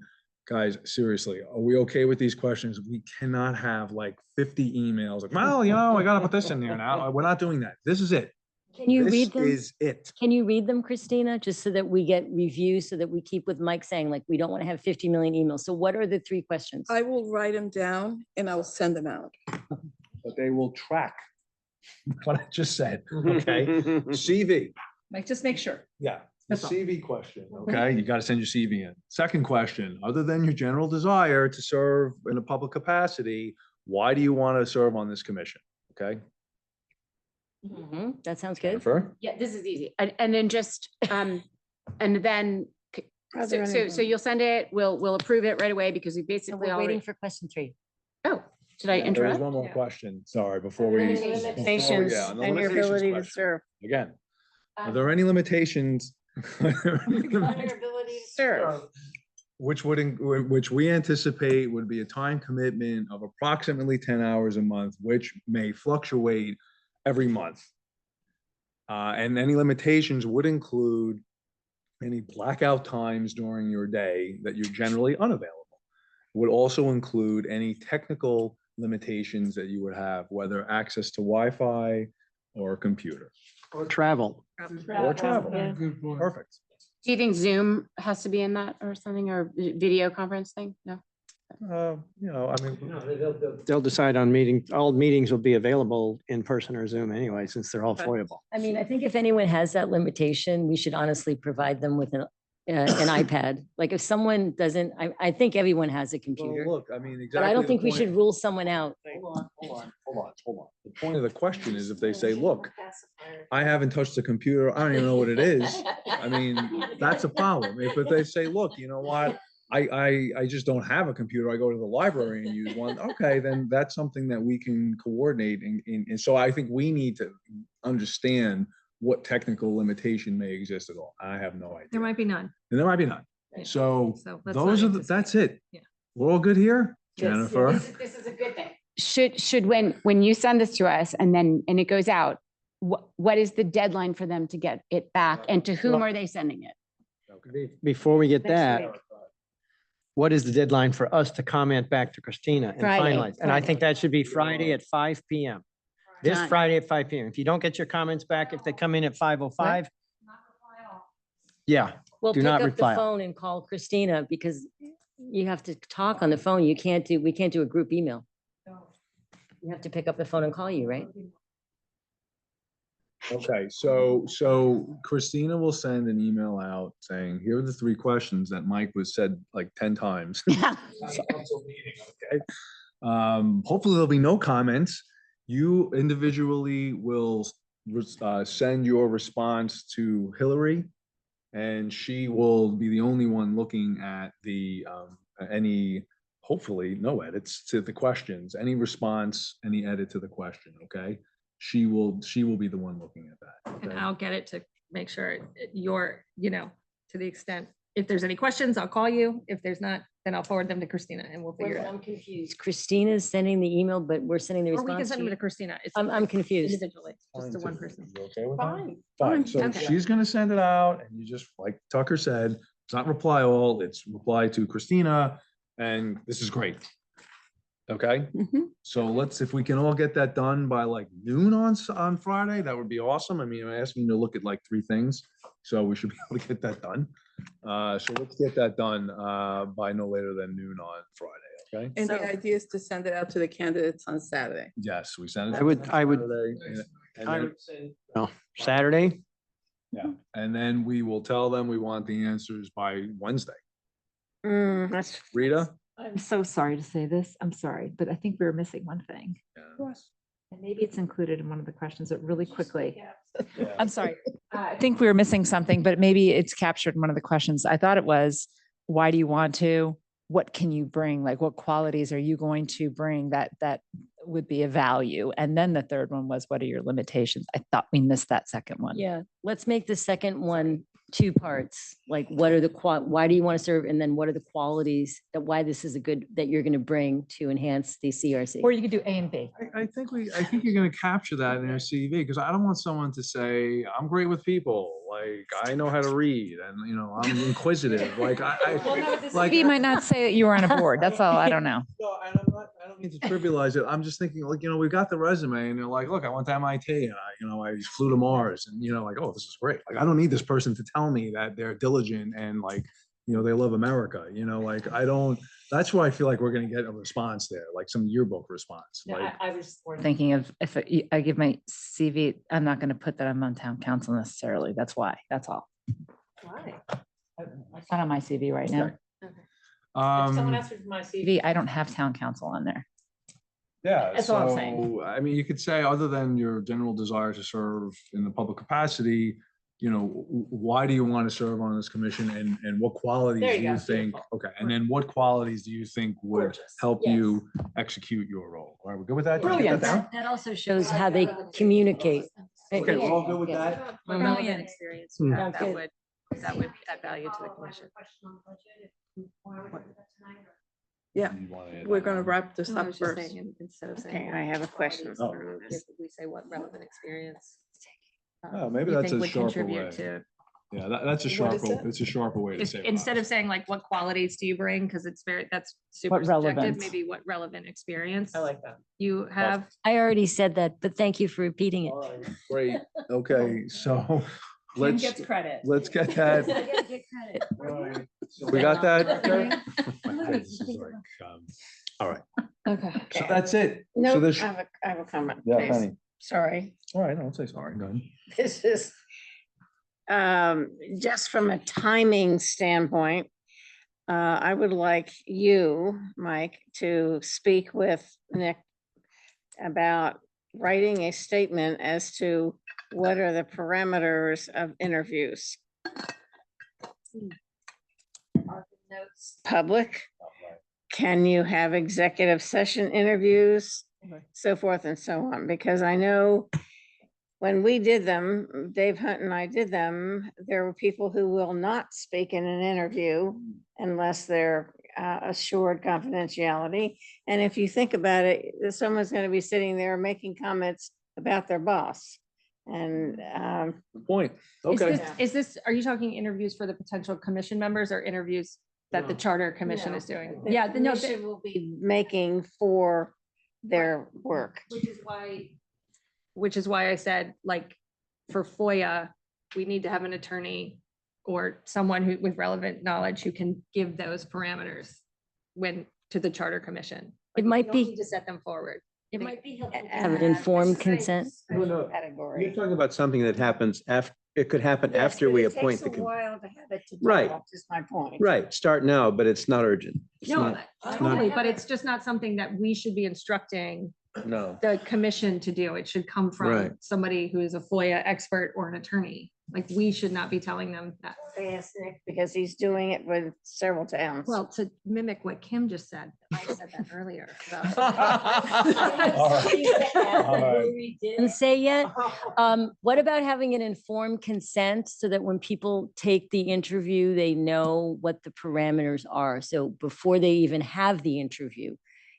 guys, seriously, are we okay with these questions? We cannot have like 50 emails, like, well, I gotta put this in there now. We're not doing that. This is it. Can you This read them? is it. Can you read them, Christina, just so that we get reviews, so that we keep with Mike saying, like, we don't want to have 50 million emails. So what are the 3 questions? I will write them down and I'll send them out. But they will track what I just said, okay? CV, Like, just make sure. yeah, the That's all. CV question, okay? You got to send your CV in. Second question, other than your general desire to serve in a public capacity, why do you want to serve on this commission? Okay, That sounds good. Jennifer? Yeah, this is easy. And then just, and then, Are there so any- you'll send it, we'll approve it right away because we So basically we're waiting already, for question 3. oh, did I There is interrupt? one more question, sorry, before we. Limitations Yeah, on the and your limitations ability to question. serve. Again, are there any limitations? Serve. Which which we anticipate would be a time commitment of approximately 10 hours a month, which may fluctuate every month. And any limitations would include any blackout times during your day that you're generally unavailable. Would also include any technical limitations that you would have, whether access to Wi-Fi or a computer. Or travel. Or travel. Yeah. Perfect. Do you think Zoom has to be in that or something, or video conference thing? No? You know, I mean, They'll decide on meeting, all meetings will be available in person or Zoom anyway, since they're all Okay. foyable. I mean, I think if anyone has that limitation, we should honestly provide them with an iPad. Like if someone doesn't, I think everyone has a computer, well, look, I mean, but exactly. I don't the think we point- should rule someone out. Hold on. The point of the question is if they say, look, I haven't touched the computer, I don't even know what it is. I mean, that's a problem. If they say, look, you know what? I just don't have a computer. I go to the library and use one. Okay, then that's something that we can coordinate. And so I think we need to understand what technical limitation may exist at all. I have no idea. There might be none. And there might be none. Yeah. So So let's those not are, anticipate. that's it. Yeah. We're all good here? Yes. Jennifer? This is a good thing. Should when you send this to us and it goes out, what is the deadline for them to get it back? And to whom Well- are they sending it? Before we get Next that, week. what is the deadline for us to comment back to Christina and Friday, finalize? And I think that should be Friday at 5 PM. This Done. Friday at 5 PM. If you don't get your comments back, if they come in at 5:05, yeah, Well, do pick not up the reply. phone and call Christina because you have to talk on the phone. We can't do a group email. You have to pick up the phone and call you, right? Okay, so Christina will send an email out saying, here are the 3 questions that Mike was said like 10 times. Okay. Hopefully there'll be no comments. You individually will send your response to Hillary, and she will be the only one looking at the any, hopefully no edits to the questions, any response, any edit to the question. Okay, she will be the one looking at that. And okay? I'll get it to make sure you're, to the extent, if there's any questions, I'll call you. If there's not, then I'll forward them to Christina and we'll figure it out. I'm confused. Christina's sending the email, but we're sending the Or we can response. send to them to you. Christina. It's I'm confused. individually, just to one person. You okay with that? Fine. Fine, so Okay. she's gonna send it out, and you just, like Tucker said, it's not reply all, it's reply to Christina, and this is great. Okay, so if we can all get that done by like noon on Friday, that would be awesome. I mean, I asked me to look at like 3 things, so we should be able to get that done. So let's get that done by no later than noon on Friday, okay? And the idea is to send it out to the candidates on Saturday. Yes, we send it. I would- Saturday, and I then- would say, no, Saturday. Yeah, and then we will tell them we want the answers by Wednesday. That's Rita? I'm so sorry to say this. I'm sorry, but I think we were missing one thing. And maybe it's included in one of the questions, but really quickly. I'm sorry. I think we were missing something, but maybe it's captured in one of the questions. I thought it was, why do you want to? What can you bring? Like, what qualities are you going to bring that would be a value? And then the third one was, what are your limitations? I thought we missed that second one. Yeah, let's make the second one 2 parts. Like what are why do you want to serve? And then what are the qualities why this is that you're going to bring to enhance the CRC? Or you could do A and B. I think you're gonna capture that in their CV, because I don't want someone to say, I'm great with people, like, I know how to read, and, I'm inquisitive, like, like. CV might not say that you were on a board. That's all. I don't know. No, and I don't mean to trivialize it. I'm just thinking, like, we've got the resume, and they're like, look, I went to MIT, and I flew to Mars, and like, oh, this is great. Like, I don't need this person to tell me that they're diligent and like they love America, like that's why I feel like we're gonna get a response there, like some yearbook response, No, like. I was more thinking of if I give my CV, I'm not going to put that I'm on town council necessarily. That's why, that's all. Why? It's not on my CV right now. Okay. If someone Um, asks me for my CV, I don't have town council on there. Yeah, That's all I'm saying. so, I mean, you could say, other than your general desire to serve in the public capacity, why do you want to serve on this commission and what qualities There do you you go, think, beautiful. okay, and then what qualities do you think would Gorgeous. help Yes. you execute your role? All right, we're good with that? Did you get Brilliant. that down? That also shows how they communicate. Okay, we're all good with that? Relevant Brilliant. experience, Hmm. that would add value to the commission. Yeah, You wanna- we're gonna wrap this No, I up was just first. saying, instead of Okay, saying. I have a question. Oh. We say what relevant experience. Oh, maybe you that's think a would sharper contribute way. to- Yeah, that's a What sharper, is it? it's a sharper way to say it. Instead of saying like, what qualities do you bring? Because that's super What subjective, relevant? maybe what relevant experience like that. you have. I already said that, but thank you for repeating it. Great, okay, so Kim let's, gets credit. let's get that. We got that? Okay. This is like, all right, Okay. so that's it. So No, this, I have a comment. yeah, please. Penny. Sorry. All right, don't say sorry, go ahead. This is just from a timing standpoint. I would like you, Mike, to speak with Nick about writing a statement as to what are the parameters of interviews. Public? Can you have executive session interviews? So forth and so on, because I know when we did them, Dave Hunt and I did them, there were people who will not speak in an interview unless they're assured confidentiality. And if you think about it, someone's going to be sitting there making comments about their boss. And Good point, Is okay. are you talking interviews for the potential commission members or interviews that the charter commission is doing? Yeah, the no, commission will be making for their work. which is why I said, like, for FOIA, we need to have an attorney or someone who with relevant knowledge who can give those parameters to the charter commission. It Like, we might don't be- need to set them forward. It might be helpful. Have Have an informed consent. No, no. Category. You're talking about something that happens after, it could happen Yes, after but we it appoint takes the. a while to have it Right. develop, is my point. Right, start now, but it's not urgent. It's No, not- it's totally, not- but it's just not something that we should be instructing No. the commission to do. It should come from Right. somebody who is a FOIA expert or an attorney. Like, we should not be telling them that. Ask Nick, because he's doing it with several towns. Well, to mimic what Kim just said, I said that earlier. Didn't say yet. What about having an informed consent so that when people take the interview, they know what the parameters are? So before they even have the interview,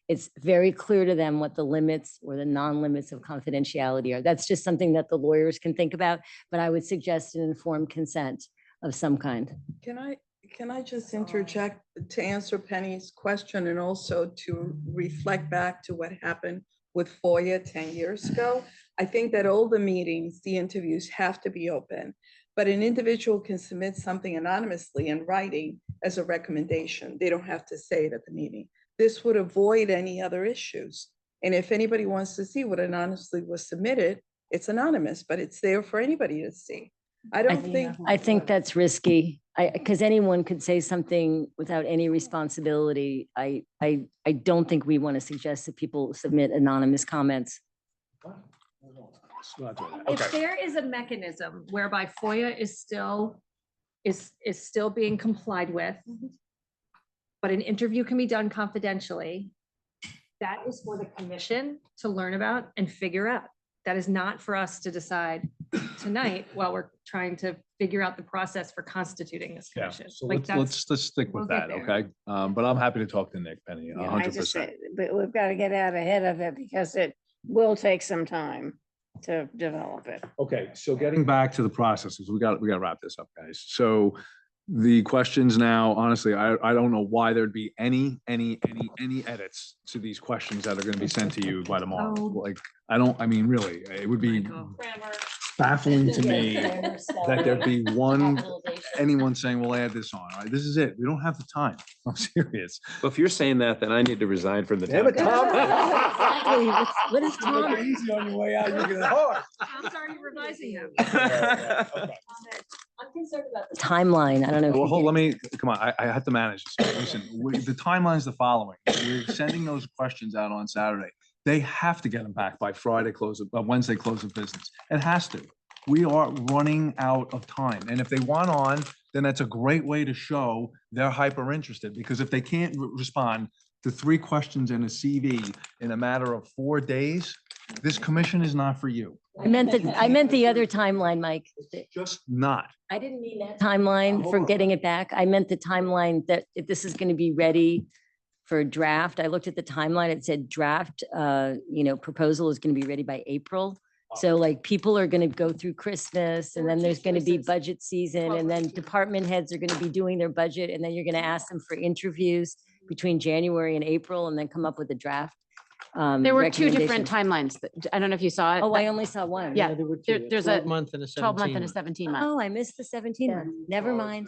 it's very clear to them what the limits or the non-limits of confidentiality are. That's just something that the lawyers can think about, but I would suggest an informed consent of some kind. Can I just interject to answer Penny's question and also to reflect back to what happened with FOIA 10 years ago? I think that all the meetings, the interviews have to be open, but an individual can submit something anonymously in writing as a recommendation. They don't have to say it at the meeting. This would avoid any other issues. And if anybody wants to see what anonymously was submitted, it's anonymous, but it's there for anybody to see. I don't think. I think that's risky. Because anyone could say something without any responsibility. I don't think we want to suggest that people submit anonymous comments. If there is a mechanism whereby FOIA is still being complied with, but an interview can be done confidentially, that is for the commission to learn about and figure out. That is not for us to decide tonight while we're trying to figure out the process for constituting this Yeah, commission. so Like, let's stick we'll with get that, there. okay? But I'm happy to talk to Nick, Penny, Yeah, I 100%. just say, but we've got to get out ahead of it because it will take some time to develop it. Okay, so getting back to the processes, we got to wrap this up, guys. So the questions now, honestly, I don't know why there'd be any edits to these questions that are going to be sent to you by tomorrow. Oh. Like, I mean, really, it would be baffling to me that there be anyone saying, we'll add this on, all right? This is it. We don't have the time. I'm serious. Well, if you're saying that, then I need to resign from the Yeah, town. but Tom- Exactly. What is Tom? Easy on your way out, you're gonna hard. Tom's already revising them. I'm concerned about the timeline. I don't know. if Well, you hold, did- let me, come on, I have to manage this. Listen, the timeline is the following. We're sending those questions out on Saturday. They have to get them back by Friday Wednesday close of business. It has to. We are running out of time. And if they want on, then that's a great way to show they're hyper interested, because if they can't respond to 3 questions in a CV in a matter of 4 days, this commission is not for you. I meant the other timeline, Mike. Just not. I didn't mean that timeline for getting it back. I meant the timeline that if this is going to be ready for a draft. I looked at the timeline. It said draft, proposal is going to be ready by April. So like people are going to go through Christmas and then there's going to be budget season and then department heads are going to be doing their budget. And then you're going to ask them for interviews between January and April and then come up with a draft. There were 2 different recommendations. timelines. I don't know if you saw it. Oh, I but- only saw one. Yeah, there's a 12-month and a 12-month and a 17. 17-month. Oh, I missed the 17 month. Never mind.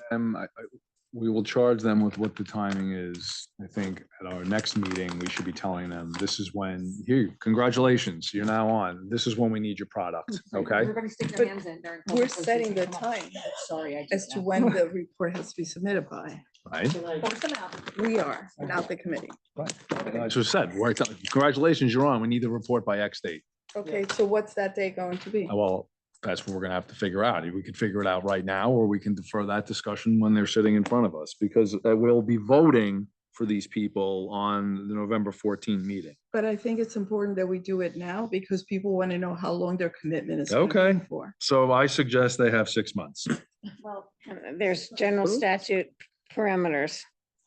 We will charge them with what the timing is. I think at our next meeting, we should be telling them, this is when, here, congratulations, you're now on. This is when we need your product, okay? Everybody stick their hands in during. We're public setting the safety. Come on. time Sorry, I as to when the report has to be submitted by. Right? Force them out. We are, not the committee. And I just said, congratulations, you're on. We need the report by X date. Okay, so what's that day going to be? Well, that's what we're gonna have to figure out. We could figure it out right now, or we can defer that discussion when they're sitting in front of us, because we'll be voting for these people on the November 14 meeting. But I think it's important that we do it now because people want to know how long their commitment is gonna be Okay. for. So I suggest they have 6 months, Well, there's general statute parameters.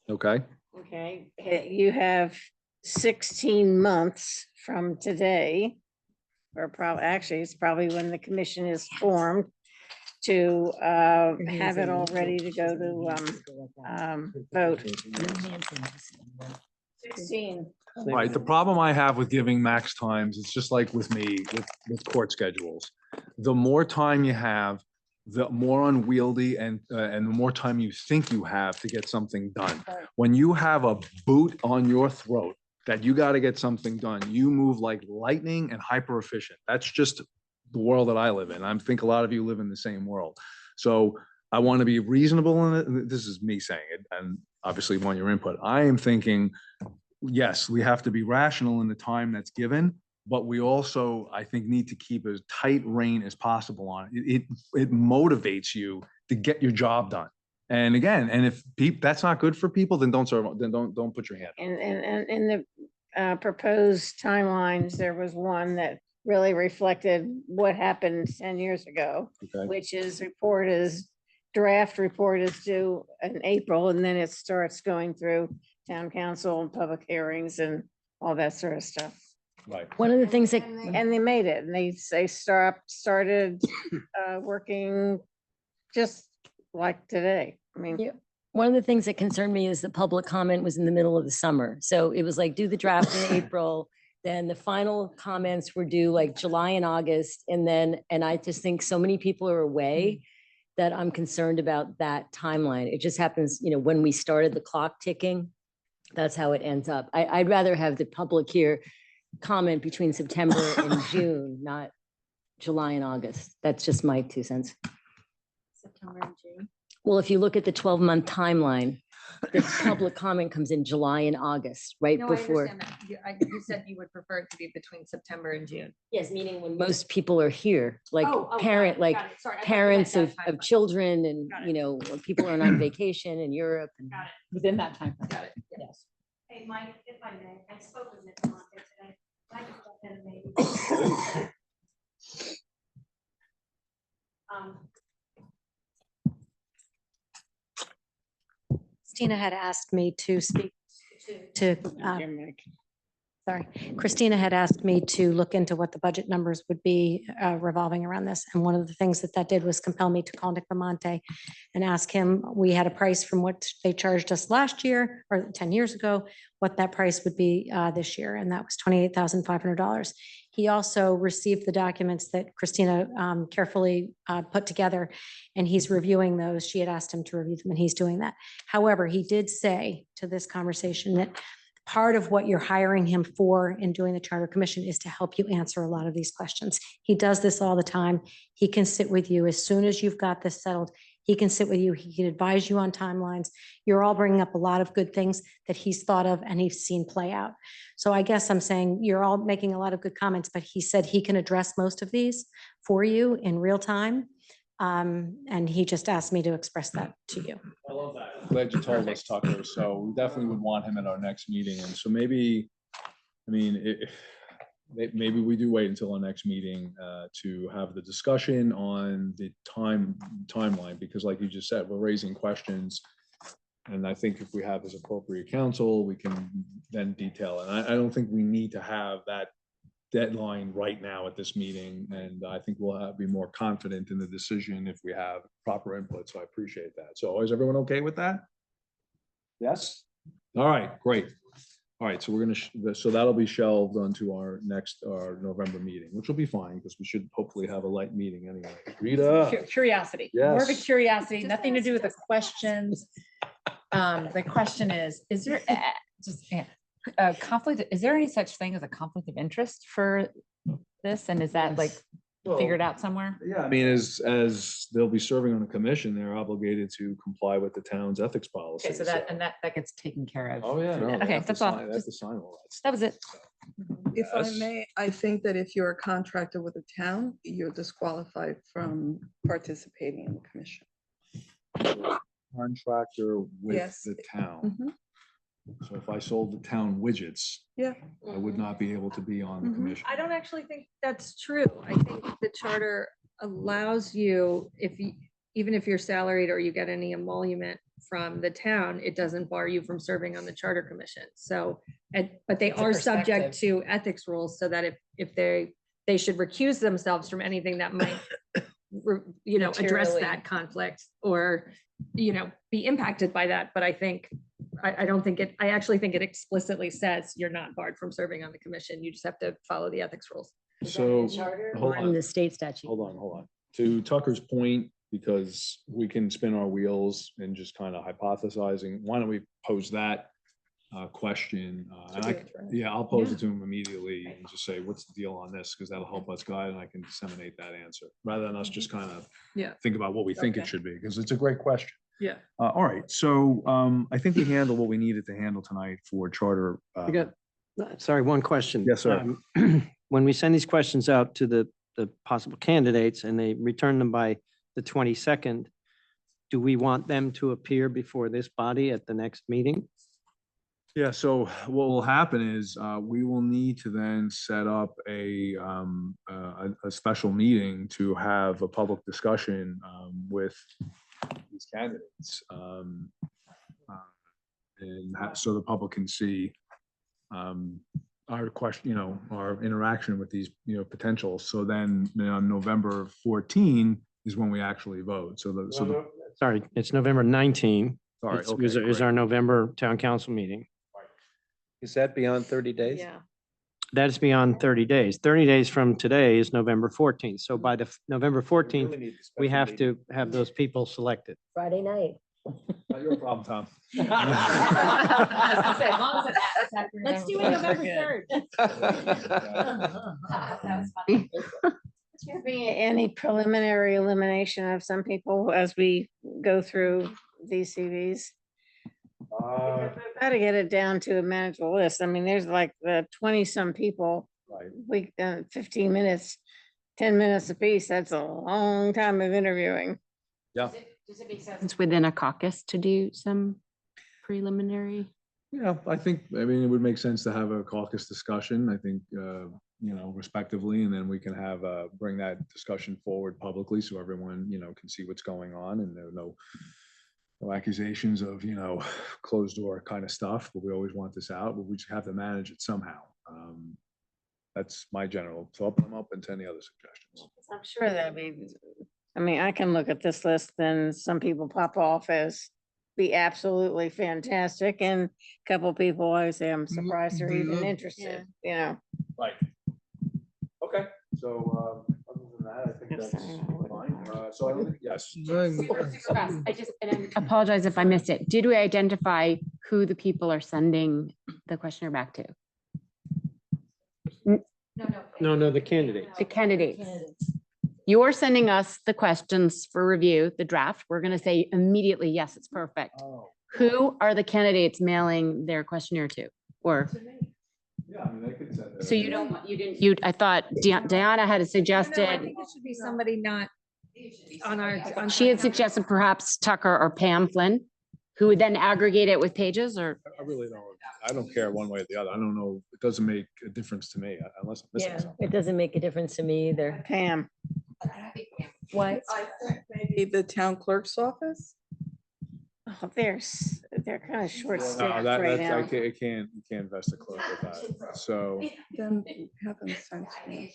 okay? Okay, you have 16 months from today, or actually, it's probably when the commission is formed to have it all ready to go to vote. 16. Right, the problem I have with giving max times, it's just like with me, with court schedules. The more time you have, the more unwieldy and the more time you think you have to get something done. When you have a boot on your throat that you got to get something done, you move like lightning and hyper efficient. That's just the world that I live in. I think a lot of you live in the same world. So I want to be reasonable in it. This is me saying it, and obviously want your input. I am thinking, yes, we have to be rational in the time that's given, but we also, I think, need to keep as tight rein as possible on it. It motivates you to get your job done. And again, and if that's not good for people, then don't serve, then don't put your hand. And in the proposed timelines, there was one that really reflected what happened 10 years ago, Okay. which is draft report is due in April, and then it starts going through town council and public hearings and all that sort of stuff. Right. One of the things that, And they made it, and they started working just like today. I mean, Yeah. One of the things that concerned me is the public comment was in the middle of the summer. So it was like, do the draft in April, then the final comments were due like July and August. And I just think so many people are away that I'm concerned about that timeline. It just happens, when we started the clock ticking, that's how it ends up. I'd rather have the public here comment between September and June, not July and August. That's just my 2 cents. September and June. Well, if you look at the 12-month timeline, the public comment comes in July and August, right No, I before. understand that. You said you would prefer it to be between September and June. Yes, meaning when most people are here, like got it, got it. Sorry, I thought you meant parents that of timeline. children and, when people are on vacation in Europe. And Within that time. Got it. Yes. Hey, Mike, if I may, I spoke with Nick Monte today. I can jump in and maybe. Christina had asked me to speak to Sorry, Christina had asked me to look into what the budget numbers would be revolving around this. And one of the things that did was compel me to call Nick Lamonte and ask him, we had a price from what they charged us last year or 10 years ago, what that price would be this year. And that was $28,500. He also received the documents that Christina carefully put together, and he's reviewing those. She had asked him to review them, and he's doing that. However, he did say to this conversation that part of what you're hiring him for in doing the Charter Commission is to help you answer a lot of these questions. He does this all the time. He can sit with you as soon as you've got this settled. He can sit with you. He can advise you on timelines. You're all bringing up a lot of good things that he's thought of and he's seen play out. So I guess I'm saying you're all making a lot of good comments, but he said he can address most of these for you in real time. And he just asked me to express that to you. I love that. Glad you told us, Tucker. So we definitely would want him at our next meeting. And so maybe, I mean, maybe we do wait until our next meeting to have the discussion on the timeline, because like you just said, we're raising questions. And I think if we have as appropriate counsel, we can then detail it. And I don't think we need to have that deadline right now at this meeting. And I think we'll be more confident in the decision if we have proper input. So I appreciate that. So is everyone okay with that? Yes? All right, great. All right, so we're gonna, so that'll be shelved onto our next, our November meeting, which will be fine because we should hopefully have a light meeting anyway. Rita? Curiosity, more of a Yes. curiosity, nothing to do with the questions. The question is there just a conflict, is there any such thing as a conflict of interest for this? And is that like figured out somewhere? Yeah, I mean, as they'll be serving on a commission, they're obligated to comply with the town's ethics policy. Okay, so that, and that gets taken care of. Oh, yeah. no, they Okay, have to that's all. sign- They have to sign all that. That was it. If I Yes. may, I think that if you're a contractor with the town, you're disqualified from participating in the commission. Contractor with Yes. the town. Mhm. So if I sold the town widgets, Yeah. I would not be able to be on the Mhm. commission. I don't actually think that's true. I think the charter allows you, if you, even if you're salaried or you get any emolument from the town, it doesn't bar you from serving on the charter commission. So, but they It's a are subject perspective. to ethics rules so that if they should recuse themselves from anything that might, address Materially. that conflict or, be impacted by that. But I think, I don't think it, I actually think it explicitly says you're not barred from serving on the commission. You just have to follow the ethics rules. So, hold In on, the state statute. hold on. To Tucker's point, because we can spin our wheels and just kind of hypothesizing, why don't we pose that question? Yeah, I'll pose it to him immediately and just say, what's the deal on this? Because that'll help us guide and I can disseminate that answer, rather than us just kind of Yeah. think about what we think it Okay. should be, because it's a great question. Yeah. All right, so I think we handled what we needed to handle tonight for charter. I got, sorry, one question. Yes, sir. When we send these questions out to the possible candidates and they return them by the 22nd, do we want them to appear before this body at the next meeting? Yeah, so what will happen is we will need to then set up a special meeting to have a public discussion with these candidates. So the public can see our question, our interaction with these, potentials. So then on November 14 is when we actually vote. Sorry, it's November 19. Sorry, It's- okay, is great. our November town council meeting. Is that beyond 30 days? Yeah. That's beyond 30 days. 30 days from today is November 14th. So by the November 14th, we have to have those people selected. Friday night. Not your problem, Tom. Let's do it November 3rd. Is there be any preliminary elimination of some people as we go through these CVs? Got to get it down to a manageable list. I mean, there's like 20 some people. Right. We 15 minutes, 10 minutes apiece. That's a long time of interviewing. Yeah. Does it make sense? It's within a caucus to do some preliminary. Yeah, I mean, it would make sense to have a caucus discussion, I think, respectively, and then we can have, bring that discussion forward publicly so everyone, can see what's going on and there are no accusations of, closed door kind of stuff, but we always want this out, but we just have to manage it somehow. That's my general thought, but I'm open to any other suggestions. I'm sure that'd be, I mean, I can look at this list and some people pop off as be absolutely fantastic and a couple people I say I'm surprised they're even interested, you know. Right. Okay, so, other than that, I think that's fine. So I don't think, yes. I just, and I apologize if I missed it. Did we identify who the people are sending the questionnaire back to? No, the candidates. The candidates. You're sending us the questions for review, the draft. We're going to say immediately, yes, it's perfect. Who are the candidates mailing their questionnaire to? Or, Yeah, I mean, they could send it. so you don't, I thought Diana had I suggested, think it should be somebody not on our. she had suggested perhaps Tucker or Pam Flynn, who would then aggregate it with Pages, or? I really don't, I don't care one way or the other. I don't know. It doesn't make a difference to me unless I'm missing Yeah, something. it doesn't make a difference to me either. Pam. Why? I think maybe the town clerk's office. Oh, they're kind of short No, staffed that, right that's, now. you can't invest a clerk with that. So, Then have them sent to me.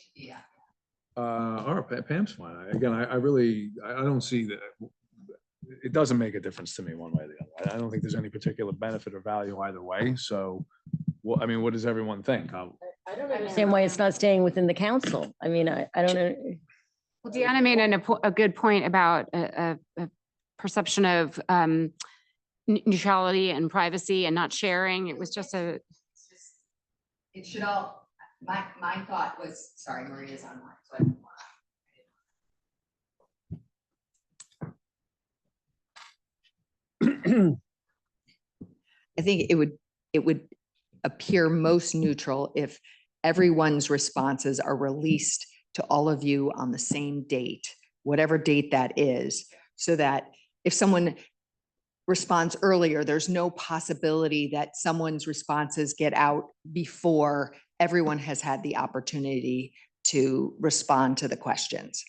all right, Pam's fine. Again, I really, I don't see that. It doesn't make a difference to me one way or the other. I don't think there's any particular benefit or value either way. So, well, I mean, what does everyone think? I don't understand why it's not staying within the council. I mean, I don't know. Well, Deanna made a good point about a perception of neutrality and privacy and not sharing. It was just a. It should all, my thought was, sorry, Maria's online, so I don't want I think it would appear most neutral if everyone's responses are released to all of you on the same date, whatever date that is, so that if someone responds earlier, there's no possibility that someone's responses get out before everyone has had the opportunity to respond to the questions.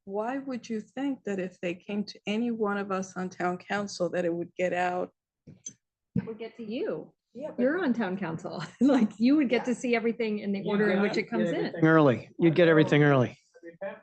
Why would you think that if they came to any one of us on town council, that it would get out? It would get to you. Yeah, You're on town council. Like you would get to see everything in the order in which it comes in. Early, you'd get everything early.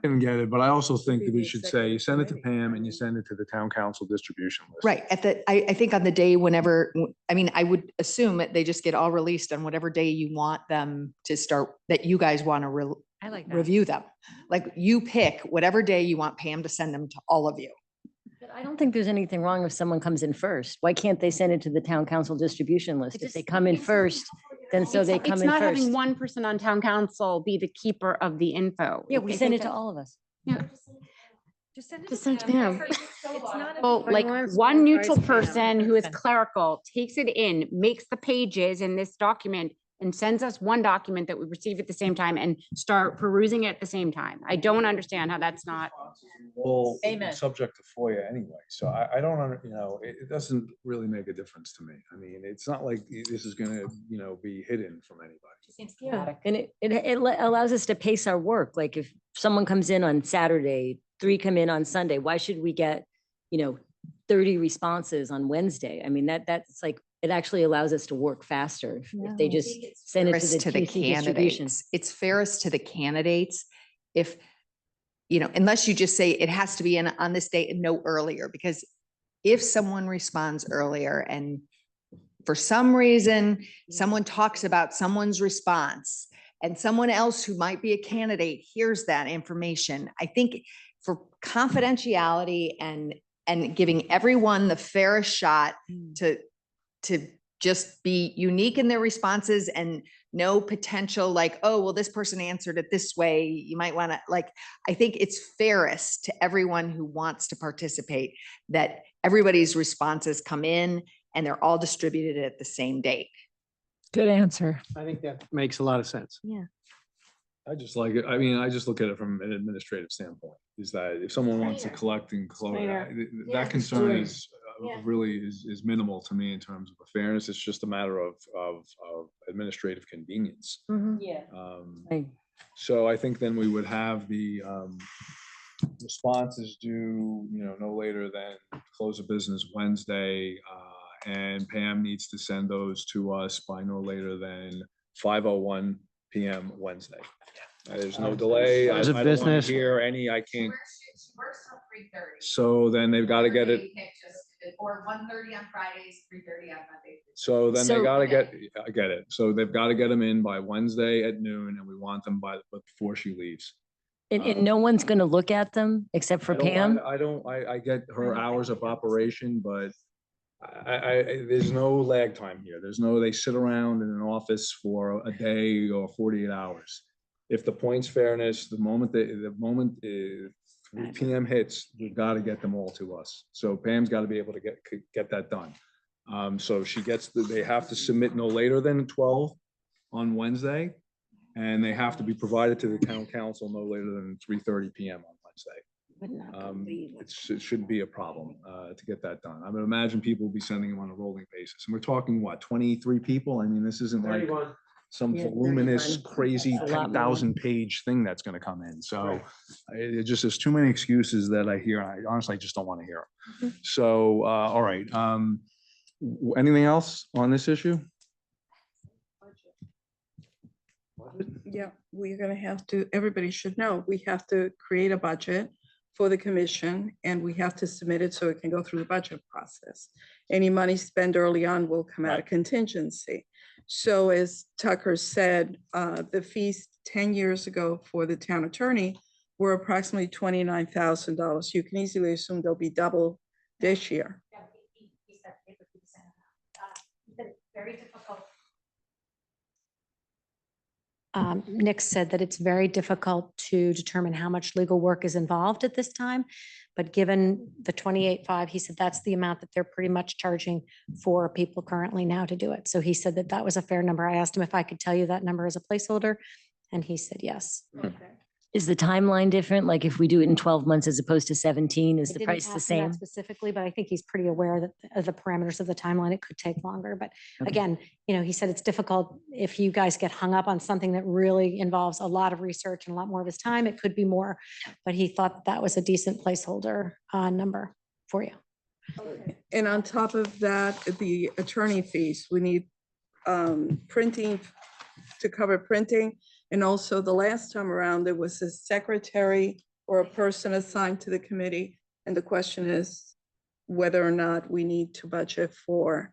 Didn't get it, but I also think that we should say, you send it to Pam and you send it to the town council distribution list. Right, I think on the day whenever, I mean, I would assume that they just get all released on whatever day you want them to start, that you guys want to I like that. review them. Like you pick whatever day you want Pam to send them to all of you. But I don't think there's anything wrong if someone comes in first. Why can't they send it to the town council distribution list? If they come in first, then so they come It's in not first. having one person on town council be the keeper of the info. Yeah, we I send think it to that- all of us. Yeah. Just send it Just to send to Pam. Pam. It's not a- Well, But like once one or neutral twice, Pam. person who is Okay. clerical takes it in, makes the pages in this document and sends us one document that we receive at the same time and start perusing it at the same time. I don't understand how that's not. All Amen. subject to FOIA anyway, so I don't, it doesn't really make a difference to me. I mean, it's not like this is gonna, be hidden from anybody. Yeah, and it allows us to pace our work. Like if someone comes in on Saturday, 3 come in on Sunday, why should we get, 30 responses on Wednesday? I mean, that's like, it actually allows us to work faster if they just send it Fairest to the TC distribution. candidates. It's fairest to the candidates if, unless you just say it has to be in on this date and no earlier, because if someone responds earlier and for some reason, someone talks about someone's response and someone else who might be a candidate hears that information, I think for confidentiality and giving everyone the fairest shot to just be unique in their responses and no potential like, oh, well, this person answered it this way. You might want to I think it's fairest to everyone who wants to participate that everybody's responses come in and they're all distributed at the same date. Good answer. I think that makes a lot of sense. Yeah. I just like it. I mean, I just look at it from an administrative standpoint, is that if someone wants to collect and close, that concern is really is minimal to me in terms of fairness. It's just a matter of administrative convenience. Yeah. So I think then we would have the responses due, no later than close of business Wednesday. And Pam needs to send those to us by no later than 5:01 PM Wednesday. There's no delay. I Close of don't want to business. hear any, I can't. So then they've got to get it. Or 1:30 on Fridays, 3:30 on Mondays. So then they So- gotta get, I get it. So they've got to get them in by Wednesday at noon and we want them before she leaves. And no one's going to look at them except for I don't- Pam? I get her hours of operation, but there's no lag time here. There's no, they sit around in an office for a day or 48 hours. If the points fairness, the moment 3 PM hits, we've got to get them all to us. So Pam's got to be able to get that done. So she gets, they have to submit no later than 12 on Wednesday. And they have to be provided to the town council no later than 3:30 PM on Wednesday. It shouldn't be a problem to get that done. I would imagine people will be sending them on a rolling basis. And we're talking, what, 23 people? I mean, this isn't like some Yeah, voluminous, 31. crazy It's a lot more. 10,000-page thing that's going to come in. So it just, there's too many excuses that I hear. I honestly just don't want to hear them. So, all right. Anything else on this issue? Yeah, we're gonna have to, everybody should know, we have to create a budget for the commission and we have to submit it so it can go through the budget process. Any money spent early on will come out of contingency. So as Tucker said, the fees 10 years ago for the town attorney were approximately $29,000. You can easily assume they'll be double this year. Very difficult. Nick said that it's very difficult to determine how much legal work is involved at this time. But given the 28.5, he said that's the amount that they're pretty much charging for people currently now to do it. So he said that that was a fair number. I asked him if I could tell you that number as a placeholder, and he said yes. Is the timeline different? Like if we do it in 12 months as opposed to 17, is I the didn't price the ask him that same? specifically, but I think he's pretty aware that of the parameters of the timeline, it could take longer. But Okay. again, you know, he said it's difficult if you guys get hung up on something that really involves a lot of research and a lot more of his time, it could be more. But he thought that was a decent placeholder number for you. And on top of that, the attorney fees, we need printing to cover printing. And also the last time around, there was a secretary or a person assigned to the committee. And the question is whether or not we need to budget for.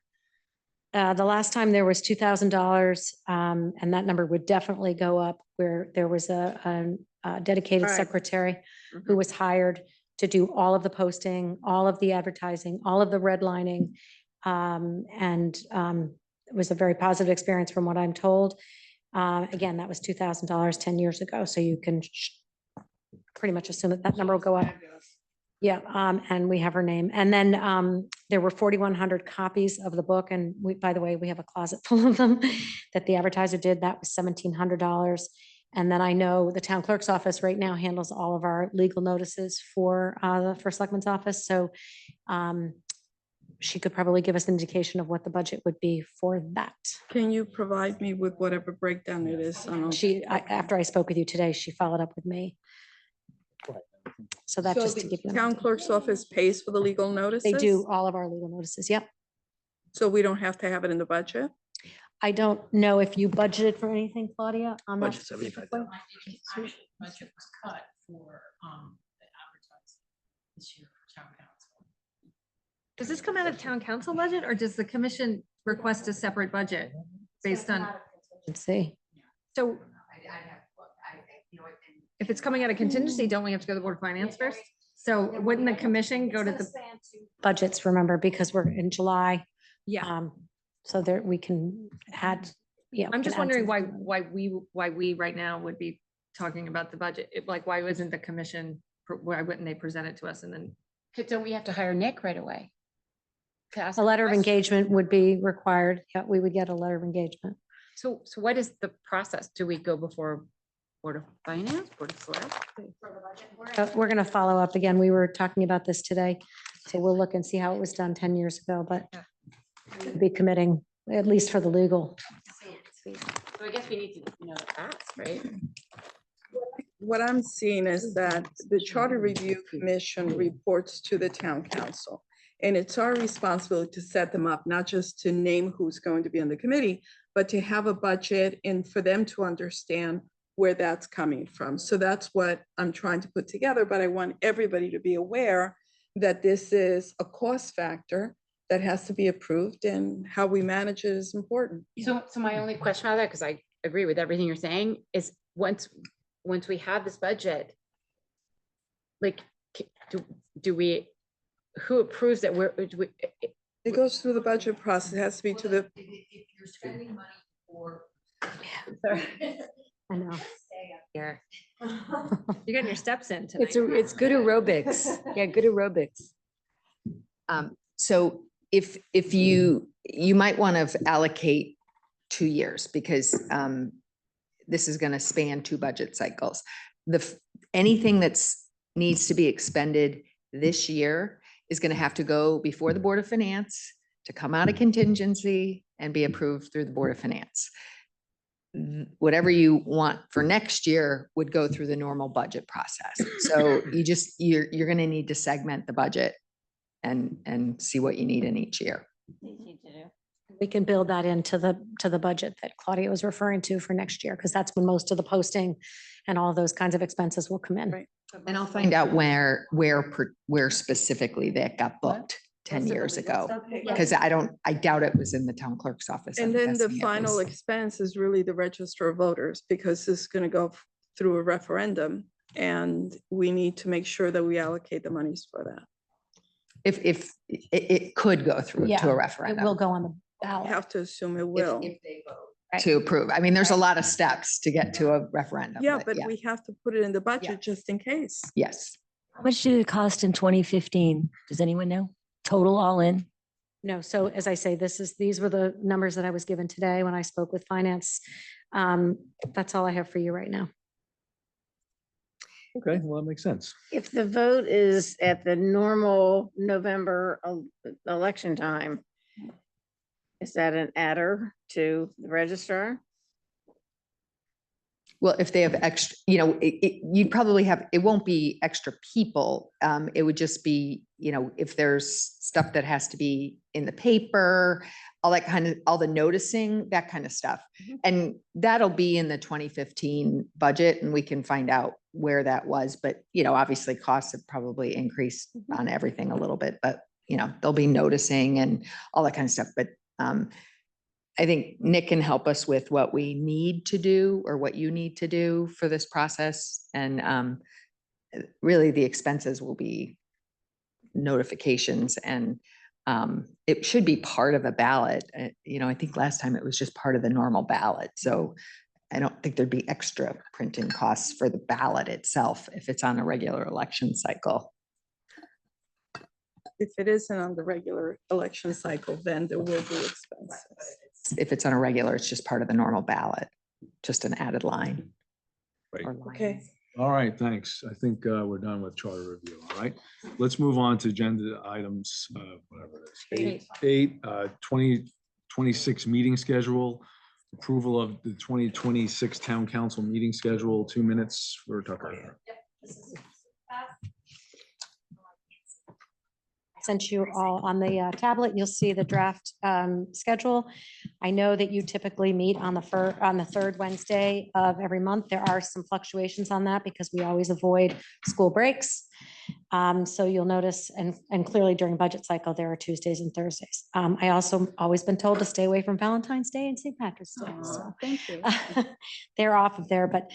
The last time there was $2,000, and that number would definitely go up where there was a dedicated Right. secretary who was hired to do all of the posting, all of the advertising, all of the redlining. It was a very positive experience from what I'm told. Again, that was $2,000 10 years ago. So you can pretty much assume that that number will go up. Yeah, and we have her name. And then there were 4,100 copies of the book. And we, by the way, we have a closet full of them that the advertiser did. That was $1,700. And then I know the town clerk's office right now handles all of our legal notices for the first selectman's office. So she could probably give us an indication of what the budget would be for that. Can you provide me with whatever breakdown it is? After I spoke with you today, she followed up with me. So that's So just to the give you. an town idea. clerk's office pays for the legal notices? They do all of our legal notices. Yep. So we don't have to have it in the budget? I don't know if you budgeted for anything, Claudia, on that. Budget 75,000. Budget was cut for the advertising this year for town council. Does this come out of town council budget or does the commission request a separate budget based on? See. So if it's coming out of contingency, don't we have to go to the Board of Finance first? So wouldn't the commission go to the? Budgets, remember, because we're in July. Yeah. So there, we can add, yeah. I'm we just can add wondering some- why we right now would be talking about the budget. Like, why wasn't the commission, why wouldn't they present it to us and then? Don't we have to hire Nick right away? To ask A letter of questions? engagement would be required. Yeah, we would get a letter of engagement. So what is the process? Do we go before Board of Finance, Board of Select? We're going to follow up again. We were talking about this today. So we'll look and see how it was done 10 years ago, but we'll be committing, at least for the legal. So I guess we need to know the ask, right? What I'm seeing is that the Charter Review Commission reports to the town council. And it's our responsibility to set them up, not just to name who's going to be on the committee, but to have a budget and for them to understand where that's coming from. So that's what I'm trying to put together, but I want everybody to be aware that this is a cost factor that has to be approved, and how we manage it is important. So my only question about that, because I agree with everything you're saying, is once we have this budget, like, do we, who approves that? It goes through the budget process. It has to be to the, If you're spending money for. I know. You're getting your steps in tonight. It's good aerobics. Yeah, good aerobics. So if you might want to allocate 2 years, because this is going to span 2 budget cycles. Anything that's needs to be expended this year is going to have to go before the Board of Finance to come out of contingency and be approved through the Board of Finance. Whatever you want for next year would go through the normal budget process. So you're going to need to segment the budget and see what you need in each year. We can build that into the budget that Claudia was referring to for next year, because that's when most of the posting and all those kinds of expenses will come in. Right. And I'll find out where specifically that got booked 10 years ago. Because I doubt it was in the town clerk's office. and I'm then the guessing it final was- expense is really the register of voters, because this is going to go through a referendum, and we need to make sure that we allocate the monies for that. If it could go through Yeah, to a It referendum. will go on the I ballot. have to assume it will. To approve. I mean, there's a lot of steps to get to a referendum. Yeah, but we have to put it in the budget Yeah. just in case. Yes. How much did it cost in 2015? Does anyone know? Total all in? No, so as I say, these were the numbers that I was given today when I spoke with finance. That's all I have for you right now. Okay, well, that makes sense. If the vote is at the normal November election time, is that an adder to the registrar? Well, if they have extra, you'd probably have, it won't be extra people. It would just be, if there's stuff that has to be in the paper, all the noticing, that kind of stuff. And that'll be in the 2015 budget, and we can find out where that was. But, obviously costs have probably increased on everything a little bit, but, there'll be noticing and all that kind of stuff. But I think Nick can help us with what we need to do or what you need to do for this process. And really the expenses will be notifications, and it should be part of a ballot. I think last time it was just part of the normal ballot. So I don't think there'd be extra printing costs for the ballot itself if it's on a regular election cycle. If it isn't on the regular election cycle, then there will be expenses. If it's on a regular, it's just part of the normal ballot, just an added line. Right. or Okay. lines. All right, thanks. I think we're done with charter review, all right? Let's move on to agenda items, whatever it is. Eight, 2026 meeting schedule, approval of the 2026 town council meeting schedule, 2 minutes for Tucker. Sent you all on the tablet. You'll see the draft schedule. I know that you typically meet on the third Wednesday of every month. There are some fluctuations on that because we always avoid school breaks. So you'll notice, and clearly during budget cycle, there are Tuesdays and Thursdays. I also always been told to stay away from Valentine's Day and St. Patrick's Day. So Thank you. they're off of there, but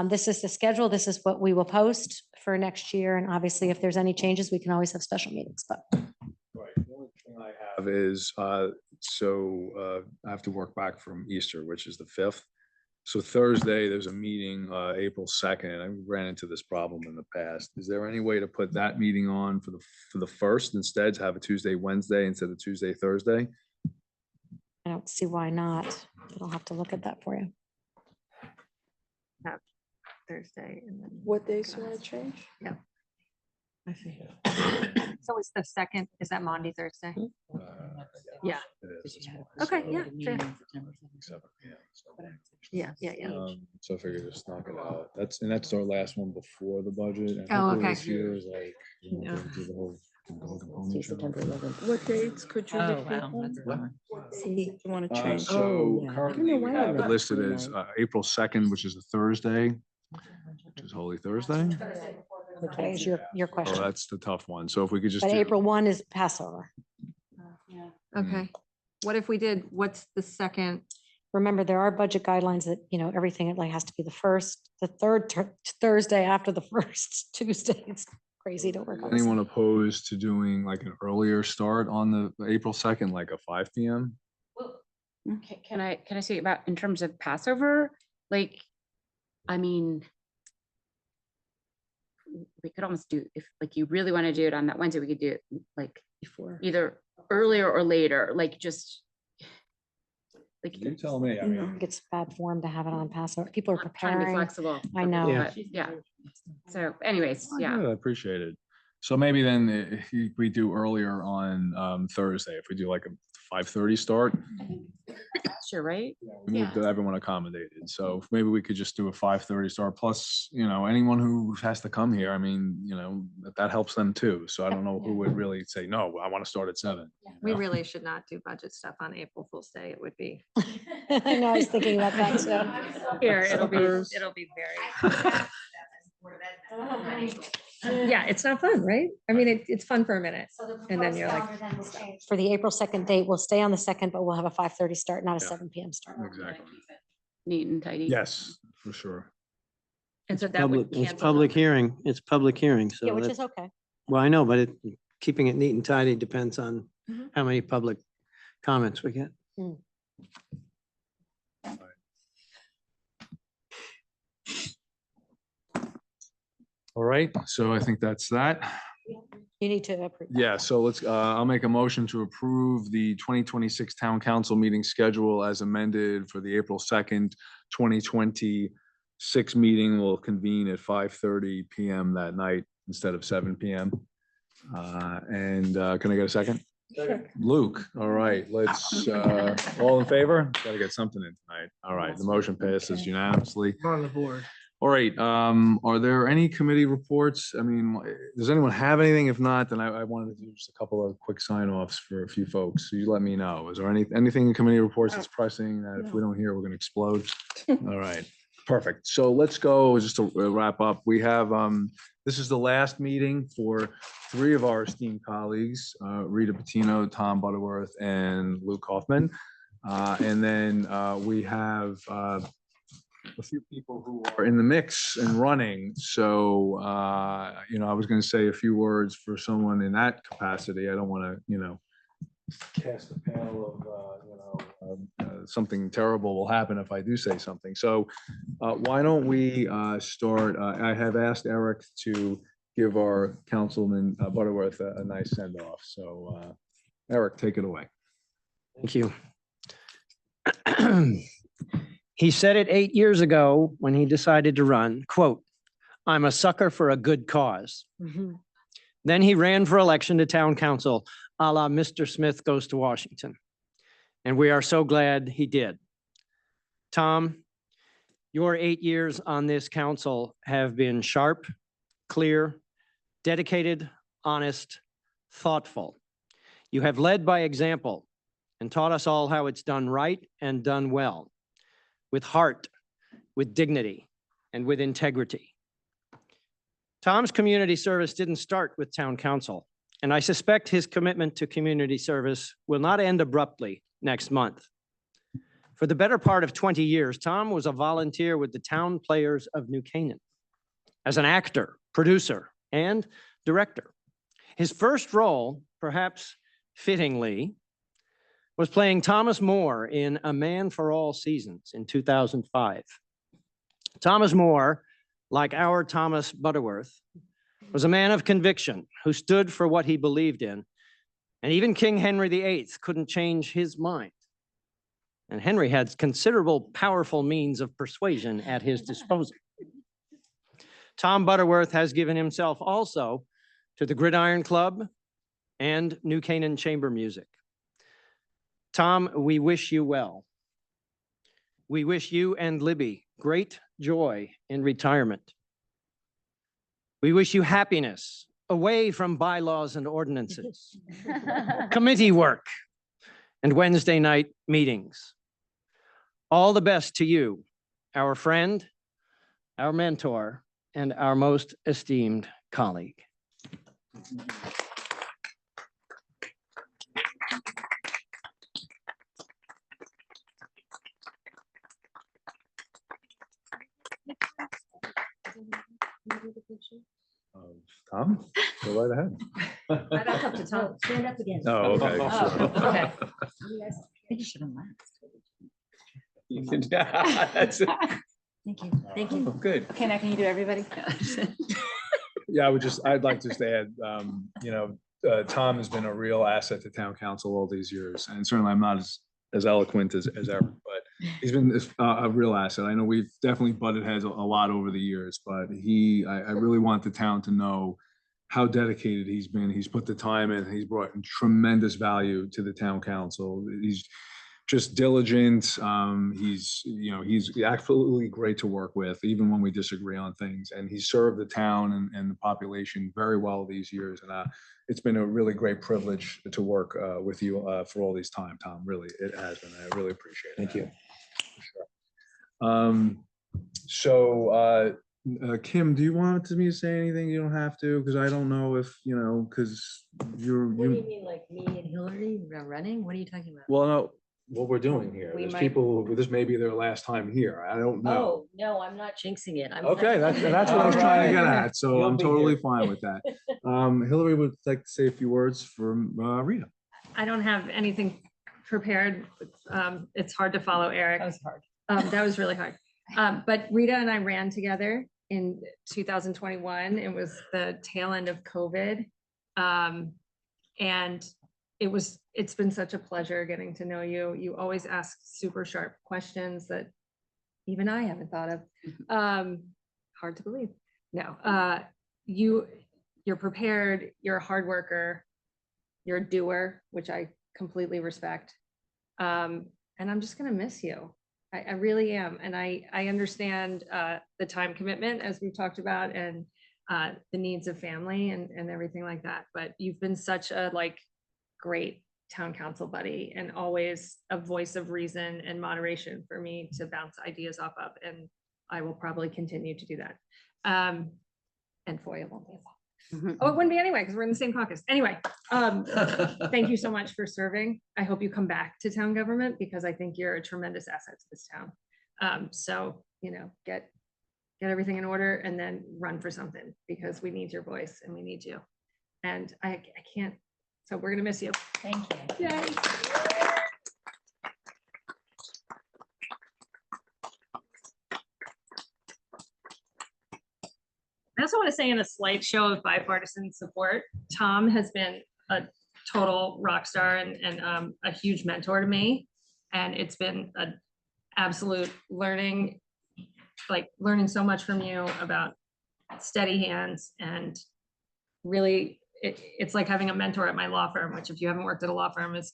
this is the schedule. This is what we will post for next year. And obviously, if there's any changes, we can always have special meetings, but. Right, the only thing I have is, I have to work back from Easter, which is the 5th. So Thursday, there's a meeting, April 2nd. I ran into this problem in the past. Is there any way to put that meeting on for the 1st instead, to have a Tuesday, Wednesday instead of Tuesday, Thursday? I don't see why not. I'll have to look at that for you. Thursday and then. What days do I change? Yeah. I see. So it's the 2nd, is that Monday, Thursday? Yeah. It is. Okay, yeah, sure. 7 p.m., so. Yeah. So I figured just knock it out. That's our last one before the budget. And Oh, hopefully okay. This year is like, Yeah. do the whole See, September 11th. What dates could you Oh, repeat wow. them? That's a good one. See, you want to change? So yeah. I don't currently know we why I have it read listed as 29. April 2nd, which is a Thursday, which is Holy Thursday. That is your Oh, question. that's the tough one. So if we could just But do. April 1 is Passover. Okay. What if we did, what's the second? Remember, there are budget guidelines that, everything like has to be the third Thursday after the first Tuesday. It's crazy to work on. this. Anyone opposed to doing like an earlier start on the April 2nd, like a 5 PM? Can I say about in terms of Passover? Like, I mean, we could almost do, if like you really want to do it on that Wednesday, we could do it like Before. either earlier or later, like just. Like, You tell me. I mean, It's bad form to have it on Passover. People are trying to be preparing. flexible. I know. but Yeah. So anyways, yeah. good, I appreciate it. So maybe then if we do earlier on Thursday, if we do like a 5:30 start, Sure, right? we moved everyone accommodated. So maybe we could just do a 5:30 start. Plus, anyone who has to come here, I mean, that helps them too. So I don't know who would really say, no, I want to start at 7. We really should not do budget stuff on April Fool's Day. It would be. I know, I was thinking about that too. Here, it'll be very. Yeah, it's not fun, right? I mean, it's fun for a minute. And then you're like. For the April 2nd date, we'll stay on the 2nd, but we'll have a 5:30 start, not a Yeah. 7 PM start. Exactly. Neat and tidy. Yes, for sure. And so that would It's cancel. public hearing. It's public hearing. So Yeah, which that- is okay. well, I know, but keeping it neat and tidy depends on Mhm. how many public comments we get. All right, so I think that's that. You need to approve. that. Yeah, so I'll make a motion to approve the 2026 Town Council meeting schedule as amended for the April 2nd, 2026 meeting will convene at 5:30 PM that night instead of 7 PM. And can I get a second? Luke, all right, let's, all in favor? Got to get something in tonight. All right, the motion passes unanimously. On the board. All right, are there any committee reports? I mean, does anyone have anything? If not, then I wanted to do just a couple of quick sign offs for a few folks. So you let me know. Is there anything in committee reports that's pressing that if we don't hear, we're going to explode? All right, perfect. So let's go just to wrap up. We have, this is the last meeting for 3 of our esteemed colleagues, Rita Patino, Tom Butterworth, and Luke Hoffman. And then we have a few people who are in the mix and running. So, I was going to say a few words for someone in that capacity. I don't want to, cast a panel of, something terrible will happen if I do say something. So why don't we start? I have asked Eric to give our Councilman Butterworth a nice send off. So Eric, take it away. Thank you. He said it 8 years ago when he decided to run, quote, "I'm a sucker for a good cause." Then he ran for election to town council, a la Mr. Smith Goes to Washington. And we are so glad he did. Tom, your 8 years on this council have been sharp, clear, dedicated, honest, thoughtful. You have led by example and taught us all how it's done right and done well, with heart, with dignity, and with integrity. Tom's community service didn't start with town council, and I suspect his commitment to community service will not end abruptly next month. For the better part of 20 years, Tom was a volunteer with the Town Players of New Canaan as an actor, producer, and director. His first role, perhaps fittingly, was playing Thomas More in A Man for All Seasons in 2005. Thomas More, like our Thomas Butterworth, was a man of conviction who stood for what he believed in, and even King Henry VIII couldn't change his mind. And Henry had considerable powerful means of persuasion at his disposal. Tom Butterworth has given himself also to the Gridiron Club and New Canaan Chamber Music. Tom, we wish you well. We wish you and Libby great joy in retirement. We wish you happiness away from bylaws and ordinances, committee work, and Wednesday night meetings. All the best to you, our friend, our mentor, and our most esteemed colleague. Tom, go right ahead. Right back up to Tom. Stand up again. Oh, okay. Oh, okay. You should have laughed. You can- That's it. Thank you. Thank you. Oh, good. Okay, now can you do everybody? Yeah, I'd like to just add, Tom has been a real asset to town council all these years, and certainly I'm not as eloquent as Eric, but he's been a real asset. I know we've definitely butted heads a lot over the years, but I really want the town to know how dedicated he's been. He's put the time in, he's brought tremendous value to the town council. He's just diligent. He's absolutely great to work with, even when we disagree on things. And he's served the town and the population very well these years. And it's been a really great privilege to work with you for all these time, Tom. Really, it has been. I really appreciate it. Thank you. So Kim, do you want me to say anything? You don't have to, because I don't know if, because What do you mean, like me and Hillary running? What are you talking about? well, no, what we're doing here. We There's might- people, this may be their last time here. I don't know. Oh, no, I'm not jinxing it. I'm Okay, that's what I was trying to get at. So You'll I'm be totally here. fine with that. Hillary would like to say a few words from Rita. I don't have anything prepared. It's hard to follow Eric. That was hard. That was really hard. But Rita and I ran together in 2021. It was the tail end of COVID. And it's been such a pleasure getting to know you. You always ask super sharp questions that even I haven't thought of. Hard to believe. No, you're prepared, you're a hard worker, you're a doer, which I completely respect. And I'm just gonna miss you. I really am. And I understand the time commitment, as we've talked about, and the needs of family and everything like that. But you've been such a great town council buddy, and always a voice of reason and moderation for me to bounce ideas off of. And I will probably continue to do that. And Foy won't be involved. Oh, it wouldn't be anyway, because we're in the same caucus. Anyway, thank you so much for serving. I hope you come back to town government, because I think you're a tremendous asset to this town. So, get everything in order and then run for something, because we need your voice and we need you. And I can't, so we're gonna miss you. Thank you. Yay. I also want to say, in a slight show of bipartisan support, Tom has been a total rock star and a huge mentor to me. And it's been an absolute learning so much from you about steady hands, and really it's like having a mentor at my law firm, which, if you haven't worked at a law firm, it's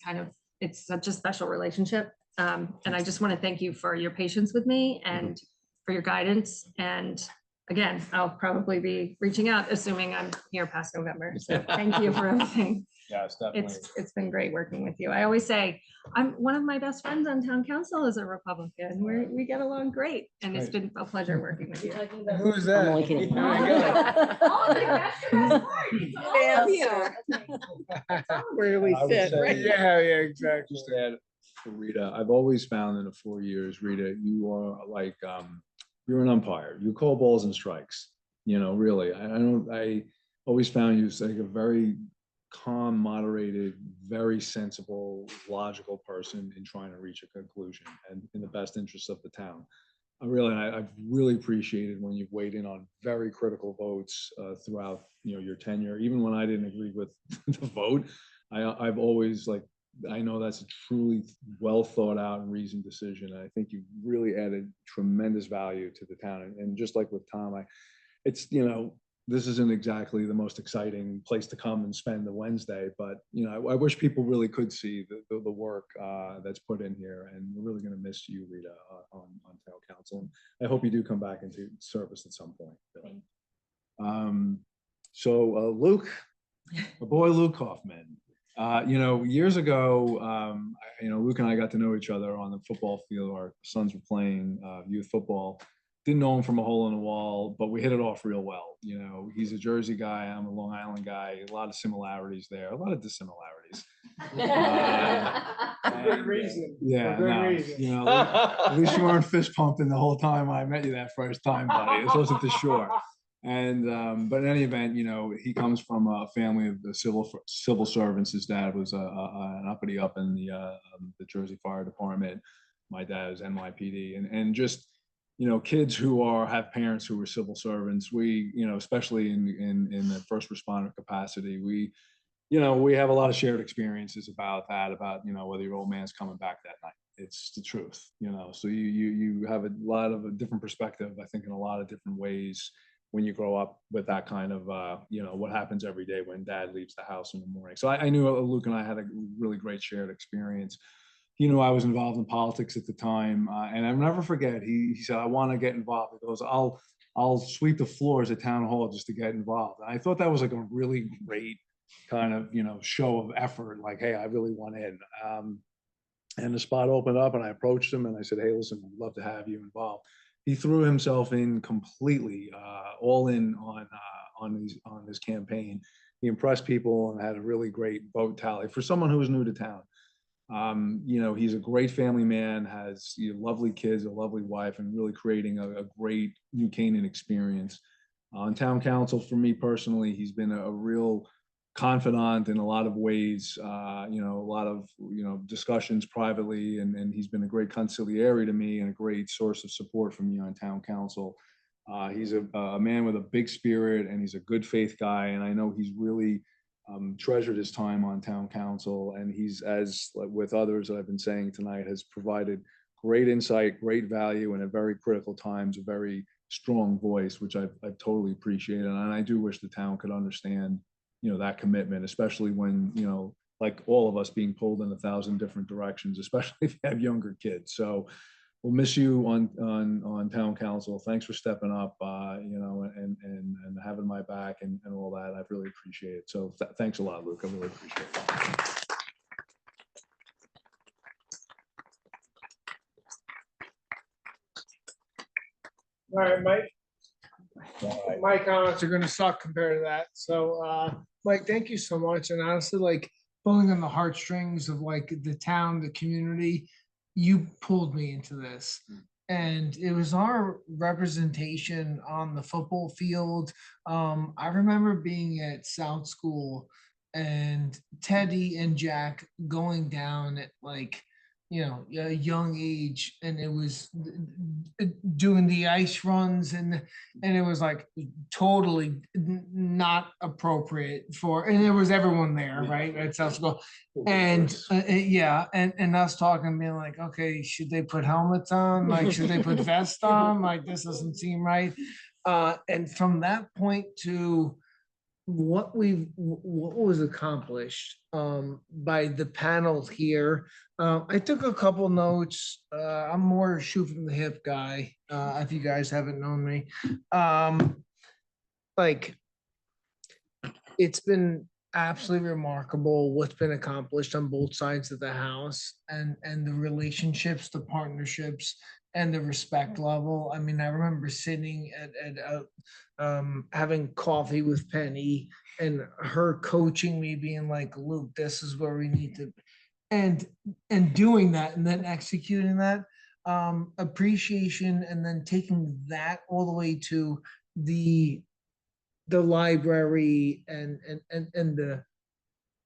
such a special relationship. And I just want to thank you for your patience with me and for your guidance. And again, I'll probably be reaching out, assuming I'm here past November. So thank you for everything. Yes, definitely. It's been great working with you. I always say, one of my best friends on town council is a Republican. We get along great, and it's been a pleasure working with you. Who's I'm only that? kidding. Where do we I would sit, say- right? Yeah, exactly. Just to add for Rita, I've always found in the 4 years, Rita, you are you're an umpire. You call balls and strikes, really. I always found you like a very calm, moderated, very sensible, logical person in trying to reach a conclusion and in the best interest of the town. I've really appreciated when you've weighed in on very critical votes throughout, your tenure. Even when I didn't agree with the vote, I've always I know that's a truly well thought out and reasoned decision. And I think you really added tremendous value to the town. And just like with Tom, this isn't exactly the most exciting place to come and spend the Wednesday, but I wish people really could see the work that's put in here. And we're really going to miss you, Rita, on town council. And I hope you do come back into service at some point. So Luke, my boy Luke Hoffman, years ago, Luke and I got to know each other on the football field. Our sons were playing youth football. Didn't know him from a hole in the wall, but we hit it off real well. He's a Jersey guy. I'm a Long Island guy. A lot of similarities there, a lot of dissimilarities. Good reason. Yeah, For good no, reason. at least you weren't fist pumping the whole time I met you that first time, buddy. This wasn't the shore. And but in any event, he comes from a family of the civil servants. His dad was an uppity up in the Jersey Fire Department. My dad is NYPD, and just kids who have parents who were civil servants. We especially in the first responder capacity, we have a lot of shared experiences about that, about whether your old man's coming back that night. It's the truth, so you have a lot of a different perspective, I think, in a lot of different ways when you grow up with that kind of what happens every day when dad leaves the house in the morning. So I knew Luke and I had a really great shared experience. He knew I was involved in politics at the time, and I'll never forget, he said, I want to get involved. He goes, I'll sweep the floors at town hall just to get involved. And I thought that was like a really great kind of show of effort, like, hey, I really want in. And the spot opened up, and I approached him and I said, hey, listen, I'd love to have you involved. He threw himself in completely, all in on this campaign. He impressed people and had a really great vote tally for someone who was new to town. He's a great family man, has lovely kids, a lovely wife, and really creating a great New Canaan experience. On town council, for me personally, he's been a real confidant in a lot of ways, a lot of, discussions privately, and he's been a great conciliary to me and a great source of support for me on town council. He's a man with a big spirit, and he's a good faith guy. And I know he's really treasured his time on town council, and he's, as with others that I've been saying tonight, has provided great insight, great value, and at very critical times, a very strong voice, which I've totally appreciated. And I do wish the town could understand that commitment, especially when, like all of us, being pulled in 1,000 different directions, especially if you have younger kids. So we'll miss you on town council. Thanks for stepping up, and having my back and all that. I really appreciate it. So thanks a lot, Luke. I really appreciate it. All right, Mike. My comments are gonna suck compared to that. So, Mike, thank you so much. And honestly, like, pulling on the heartstrings of like the town, the community, you pulled me into this. And it was our representation on the football field. I remember being at South School and Teddy and Jack going down at like, a young age, and it was doing the ice runs, and it was like totally not appropriate for, and there was everyone there, right, at South School. And and us talking, being like, okay, should they put helmets on? Like, should they put vests on? Like, this doesn't seem right. And from that point to what was accomplished by the panel here. I took a couple notes. I'm more shoot from the hip guy, if you guys haven't known me. Like, it's been absolutely remarkable what's been accomplished on both sides of the house, and the relationships, the partnerships, and the respect level. I mean, I remember sitting at having coffee with Penny and her coaching me, being like, Luke, this is where we need to, and doing that and then executing that, appreciation, and then taking that all the way to the library and the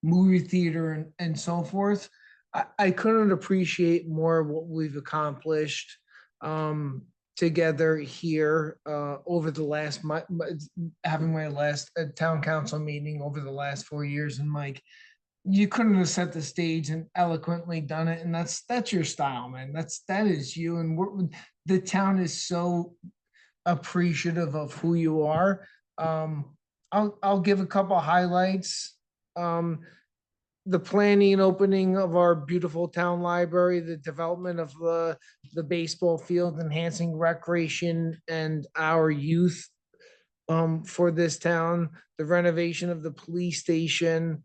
movie theater and so forth. I couldn't appreciate more what we've accomplished together here over the last, having my last town council meeting over the last 4 years. And Mike, you couldn't have set the stage and eloquently done it. And that's your style, man. That is you. And the town is so appreciative of who you are. I'll give a couple of highlights. The planning and opening of our beautiful town library, the development of the baseball field, enhancing recreation and our youth for this town, the renovation of the police station.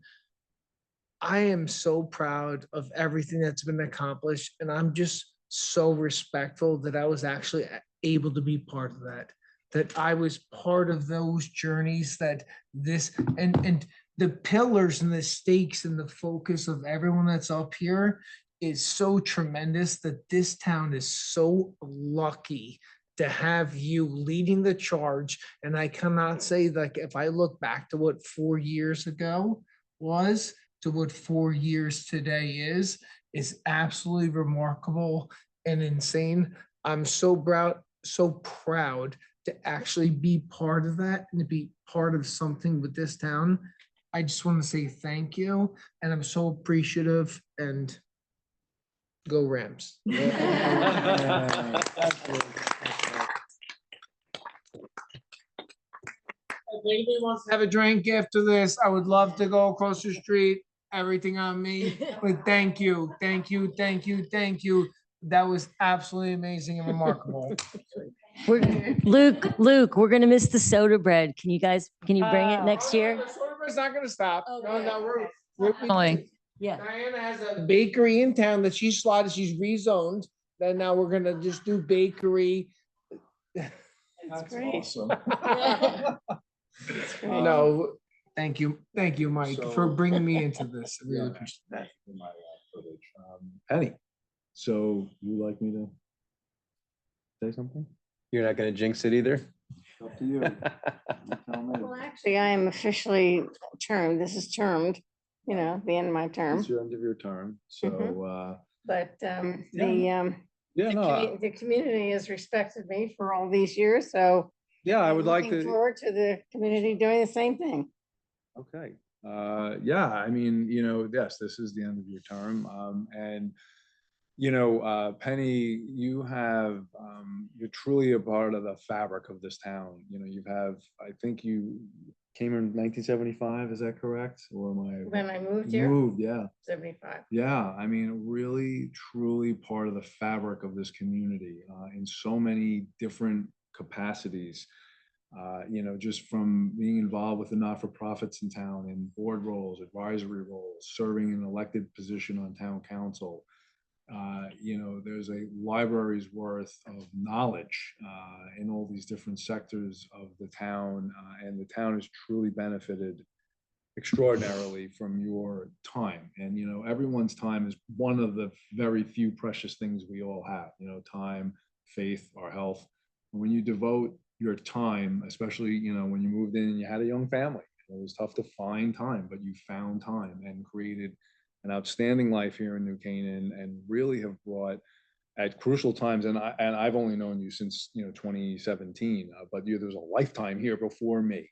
I am so proud of everything that's been accomplished, and I'm just so respectful that I was actually able to be part of that. That I was part of those journeys, that this and the pillars and the stakes and the focus of everyone that's up here is so tremendous, that this town is so lucky to have you leading the charge. And I cannot say, like, if I look back to what 4 years ago was to what 4 years today is absolutely remarkable and insane. I'm so proud to actually be part of that and to be part of something with this town. I just want to say thank you, and I'm so appreciative, and go Rams. If anybody wants to have a drink after this, I would love to go across the street, everything on me. But thank you, thank you, thank you, thank you. That was absolutely amazing and remarkable. Luke, we're gonna miss the soda bread. Can you bring it next year? It's not gonna stop. No, Emily. Yeah. Diana has a bakery in town that she's slotted, she's rezoned. Then now we're gonna just do bakery. That's great. Awesome. No, thank you, Mike, for bringing me into this. I really appreciate that. Penny, so you like me to say something? You're not gonna jinx it either? Up to you. Well, actually, I am officially termed. This is termed, the end of my term. It's your end of your term, so, But yeah, no, the community has respected me for all these years, so yeah, I would like looking to. forward to the community doing the same thing. Okay, yeah, I mean, yes, this is the end of your term, and Penny, you're truly a part of the fabric of this town. I think you came in 1975, is that correct? Or am I? When I moved You here, moved, yeah. 75. Yeah, I mean, really, truly part of the fabric of this community in so many different capacities. Just from being involved with the not-for-profits in town in board roles, advisory roles, serving in an elected position on town council. There's a library's worth of knowledge in all these different sectors of the town, and the town has truly benefited extraordinarily from your time. And everyone's time is one of the very few precious things we all have. Time, faith, our health. And when you devote your time, especially when you moved in and you had a young family, it was tough to find time, but you found time and created an outstanding life here in New Canaan, and really have brought at crucial times. And I've only known you since 2017, but there was a lifetime here before me,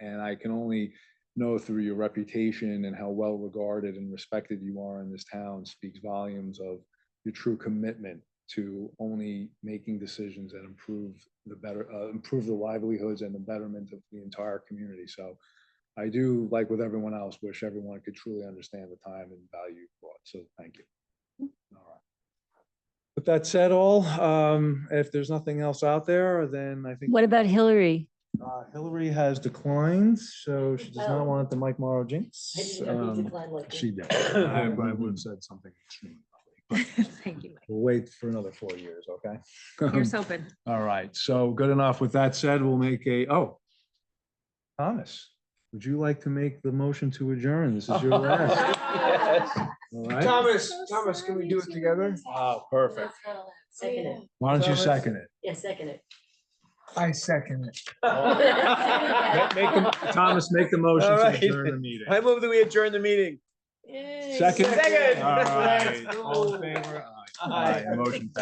and I can only know through your reputation and how well regarded and respected you are in this town speaks volumes of your true commitment to only making decisions that improve the livelihoods and the betterment of the entire community. So I do, like with everyone else, wish everyone could truly understand the time and value you brought. So thank you. All right. With that said, if there's nothing else out there, then I think What about Hillary? Hillary has declined, so she does not want the Mike Morrow jinx. She did. I would have said something extremely lovely. Thank you, Mike. We'll wait for another 4 years, okay? Here's hoping. All right, so good enough. With that said, we'll make Thomas, would you like to make the motion to adjourn? This is your last. Yes. All right. Thomas, can we do it together? Oh, perfect. Second it. Why don't you second it? Yeah, second it. I second it. Thomas, make the motion All to right. adjourn the meeting. I move that we adjourn the meeting. Second? Second. All right, all in favor? Aye. Aye, motion passed.